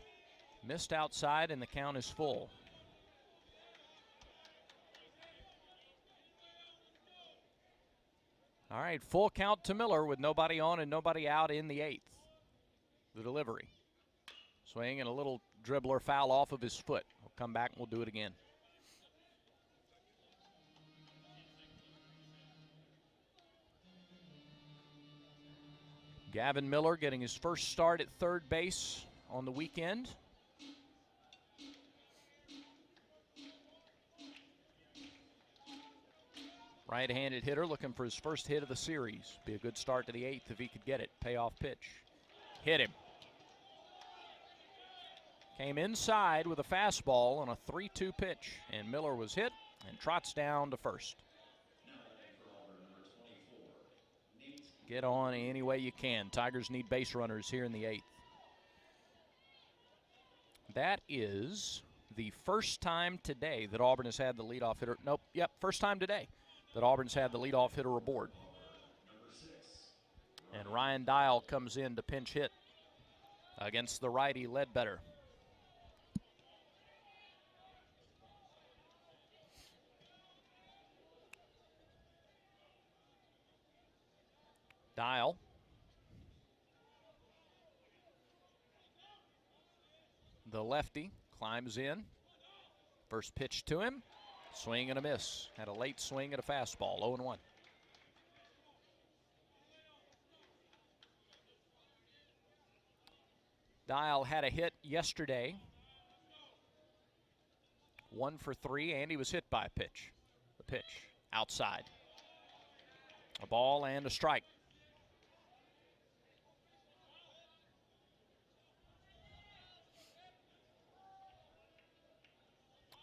missed outside, and the count is full. All right, full count to Miller with nobody on and nobody out in the 8th. The delivery. Swing and a little dribbler foul off of his foot. We'll come back and we'll do it again. Gavin Miller getting his first start at third base on the weekend. Right-handed hitter looking for his first hit of the series. Be a good start to the 8th if he could get it. Payoff pitch. Hit him. Came inside with a fastball on a 3-2 pitch, and Miller was hit and trots down to first. Get on any way you can. Tigers need base runners here in the 8th. That is the first time today that Auburn has had the leadoff hitter. Nope, yep, first time today that Auburn's had the leadoff hitter aboard. And Ryan Dial comes in to pinch hit against the righty Ledbetter. Dial. The lefty climbs in. First pitch to him. Swing and a miss. Had a late swing at a fastball. 0-1. Dial had a hit yesterday. 1 for 3, and he was hit by a pitch. The pitch outside. A ball and a strike.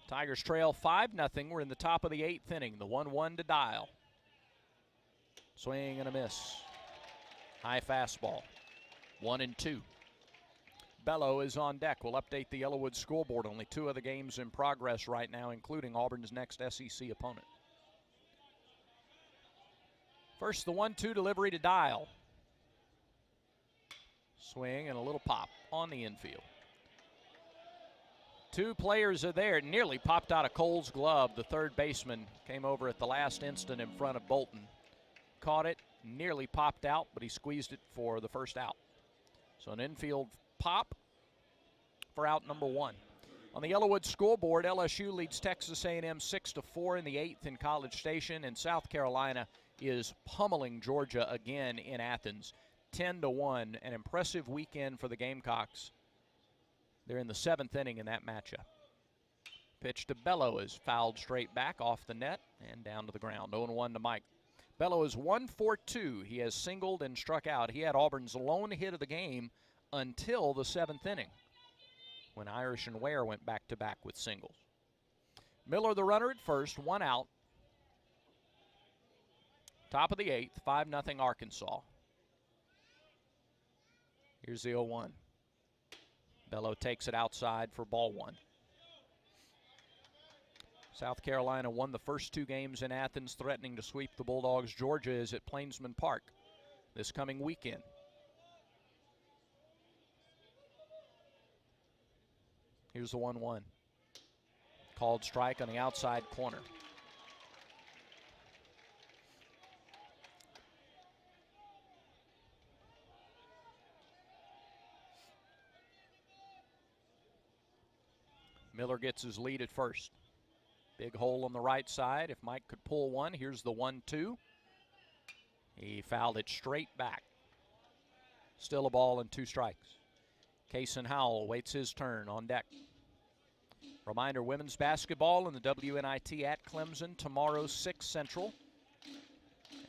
Tigers trail 5-0. We're in the top of the 8th inning. The 1-1 to Dial. Swing and a miss. High fastball. 1-2. Bello is on deck. We'll update the Yellowwood scoreboard. Only 2 of the games in progress right now, including Auburn's next SEC opponent. First, the 1-2 delivery to Dial. Swing and a little pop on the infield. 2 players are there. It nearly popped out of Cole's glove. The third baseman came over at the last instant in front of Bolton. Caught it, nearly popped out, but he squeezed it for the first out. So an infield pop for out number 1. On the Yellowwood scoreboard, LSU leads Texas A&M 6-4 in the 8th in College Station, and South Carolina is pummeling Georgia again in Athens, 10-1. An impressive weekend for the Gamecocks. They're in the 7th inning in that matchup. Pitch to Bello is fouled straight back off the net and down to the ground. 0-1 to Mike. Bello is 1 for 2. He has singled and struck out. He had Auburn's lone hit of the game until the 7th inning, when Irish and Ware went back-to-back with singles. Miller the runner at first, 1 out. Top of the 8th, 5-0 Arkansas. Here's the 0-1. Bello takes it outside for ball 1. South Carolina won the first 2 games in Athens, threatening to sweep the Bulldogs. Georgia is at Plainsman Park this coming weekend. Here's the 1-1. Called strike on the outside corner. Miller gets his lead at first. Big hole on the right side. If Mike could pull one, here's the 1-2. He fouled it straight back. Still a ball and 2 strikes. Kason Howell waits his turn on deck. Reminder, women's basketball in the WNIT at Clemson tomorrow, 6 Central.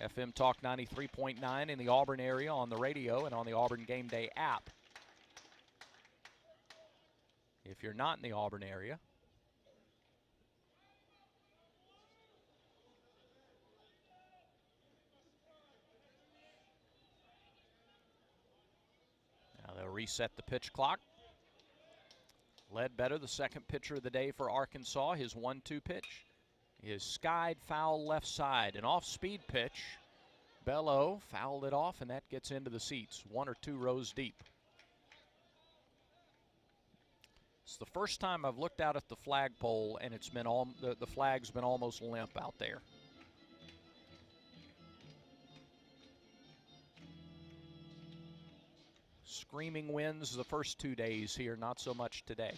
FM Talk 93.9 in the Auburn area on the radio and on the Auburn Game Day app. If you're not in the Auburn area, now they'll reset the pitch clock. Ledbetter, the second pitcher of the day for Arkansas. His 1-2 pitch is skied foul left side. An off-speed pitch. Bello fouled it off, and that gets into the seats, 1 or 2 rows deep. It's the first time I've looked out at the flagpole, and it's been the flag's been almost limp out there. Screaming winds the first 2 days here, not so much today.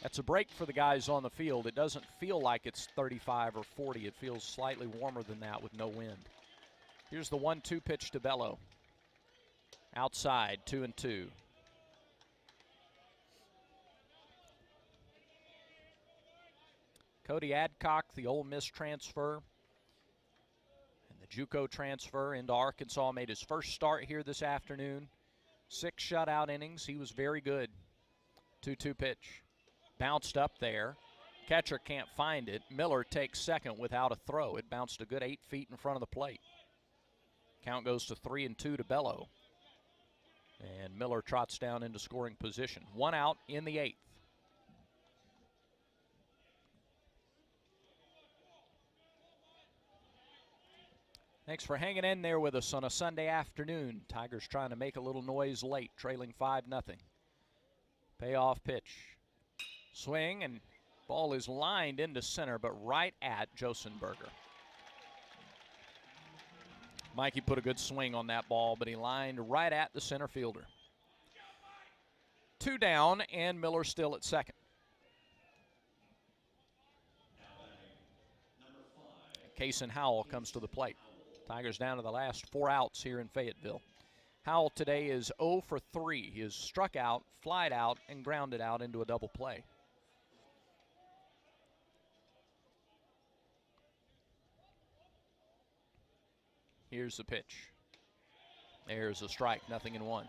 That's a break for the guys on the field. It doesn't feel like it's 35 or 40. It feels slightly warmer than that with no wind. Here's the 1-2 pitch to Bello. Outside, 2-2. Cody Adcock, the Ole Miss transfer, and the JUCO transfer into Arkansas, made his first start here this afternoon. 6 shutout innings. He was very good. 2-2 pitch. Bounced up there. Catcher can't find it. Miller takes second without a throw. It bounced a good 8 feet in front of the plate. Count goes to 3-2 to Bello. And Miller trots down into scoring position. 1 out in the 8th. Thanks for hanging in there with us on a Sunday afternoon. Tigers trying to make a little noise late, trailing 5-0. Payoff pitch. Swing, and ball is lined into center, but right at Josenberger. Mikey put a good swing on that ball, but he lined right at the center fielder. 2 down, and Miller still at second. Kason Howell comes to the plate. Tigers down to the last 4 outs here in Fayetteville. Howell today is 0 for 3. He is struck out, flied out, and grounded out into a double play. Here's the pitch. There's a strike, 0-1.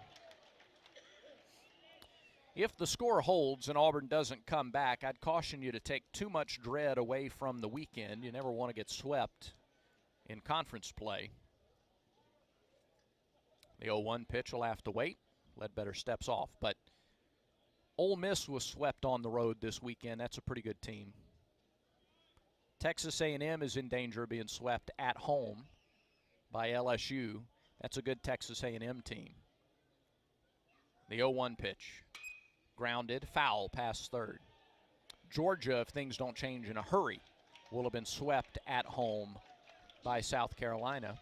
If the score holds and Auburn doesn't come back, I'd caution you to take too much dread away from the weekend. You never want to get swept in conference play. The 0-1 pitch will have to wait. Ledbetter steps off, but Ole Miss was swept on the road this weekend. That's a pretty good team. Texas A&M is in danger of being swept at home by LSU. That's a good Texas A&M team. The 0-1 pitch. Grounded, foul past third. Georgia, if things don't change in a hurry, will have been swept at home by South Carolina.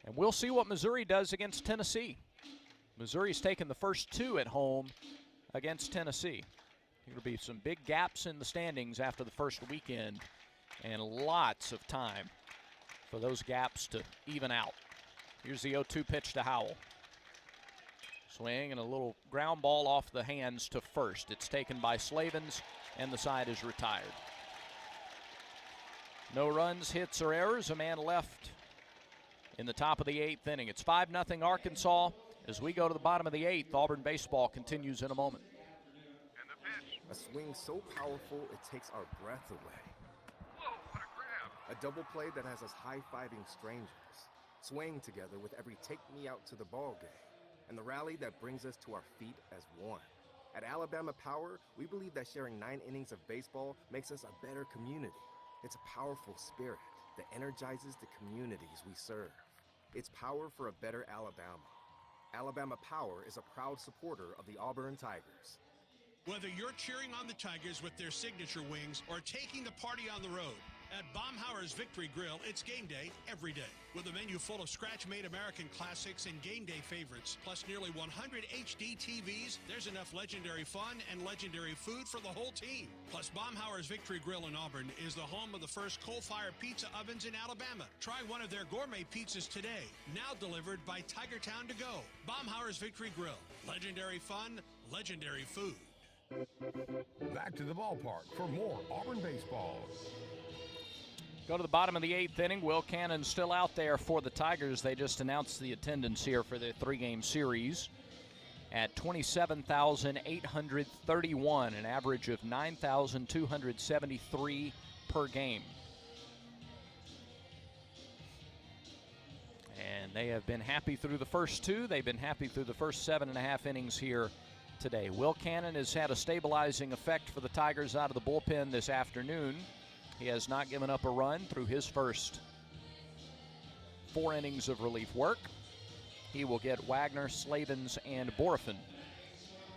And we'll see what Missouri does against Tennessee. Missouri's taken the first 2 at home against Tennessee. There'll be some big gaps in the standings after the first weekend, and lots of time for those gaps to even out. Here's the 0-2 pitch to Howell. Swing and a little ground ball off the hands to first. It's taken by Slavens, and the side is retired. No runs, hits, or errors. A man left in the top of the 8th inning. It's 5-0 Arkansas As we go to the bottom of the 8th, Auburn baseball continues in a moment. A swing so powerful it takes our breath away. Whoa, what a grab! A double play that has us high-fiving strangers, swaying together with every take me out to the ball game, and the rally that brings us to our feet as one. At Alabama Power, we believe that sharing 9 innings of baseball makes us a better community. It's a powerful spirit that energizes the communities we serve. It's power for a better Alabama. Alabama Power is a proud supporter of the Auburn Tigers. Whether you're cheering on the Tigers with their signature wings or taking the party on the road, at Baumhauer's Victory Grill, it's game day every day. With a menu full of scratch-made American classics and game day favorites, plus nearly 100 HD TVs, there's enough legendary fun and legendary food for the whole team. Plus, Baumhauer's Victory Grill in Auburn is the home of the first coal-fired pizza ovens in Alabama. Try one of their gourmet pizzas today, now delivered by Tigertown to go. Baumhauer's Victory Grill. Legendary fun, legendary food. Back to the ballpark for more Auburn baseball. Go to the bottom of the 8th inning. Will Cannon still out there for the Tigers. They just announced the attendance here for the 3-game series at 27,831, an average of 9,273 per game. And they have been happy through the first 2. They've been happy through the first 7.5 innings here today. Will Cannon has had a stabilizing effect for the Tigers out of the bullpen this afternoon. He has not given up a run through his first 4 innings of relief work. He will get Wagner, Slavens, and Borfin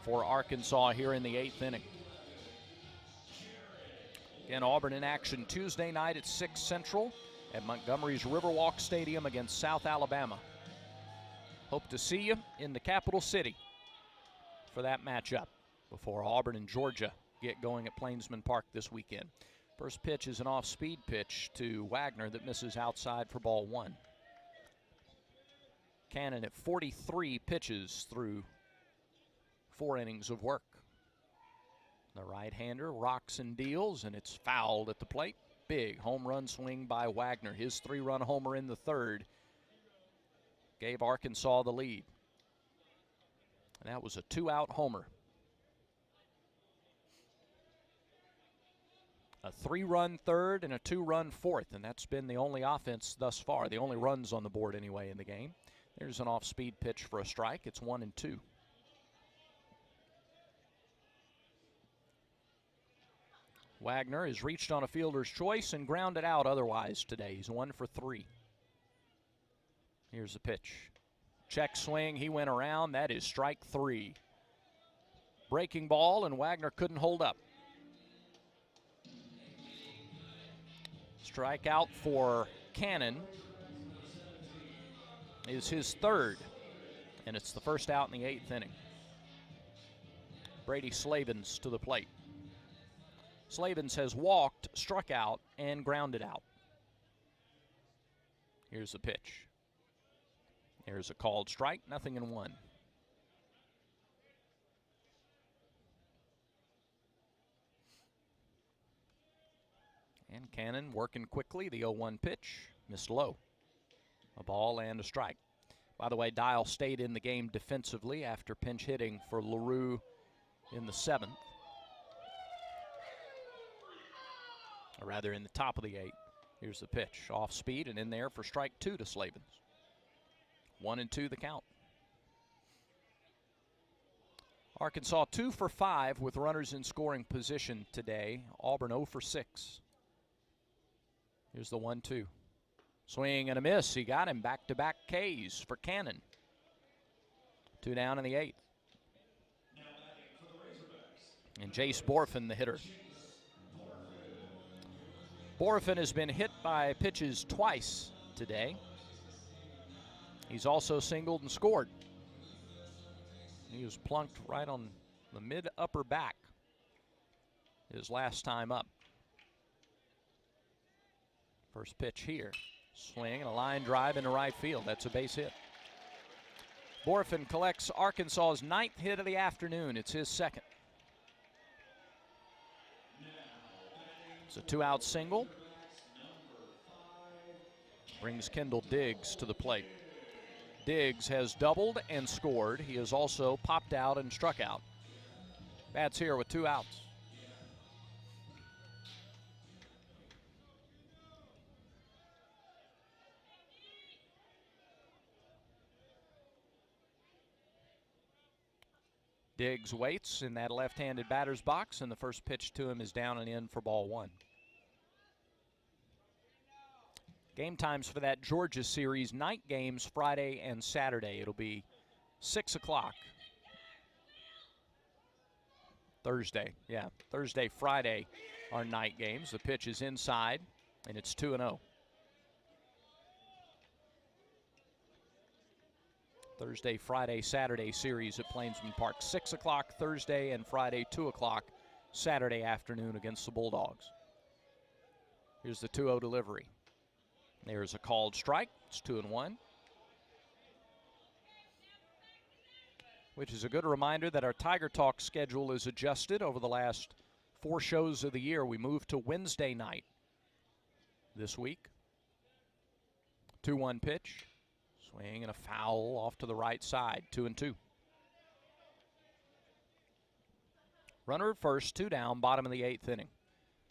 for Arkansas here in the 8th inning. Again, Auburn in action Tuesday night at 6 Central at Montgomery's Riverwalk Stadium against South Alabama. Hope to see you in the capital city for that matchup before Auburn and Georgia get going at Plainsman Park this weekend. First pitch is an off-speed pitch to Wagner that misses outside for ball 1. Cannon at 43 pitches through 4 innings of work. The right-hander rocks and deals, and it's fouled at the plate. Big home run swing by Wagner. His 3-run homer in the 3rd gave Arkansas the lead. And that was a 2-out homer. A 3-run 3rd and a 2-run 4th, and that's been the only offense thus far, the only runs on the board anyway in the game. There's an off-speed pitch for a strike. It's 1-2. Wagner has reached on a fielder's choice and grounded out otherwise today. He's 1 for 3. Here's the pitch. Check swing, he went around. That is strike 3. Breaking ball, and Wagner couldn't hold up. Strikeout for Cannon is his 3rd, and it's the first out in the 8th inning. Brady Slavens to the plate. Slavens has walked, struck out, and grounded out. Here's the pitch. There's a called strike, 0-1. And Cannon working quickly. The 0-1 pitch missed low. A ball and a strike. By the way, Dial stayed in the game defensively after pinch hitting for LaRue in the 7th. Or rather, in the top of the 8th. Here's the pitch. Off speed and in there for strike 2 to Slavens. 1-2 the count. Arkansas 2 for 5 with runners in scoring position today. Auburn 0 for 6. Here's the 1-2. Swing and a miss. He got him. Back-to-back Ks for Cannon. 2 down in the 8th. And Jace Borfin, the hitter. Borfin has been hit by pitches twice today. He's also singled and scored. He was plunked right on the mid-upper back his last time up. First pitch here. Swing and a line drive into right field. That's a base hit. Borfin collects Arkansas's 9th hit of the afternoon. It's his 2nd. It's a 2-out single. Brings Kendall Diggs to the plate. Diggs has doubled and scored. He has also popped out and struck out. Bats here with 2 outs. Diggs waits in that left-handed batter's box, and the first pitch to him is down and in for ball 1. Game times for that Georgia series, night games Friday and Saturday. It'll be 6 o'clock. Thursday, Friday are night games. The pitch is inside, and it's 2-0. Thursday, Friday, Saturday series at Plainsman Park. 6 o'clock Thursday and Friday, 2 o'clock Saturday afternoon against the Bulldogs. Here's the 2-0 delivery. There's a called strike. It's 2-1. Which is a good reminder that our Tiger Talk schedule is adjusted over the last 4 shows of the year. We moved to Wednesday night this week. 2-1 pitch. Swing and a foul off to the right side. 2-2. Runner at first, 2 down, bottom of the 8th inning.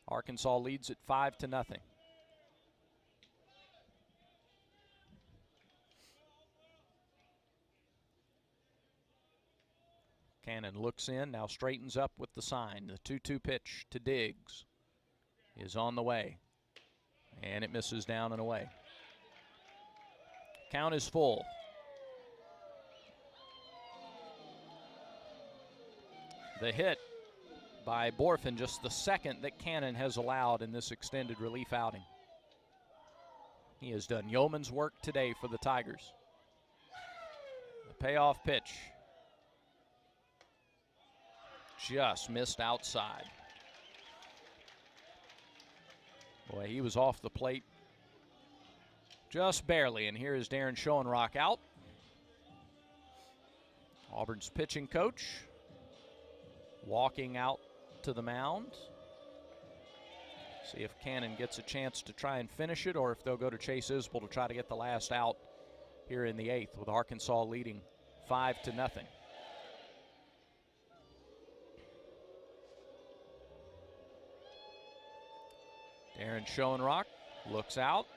Arkansas leads it 5-0. Cannon looks in, now straightens up with the sign. The 2-2 pitch to Diggs is on the way, and it misses down and away. Count is full. The hit by Borfin, just the second that Cannon has allowed in this extended relief outing. He has done yeoman's work today for the Tigers. The payoff pitch just missed outside. Boy, he was off the plate just barely, and here is Darren Schoenrock out. Auburn's pitching coach walking out to the mound. See if Cannon gets a chance to try and finish it, or if they'll go to Chase Isbell to try to get the last out here in the 8th, with Arkansas leading 5-0. Darren Schoenrock looks out.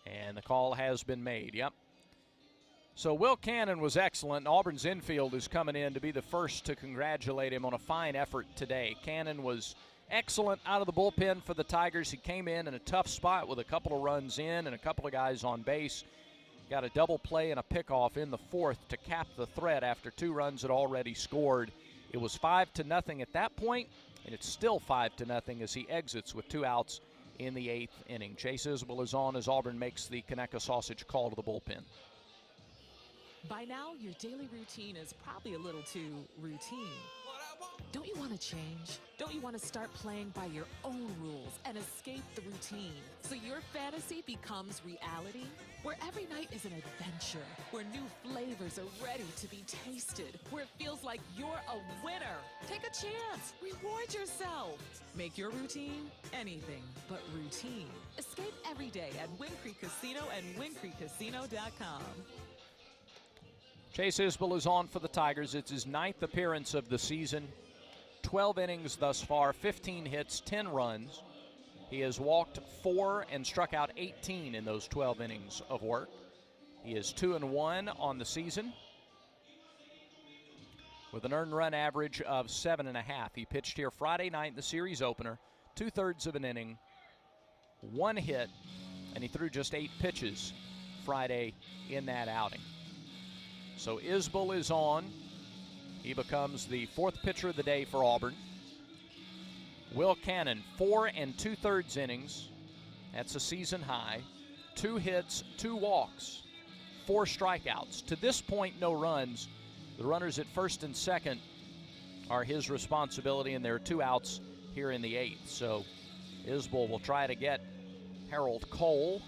And the call has been made, yep. So Will Cannon was excellent. Auburn's infield is coming in to be the first to congratulate him on a fine effort today. Cannon was excellent out of the bullpen for the Tigers. He came in a tough spot with a couple of runs in and a couple of guys on base. Got a double play and a pickoff in the 4th to cap the threat after 2 runs had already scored. It was 5-0 at that point, and it's still 5-0 as he exits with 2 outs in the 8th inning. Chase Isbell is on as Auburn makes the Conecuh sausage call to the bullpen. By now, your daily routine is probably a little too routine. Don't you want to change? Don't you want to start playing by your own rules and escape the routine so your fantasy becomes reality? Where every night is an adventure, where new flavors are ready to be tasted, where it feels like you're a winner. Take a chance. Reward yourself. Make your routine anything but routine. Escape every day at Wind Creek Casino and WindCreekCasino.com. Chase Isbell is on for the Tigers. It's his 9th appearance of the season. 12 innings thus far, 15 hits, 10 runs. He has walked 4 and struck out 18 in those 12 innings of work. He is 2-1 on the season with an earned run average of 7.5. He pitched here Friday night in the series opener, 2/3 of an inning, 1 hit, and he threw just 8 pitches Friday in that outing. So Isbell is on. He becomes the 4th pitcher of the day for Auburn. Will Cannon, 4 2/3 innings. That's a season high. 2 hits, 2 walks, 4 strikeouts. To this point, no runs. The runners at first and second are his responsibility, and there are 2 outs here in the 8th. So Isbell will try to get Harold Cole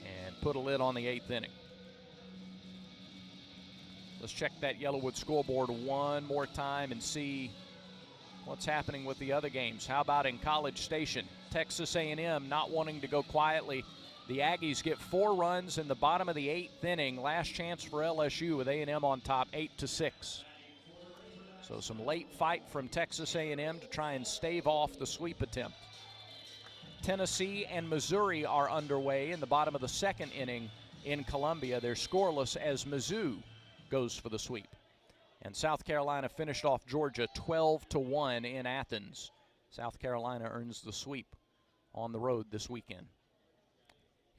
and put a lid on the 8th inning. Let's check that Yellowwood scoreboard one more time and see what's happening with the other games. How about in College Station? Texas A&M not wanting to go quietly. The Aggies get 4 runs in the bottom of the 8th inning. Last chance for LSU with A&M on top, 8-6. So some late fight from Texas A&M to try and stave off the sweep attempt. Tennessee and Missouri are underway in the bottom of the 2nd inning in Columbia. They're scoreless as Mizzou goes for the sweep. And South Carolina finished off Georgia 12-1 in Athens. South Carolina earns the sweep on the road this weekend.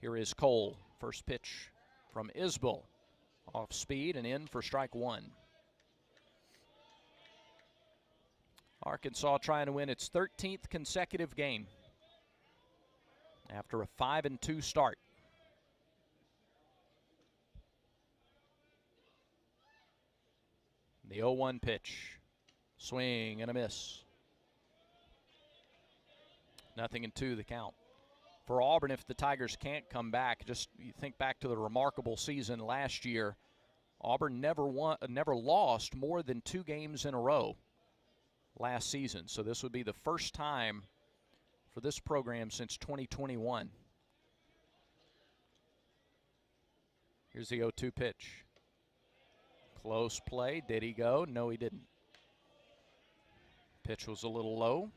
Here is Cole. First pitch from Isbell. Off speed and in for strike 1. Arkansas trying to win its 13th consecutive game after a 5-2 start. The 0-1 pitch. Swing and a miss. 0-2 the count. For Auburn, if the Tigers can't come back, just you think back to the remarkable season last year, Auburn never lost more than 2 games in a row last season. So this would be the first time for this program since 2021. Here's the 0-2 pitch. Close play. Did he go? No, he didn't. Pitch was a little low.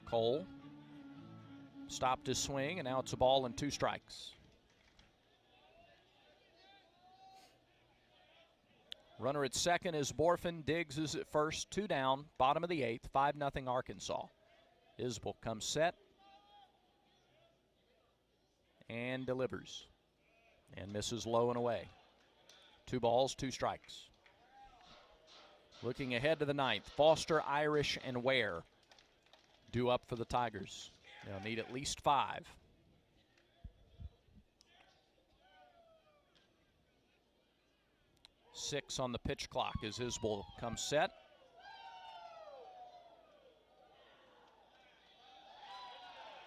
Cole stopped his swing, and now it's a ball and 2 strikes. Runner at second is Borfin. Diggs is at first. 2 down. Bottom of the 8th. 5-0 Arkansas. Isbell comes set and delivers and misses low and away. 2 balls, 2 strikes. Looking ahead to the 9th, Foster, Irish, and Ware due up for the Tigers. They'll need at least 5. Six on the pitch clock as Isbell comes set.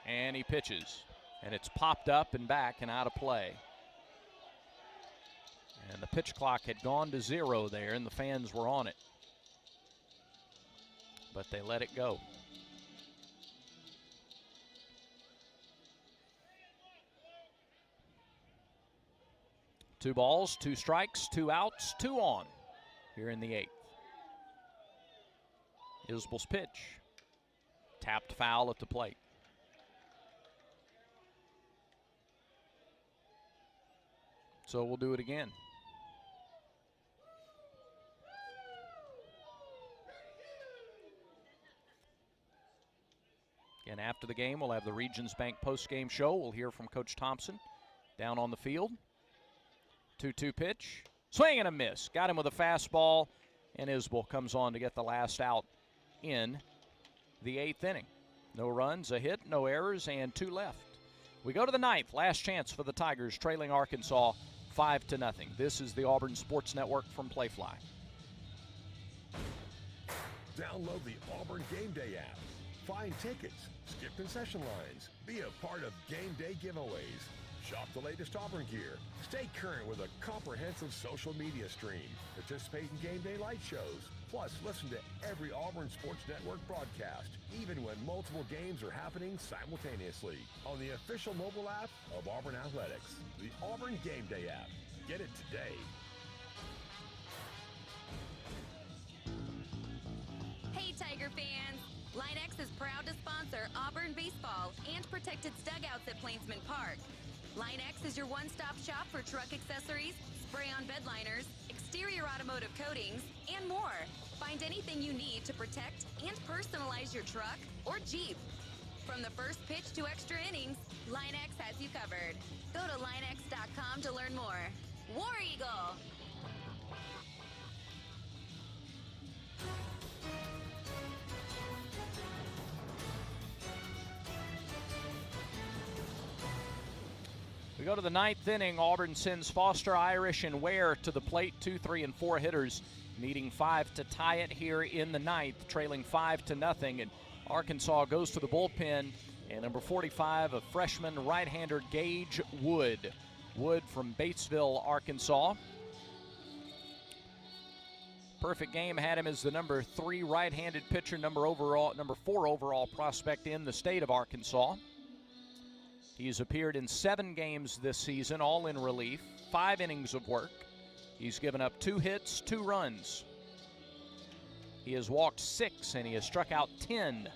And he pitches. And it's popped up and back and out of play. And the pitch clock had gone to 0 there, and the fans were on it. But they let it go. Two balls, 2 strikes, 2 outs, 2 on here in the 8th. Isbell's pitch. Tapped foul at the plate. So we'll do it again. Again, after the game, we'll have the Regions Bank post-game show. We'll hear from Coach Thompson down on the field. 2-2 pitch. Swing and a miss. Got him with a fastball, and Isbell comes on to get the last out in the 8th inning. No runs, a hit, no errors, and 2 left. We go to the 9th. Last chance for the Tigers, trailing Arkansas 5-0. This is the Auburn Sports Network from Playfly. Download the Auburn Game Day app. Find tickets, skip concession lines, be a part of game day giveaways. Shop the latest Auburn gear. Stay current with a comprehensive social media stream. Participate in game day light shows. Plus, listen to every Auburn Sports Network broadcast, even when multiple games are happening simultaneously. On the official mobile app of Auburn Athletics, the Auburn Game Day app. Get it today. Hey, Tiger fans! LineX is proud to sponsor Auburn baseball and Protected Dugouts at Plainsman Park. LineX is your one-stop shop for truck accessories, spray-on bed liners, exterior automotive coatings, and more. Find anything you need to protect and personalize your truck or Jeep. From the first pitch to extra innings, LineX has you covered. Go to linex.com to learn more. War Eagle! We go to the 9th inning. Auburn sends Foster, Irish, and Ware to the plate. 2, 3, and 4 hitters needing 5 to tie it here in the 9th, trailing 5-0. And Arkansas goes to the bullpen. And number 45, a freshman right-hander, Gage Wood. Wood from Batesville, Arkansas. Perfect Game had him as the number 3 right-handed pitcher, number 4 overall prospect in the state of Arkansas. He's appeared in 7 games this season, all in relief, 5 innings of work. He's given up 2 hits, 2 runs. He has walked 6 and he has struck out 10,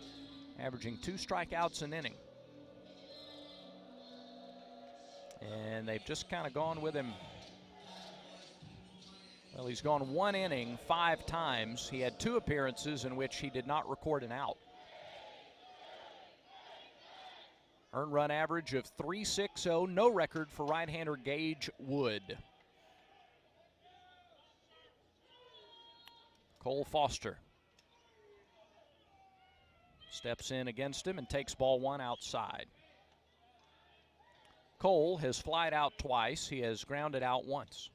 averaging 2 strikeouts an inning. And they've just kind of gone with him. Well, he's gone 1 inning 5 times. He had 2 appearances in which he did not record an out. Earned run average of .360, no record for right-hander Gage Wood. Cole Foster steps in against him and takes ball 1 outside. Cole has flied out twice. He has grounded out once.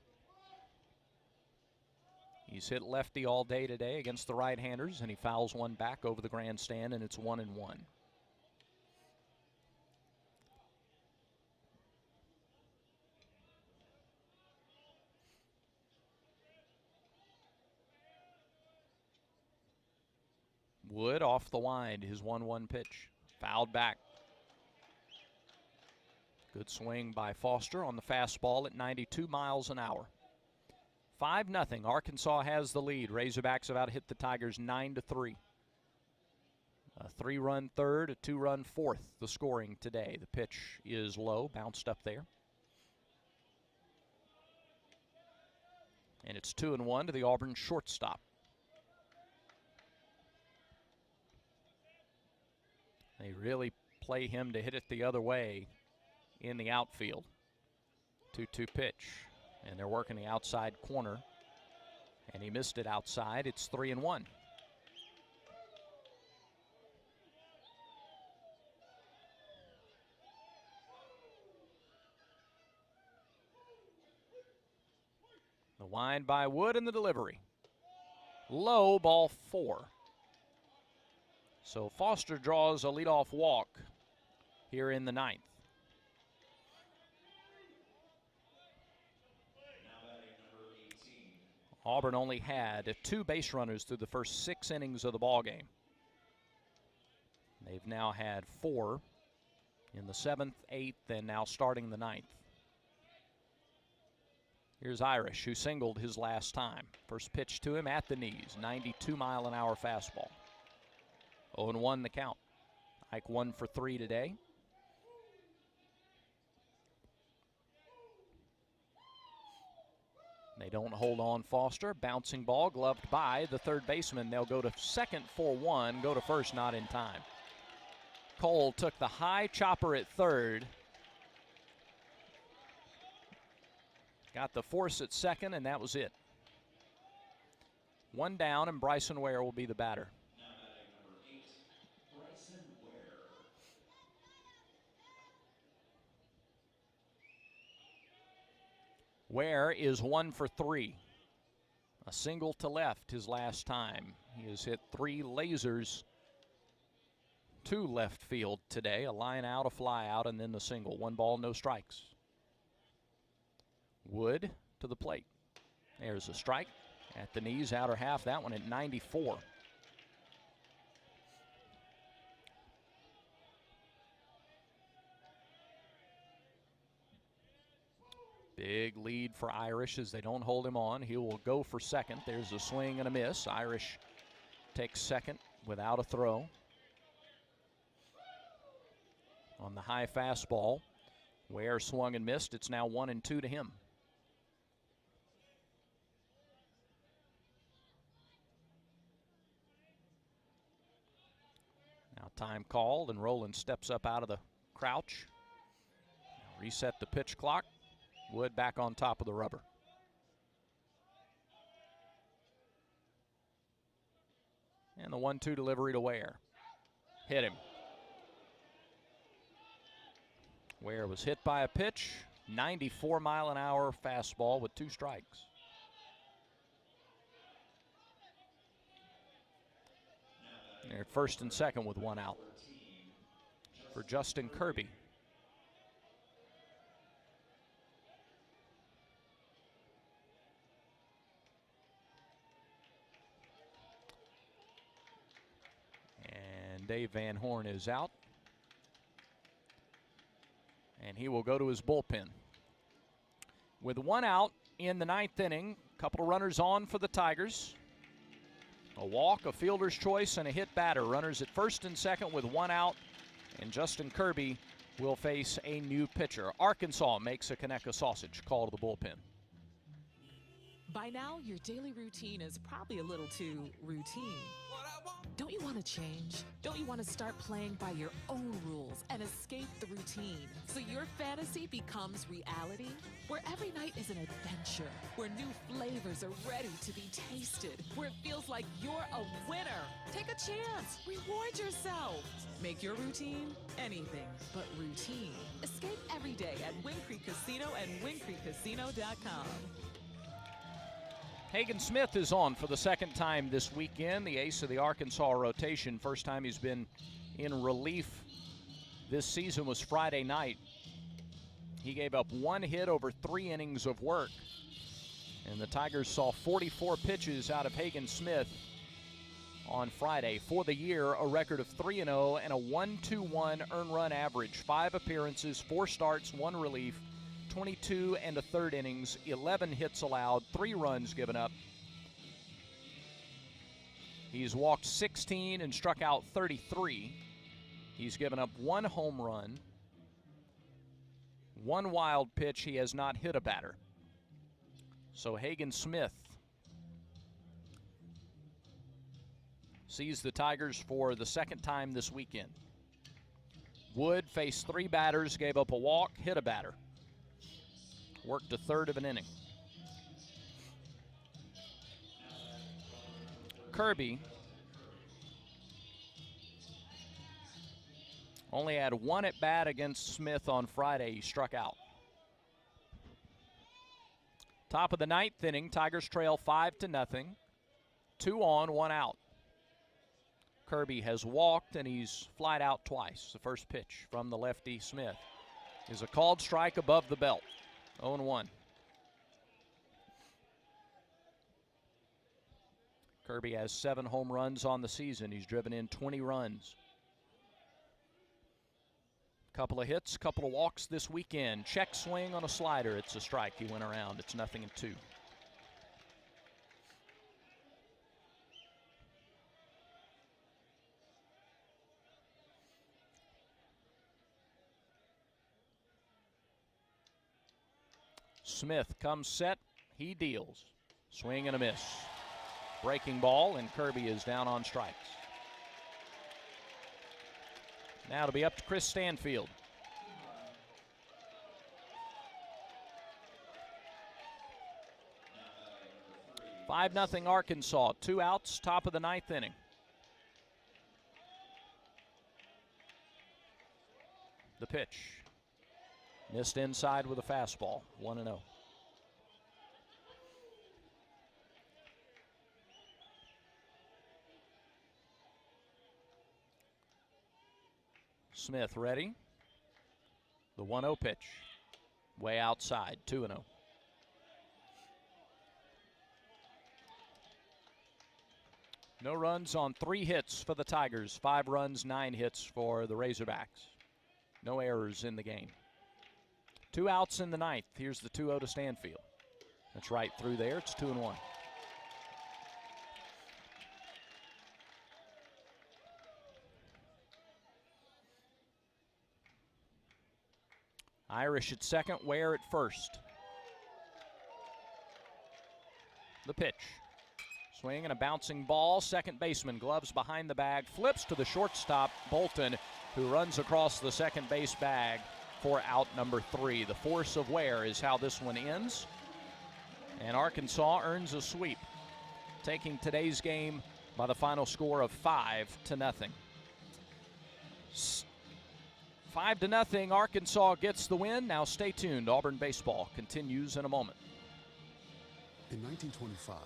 He's hit lefty all day today against the right-handers, and he fouls one back over the grandstand, and it's 1-1. Wood off the wind, his 1-1 pitch. Fouled back. Good swing by Foster on the fastball at 92 miles an hour. 5-0. Arkansas has the lead. Razorbacks have out-hit the Tigers 9-3. A 3-run third, a 2-run fourth, the scoring today. The pitch is low, bounced up there. And it's 2-1 to the Auburn shortstop. They really play him to hit it the other way in the outfield. 2-2 pitch. And they're working the outside corner. And he missed it outside. It's 3-1. The wind by Wood and the delivery. Low, ball 4. So Foster draws a leadoff walk here in the 9th. Auburn only had 2 base runners through the first 6 innings of the ball game. They've now had 4 in the 7th, 8th, and now starting the 9th. Here's Irish, who singled his last time. First pitch to him at the knees, 92-mile-an-hour fastball. 0-1 the count. Ike 1 for 3 today. They don't hold on Foster. Bouncing ball, gloved by the third baseman. They'll go to second for 1, go to first, not in time. Cole took the high chopper at third. Got the force at second, and that was it. 1 down, and Bryson Ware will be the batter. Ware is 1 for 3. A single to left his last time. He has hit 3 lasers to left field today. A line out, a fly out, and then the single. 1 ball, no strikes. Wood to the plate. There's a strike at the knees, outer half. That one at 94. Big lead for Irish as they don't hold him on. He will go for second. There's a swing and a miss. Irish takes second without a throw. On the high fastball, Ware swung and missed. It's now 1-2 to him. Now time called, and Rowland steps up out of the crouch. Reset the pitch clock. Wood back on top of the rubber. And the 1-2 delivery to Ware. Hit him. Ware was hit by a pitch. 94-mile-an-hour fastball with 2 strikes. They're at first and second with 1 out for Justin Kirby. Dave Van Horn is out. And he will go to his bullpen. With one out in the ninth inning, a couple of runners on for the Tigers. A walk, a fielder's choice, and a hit batter. Runners at first and second with one out. And Justin Kirby will face a new pitcher. Arkansas makes a Conecuh sausage call to the bullpen. By now, your daily routine is probably a little too routine. Don't you want to change? Don't you want to start playing by your own rules and escape the routine so your fantasy becomes reality? Where every night is an adventure, where new flavors are ready to be tasted, where it feels like you're a winner. Take a chance. Reward yourself. Make your routine anything but routine. Escape every day at Wind Creek Casino and WindCreekCasino.com. Hagen Smith is on for the second time this weekend, the ace of the Arkansas rotation. First time he's been in relief this season was Friday night. He gave up one hit over 3 innings of work. And the Tigers saw 44 pitches out of Hagen Smith on Friday. For the year, a record of 3-0 and a 1.21 earned run average. 5 appearances, 4 starts, 1 relief. 22 and a third innings, 11 hits allowed, 3 runs given up. He's walked 16 and struck out 33. He's given up 1 home run, 1 wild pitch. He has not hit a batter. So Hagen Smith sees the Tigers for the second time this weekend. Wood faced 3 batters, gave up a walk, hit a batter. Worked a third of an inning. Kirby only had 1 at bat against Smith on Friday. He struck out. Top of the ninth inning, Tigers trail 5-0. 2 on, 1 out. Kirby has walked and he's flied out twice. The first pitch from the lefty Smith is a called strike above the belt. 0-1. Kirby has 7 home runs on the season. He's driven in 20 runs. Couple of hits, couple of walks this weekend. Check swing on a slider. It's a strike. He went around. It's 0-2. Smith comes set, he deals. Swing and a miss. Breaking ball, and Kirby is down on strikes. Now it'll be up to Chris Stanfield. Five 0 Arkansas, 2 outs, top of the ninth inning. The pitch. Missed inside with a fastball, 1-0. Smith ready. The 1-0 pitch. Way outside, 2-0. No runs on 3 hits for the Tigers. 5 runs, 9 hits for the Razorbacks. No errors in the game. 2 outs in the ninth. Here's the 2-0 to Stanfield. That's right through there. It's 2-1. Irish at second, Ware at first. The pitch. Swing and a bouncing ball. Second baseman, gloves behind the bag, flips to the shortstop, Bolton, who runs across the second base bag for out number 3. The force of Ware is how this one ends. And Arkansas earns a sweep, taking today's game by the final score of 5-0. 5-0, Arkansas gets the win. Now stay tuned. Auburn baseball continues in a moment. In 1925,